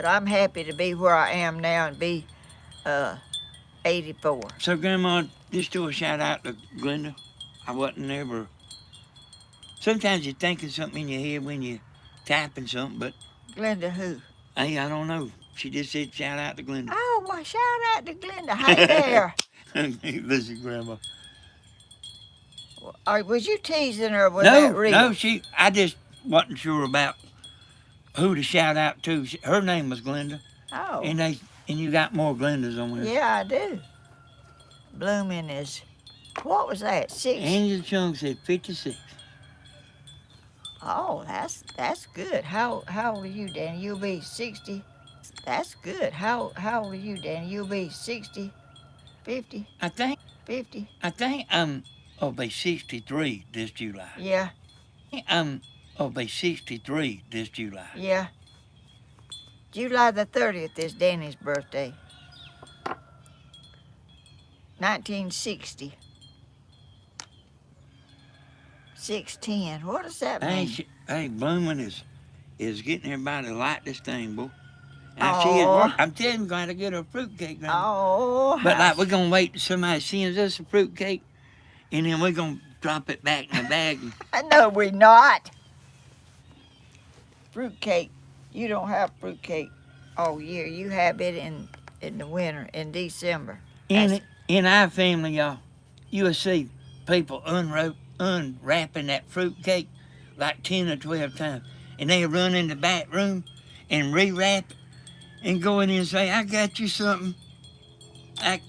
I'm happy to be where I am now and be 84. So, Grandma, just do a shout out to Glenda. I wasn't there, but sometimes you're thinking something in your head when you're typing something, but Glenda who? hey, I don't know. She just said shout out to Glenda. Oh, well, shout out to Glenda. Hey there. Listen, Grandma. Was you teasing her with that reel? No, I just wasn't sure about who to shout out to. Her name was Glenda. Oh. And you got more Glendas on there. Yeah, I do. Blooming is, what was that, 6? Angel Chung said 56. Oh, that's good. How old are you, Danny? You'll be 60. That's good. How old are you, Danny? You'll be 60, 50, I think 50. I'll be 63 this July. Yeah, I'll be 63 this July. yeah. July the 30th is Danny's birthday. 1960. 610. What does that mean? Hey, Blooming is getting everybody to like this thing, boy. And Aw. I'm telling you, we're going to get her a fruitcake. Oh, But like, we're going to wait till somebody sends us a fruitcake, and then we're going to drop it back in the bag. no, we're not. Fruitcake. You don't have fruitcake all year. You have it in the winter, in December. In our family, y'all, you will see people unwrapping that fruitcake like 10 or 12 times. And they run in the back room and rewrap it and go in and say, I got you something. I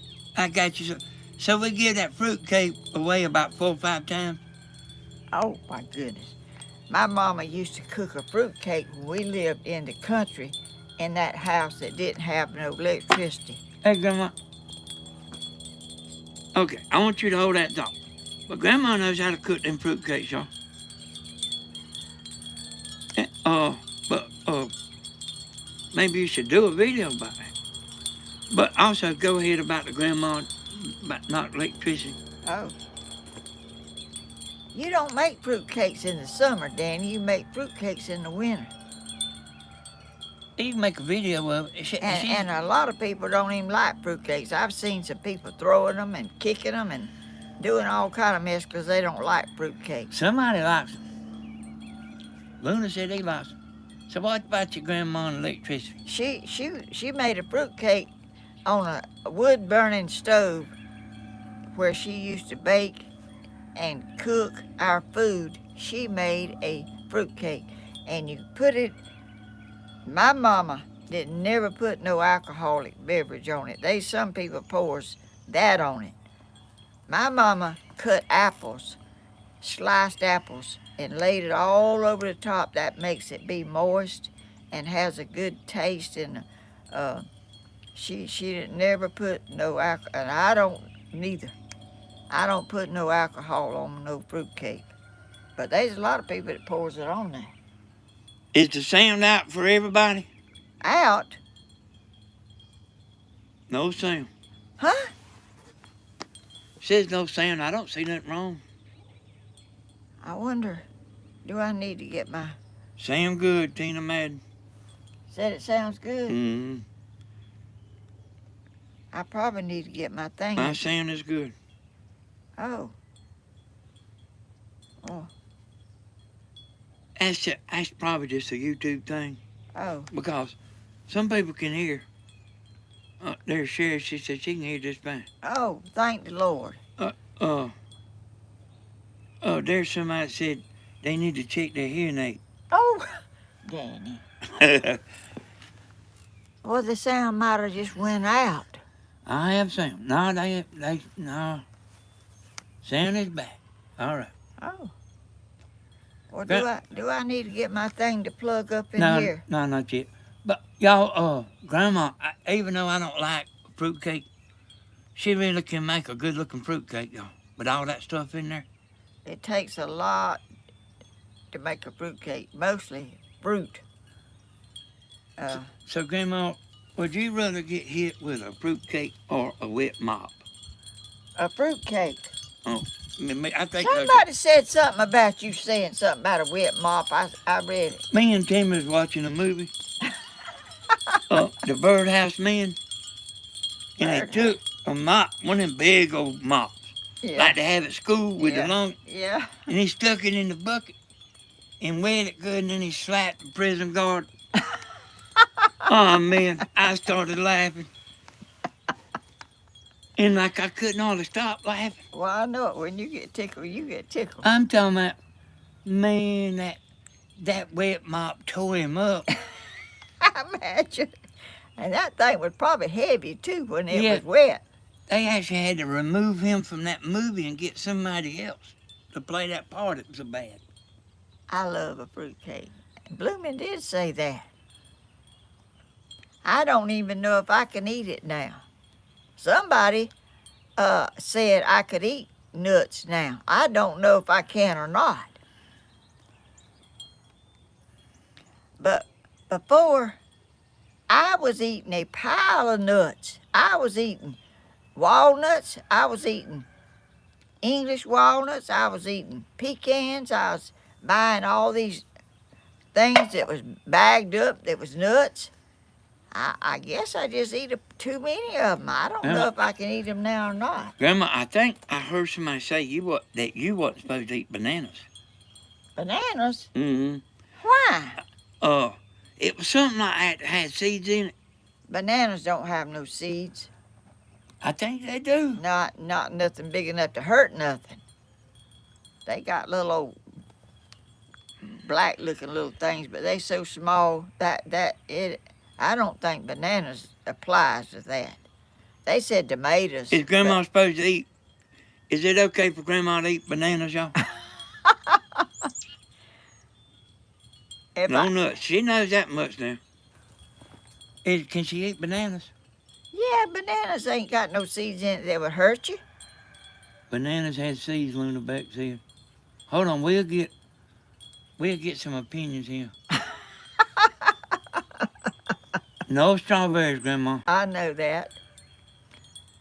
got you something. So we give that fruitcake away about 4 or 5 times. Oh, my goodness. My mama used to cook a fruitcake when we lived in the country in that house that didn't have no electricity. Hey, Grandma. Okay, I want you to hold that thought. But Grandma knows how to cook them fruitcakes, y'all. Maybe you should do a video about that. But also go ahead about the grandma, about not electricity. Oh. You don't make fruitcakes in the summer, Danny. You make fruitcakes in the winter. You can make a video of it. And a lot of people don't even like fruitcakes. I've seen some people throwing them and kicking them and doing all kind of mess because they don't like fruitcakes. Somebody likes them. Luna said he likes them. So what about your grandma and electricity? She made a fruitcake on a wood burning stove where she used to bake and cook our food. She made a fruitcake, and you put it. My mama did never put no alcoholic beverage on it. Some people pours that on it. My mama cut apples, sliced apples, and laid it all over the top. That makes it be moist and has a good taste. And she didn't never put no alcohol, and I don't neither. I don't put no alcohol on no fruitcake. But there's a lot of people that pours it on there. Is the sound out for everybody? Out? No sound. Huh? Says no sound. I don't see nothing wrong. I wonder, do I need to get my... Sound good, Tina Madden. Said it sounds good. Mm-hmm. I probably need to get my thing. My sound is good. Oh. Oh. That's probably just a YouTube thing. Oh. Because some people can hear. There's Sherry, she said she can hear just fine. Oh, thank the Lord. There's somebody that said they need to check their hearing aid. Oh, Danny. Well, the sound might have just went out. I have sound. No, no. Sound is back. All right. Oh. Well, do I need to get my thing to plug up in No, here? no, not yet. But y'all, Grandma, even though I don't like fruitcake, she really can make a good-looking fruitcake, y'all. With all that stuff in there. It takes a lot to make a fruitcake, mostly fruit. So, Grandma, would you rather get hit with a fruitcake or a wet mop? A fruitcake. Oh, I think Somebody said something about you saying something about a wet mop. I read it. me and Tim was watching a movie, The Birdhouse Men, and they took a mop, one of them big old mops, like they have at school with the long, yeah, and he stuck it in the bucket and wet it good, and then he slapped the prison guard. Oh, man, I started laughing. And like I couldn't hardly stop laughing. Well, I know it. When you get tickled, you get tickled. I'm talking about, man, that wet mop tore him up. I imagine. And that thing was probably heavy, too, when it was wet. They actually had to remove him from that movie and get somebody else to play that part. It was so bad. I love a fruitcake. Bloomin' did say that. I don't even know if I can eat it now. Somebody said I could eat nuts now. I don't know if I can or not. But before, I was eating a pile of nuts. I was eating walnuts. I was eating English walnuts. I was eating pecans. I was buying all these things that was bagged up that was nuts. I guess I just eat too many of them. I don't know if I can eat them now or not. Grandma, I think I heard somebody say that you wasn't supposed to eat bananas. Bananas? Mm-hmm. Why? It was something like that had seeds in it. Bananas don't have no seeds. I think they do. Not nothing big enough to hurt nothing. They got little old black-looking little things, but they so small I don't think bananas applies to that. They said tomatoes. Is Grandma supposed to eat? Is it okay for Grandma to eat bananas, y'all? No nuts. She knows that much now. Can she eat bananas? Yeah, bananas ain't got no seeds in it that would hurt you. Bananas had seeds, Luna back there. Hold on, we'll get some opinions here. No strawberries, Grandma. I know that.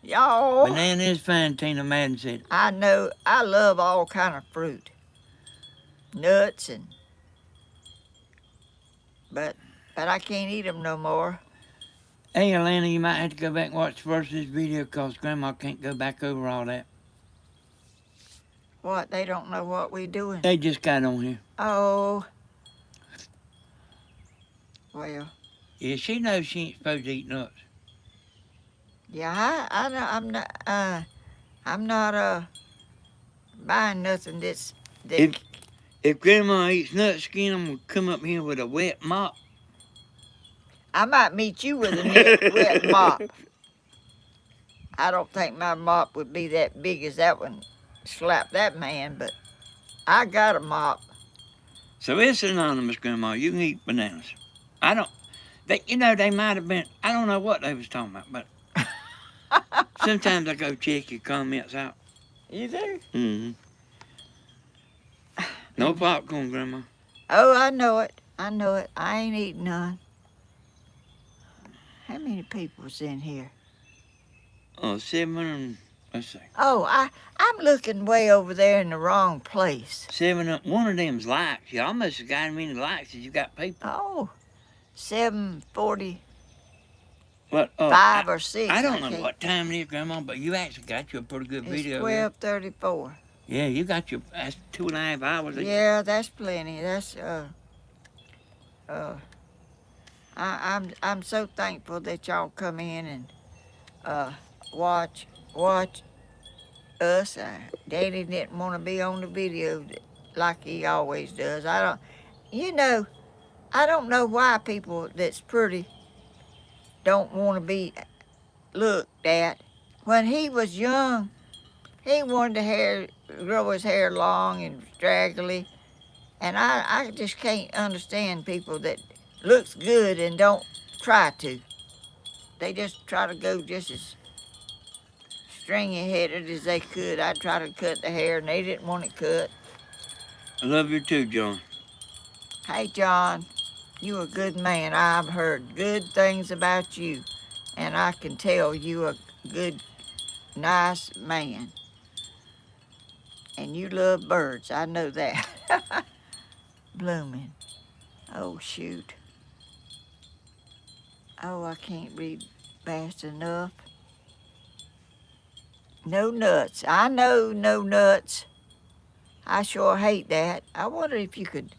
Y'all. Banana is fine, Tina Madden said. I know. I love all kind of fruit. Nuts but but I can't eat them no more. Hey, Atlanta, you might have to go back and watch the first of this video because Grandma can't go back over all that. What? They don't know what we doing. They just got on here. Oh. Well. Yeah, she knows she ain't supposed to eat nuts. Yeah, I know. I'm not buying nothing that's. That, If Grandma eats nut skin, I'm going to come up here with a wet mop. I might meet you with a wet mop. I don't think my mop would be that big as that one. Slap that man, but I got a mop. So it's anonymous, Grandma. You can eat bananas. I don't. They might have been. I don't know what they was talking about, but sometimes I go check your comments out. You do? Mm-hmm. No popcorn, Grandma. Oh, I know it. I know it. I ain't eating none. How many people's in here? Oh, 700. Let's see. Oh, I'm looking way over there in the wrong place. 7. One of them's likes. You almost have got as many likes as you got people. Oh, 7:45 What? or 6. I don't know what time it is, Grandma, but you actually got you a pretty good video. It's 12:34. Yeah, you got your. That's 2.5 hours. Yeah, that's plenty. That's I'm so thankful that y'all come in and watch us. Daddy didn't want to be on the video like he always does. I don't know why people that's pretty don't want to be looked at. When he was young, he wanted to grow his hair long and straggly, and I just can't understand people that looks good and don't try to. They just try to go just as stringy-headed as they could. I tried to cut the hair, and they didn't want it cut. I love you too, John. Hey, John, you a good man. I've heard good things about you, and I can tell you a good, nice man. And you love birds. I know that. Blooming. Oh, shoot. Oh, I can't read fast enough. No nuts. I know no nuts. I sure hate that. I wonder if you could,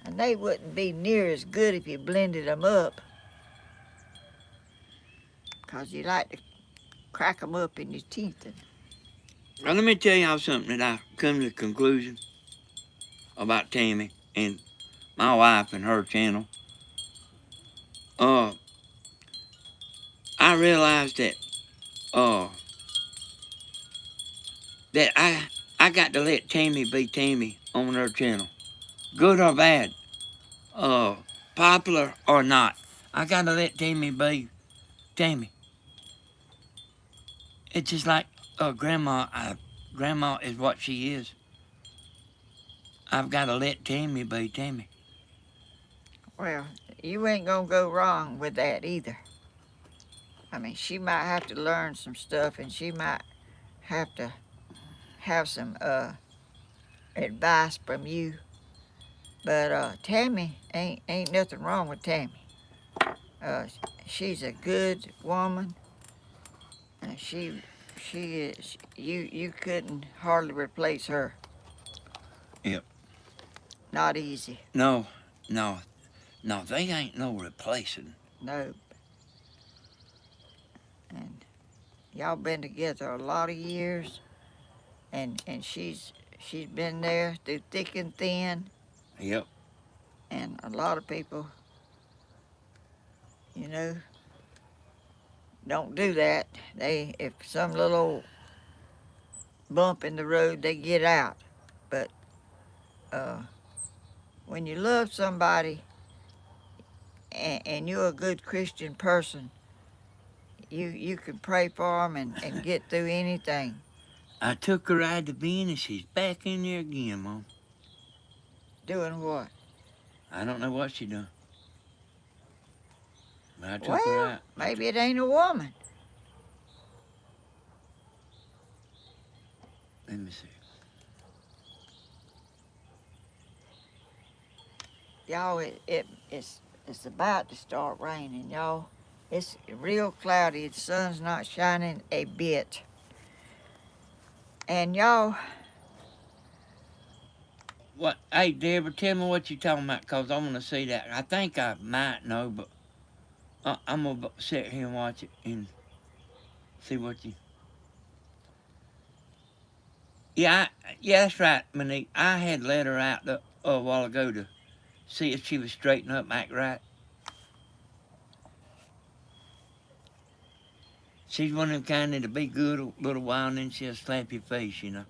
and they wouldn't be near as good if you blended them up. Because you like to crack them up in your teeth. Now, let me tell y'all something that I come to the conclusion about Tammy and my wife and her channel. I realized that I got to let Tammy be Tammy on her channel. Good or bad. Popular or not. I got to let Tammy be Tammy. It's just like Grandma. Grandma is what she is. I've got to let Tammy be Tammy. Well, you ain't gonna go wrong with that either. I mean, she might have to learn some stuff, and she might have to have some advice from you. But Tammy, ain't nothing wrong with Tammy. She's a good woman. She is. You couldn't hardly replace her. Yep. Not easy. No, they ain't no replacing. No. And y'all been together a lot of years, and she's been there through thick and thin. Yep. And a lot of people, don't do that. If some little bump in the road, they get out. But when you love somebody and you're a good Christian person, you can pray for them and get through anything. I took her out to Bean and she's back in there again, Mom. Doing what? I don't know what she done. But I took her out. Maybe it ain't a woman. Let me see. Y'all, it's It's about to start raining, y'all. It's real cloudy. The sun's not shining a bit. And y'all, What? Hey, Deborah, tell me what you talking about, cause I want to see that. I think I might know, but I'm gonna sit here and watch it and see what you. Yeah, yeah, that's right, Monique. I had let her out a while ago to see if she was straightening up, act right. She's one of them kind that'll be good a little while and then she'll slap your face, you know.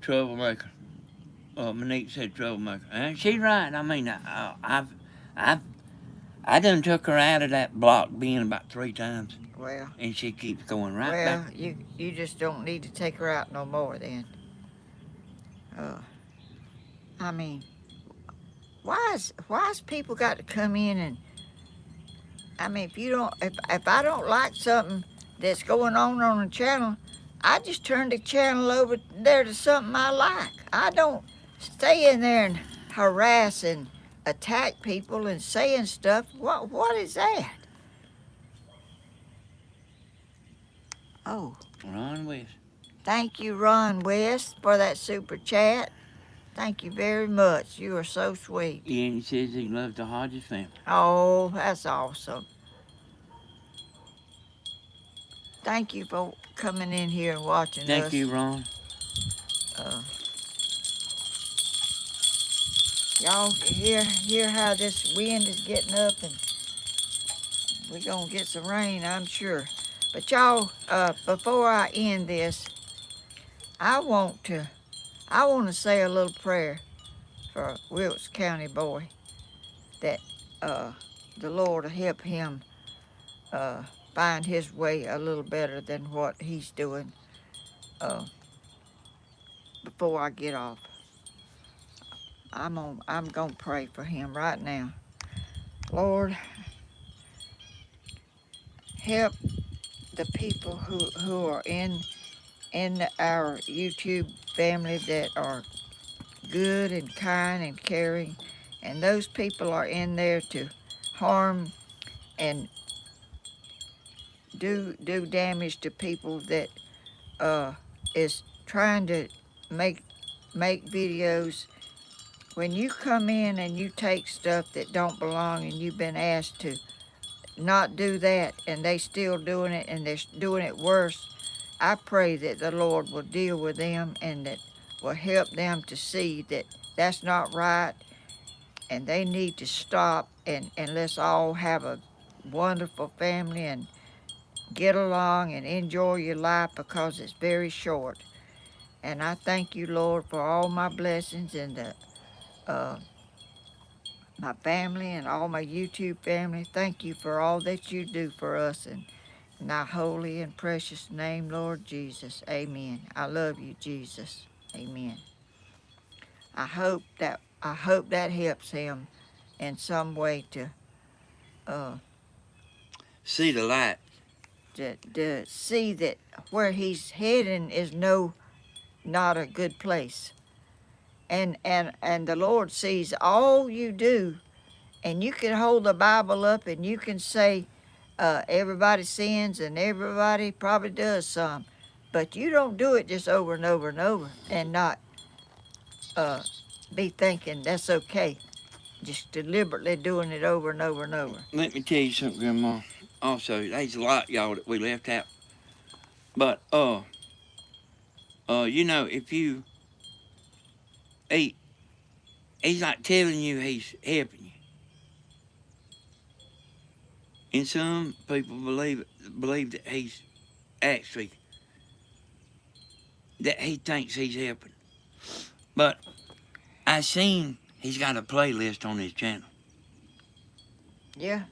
Troublemaker. Monique said troublemaker. And she's right. I mean, I done took her out of that block being about 3 times. well, And she keeps going right well, back. you just don't need to take her out no more then. I mean, why's people got to come in and, I mean, if I don't like something that's going on the channel, I just turn the channel over there to something I like. I don't stay in there and harass and attack people and saying stuff. What is that? Oh, Ron West. thank you, Ron West, for that super chat. Thank you very much. You are so sweet. Yeah, and he says he loves the Hodges family. Oh, that's awesome. Thank you for coming in here and watching us. Thank you, Ron. Y'all hear how this wind is getting up, and we're gonna get some rain, I'm sure. But y'all, before I end this, I want to say a little prayer for Wilkes County boy, that the Lord will help him find his way a little better than what he's doing. Before I get off, I'm gonna pray for him right now. Lord, help the people who are in our YouTube family that are good and kind and caring, and those people are in there to harm and do damage to people that is trying to make videos. When you come in and you take stuff that don't belong and you've been asked to not do that, and they still doing it, and they're doing it worse, I pray that the Lord will deal with them and that will help them to see that that's not right, and they need to stop, and let's all have a wonderful family and get along and enjoy your life, because it's very short. And I thank you, Lord, for all my blessings and my family and all my YouTube family. Thank you for all that you do for us, and in thy holy and precious name, Lord Jesus. Amen. I love you, Jesus. Amen. I hope that helps him in some way to See the light. to see that where he's heading is not a good place. And the Lord sees all you do, and you can hold the Bible up and you can say everybody sins and everybody probably does some, but you don't do it just over and over and over and not be thinking that's okay. Just deliberately doing it over and over and over. Let me tell you something, Grandma. Also, there's a lot, y'all, that we left out. But, you know, if you eat, he's not telling you he's helping you. And some people believe that he's actually, that he thinks he's helping. But I seen he's got a playlist on his channel. Yeah.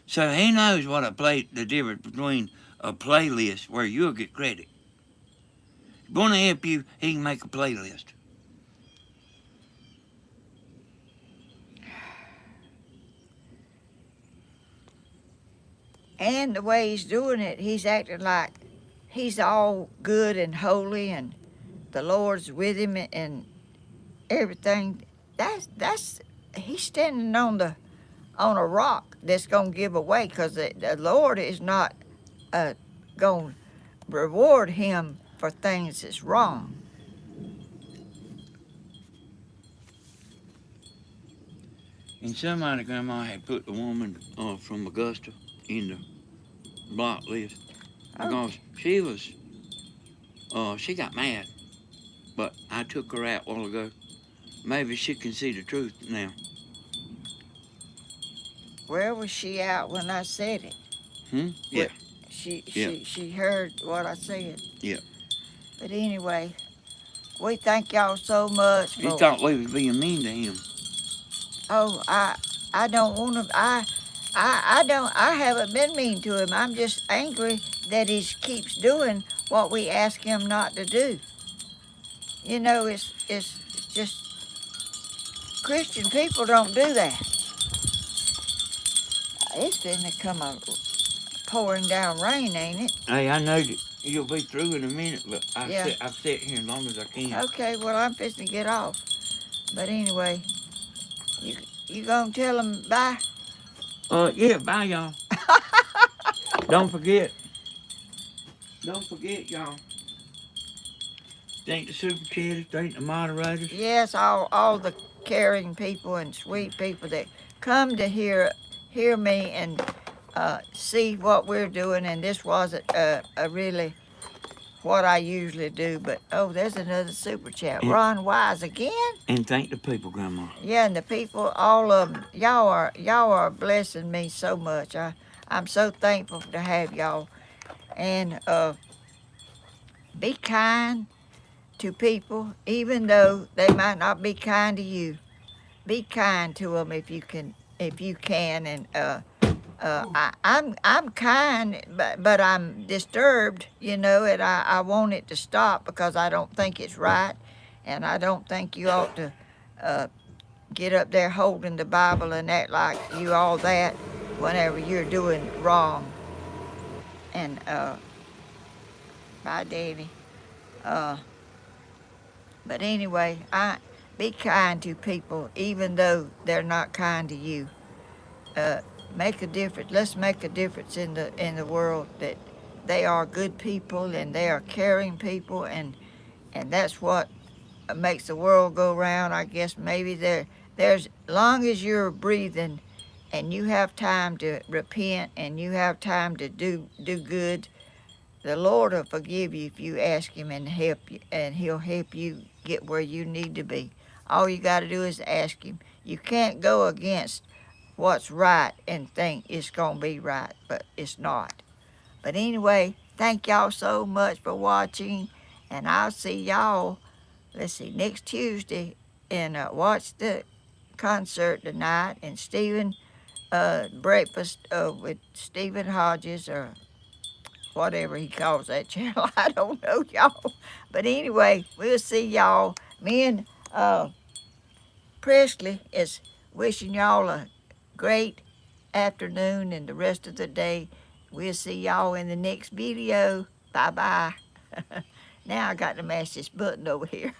So he knows the difference between a playlist where you'll get credit. If he want to help you, he can make a playlist. And the way he's doing it, he's acting like he's all good and holy and the Lord's with him and everything. That's he's standing on a rock that's gonna give away, because the Lord is not gonna reward him for things that's wrong. And somebody, Grandma, had put the woman from Augusta in the block list because she was, she got mad. But I took her out a while ago. Maybe she can see the truth now. Where was she out when I said it? Yeah. She heard what I said. Yeah. But anyway, we thank y'all so much. He thought we was being mean to him. Oh, I don't want to. I haven't been mean to him. I'm just angry that he keeps doing what we ask him not to do. You know, it's just Christian people don't do that. It's finna come a pouring down rain, ain't it? Hey, I know that you'll be through in a minute, but Yeah. I've sat here as long as I can. Okay, well, I'm fixing to get off. But anyway, you gonna tell them bye? Yeah, bye, y'all. Don't forget. Don't forget, y'all. Thank the super chatters, thank the moderators. Yes, all the caring people and sweet people that come to hear me and see what we're doing. And this wasn't a really what I usually do, but there's another super chat. And, Ron Wise again. And thank the people, Grandma. Yeah, and the people, all of them. Y'all are blessing me so much. I'm so thankful to have y'all. And be kind to people, even though they might not be kind to you. Be kind to them if you can, and I'm kind, but I'm disturbed, and I want it to stop because I don't think it's right, and I don't think you ought to get up there holding the Bible and act like you all that whenever you're doing wrong. And bye, Daddy. But anyway, be kind to people, even though they're not kind to you. Make a difference. Let's make a difference in the world, that they are good people and they are caring people, and that's what makes the world go round. I guess maybe there's long as you're breathing and you have time to repent and you have time to do good, the Lord will forgive you if you ask him and help you, and he'll help you get where you need to be. All you got to do is ask him. You can't go against what's right and think it's going to be right, but it's not. But anyway, thank y'all so much for watching, and I'll see y'all, next Tuesday, and watch the concert tonight, and Stephen, breakfast with Stephen Hodges, or whatever he calls that channel. I don't know, y'all. But anyway, we'll see y'all. Me and Presley is wishing y'all a great afternoon and the rest of the day. We'll see y'all in the next video. Bye-bye. Now I got to mash this button over here.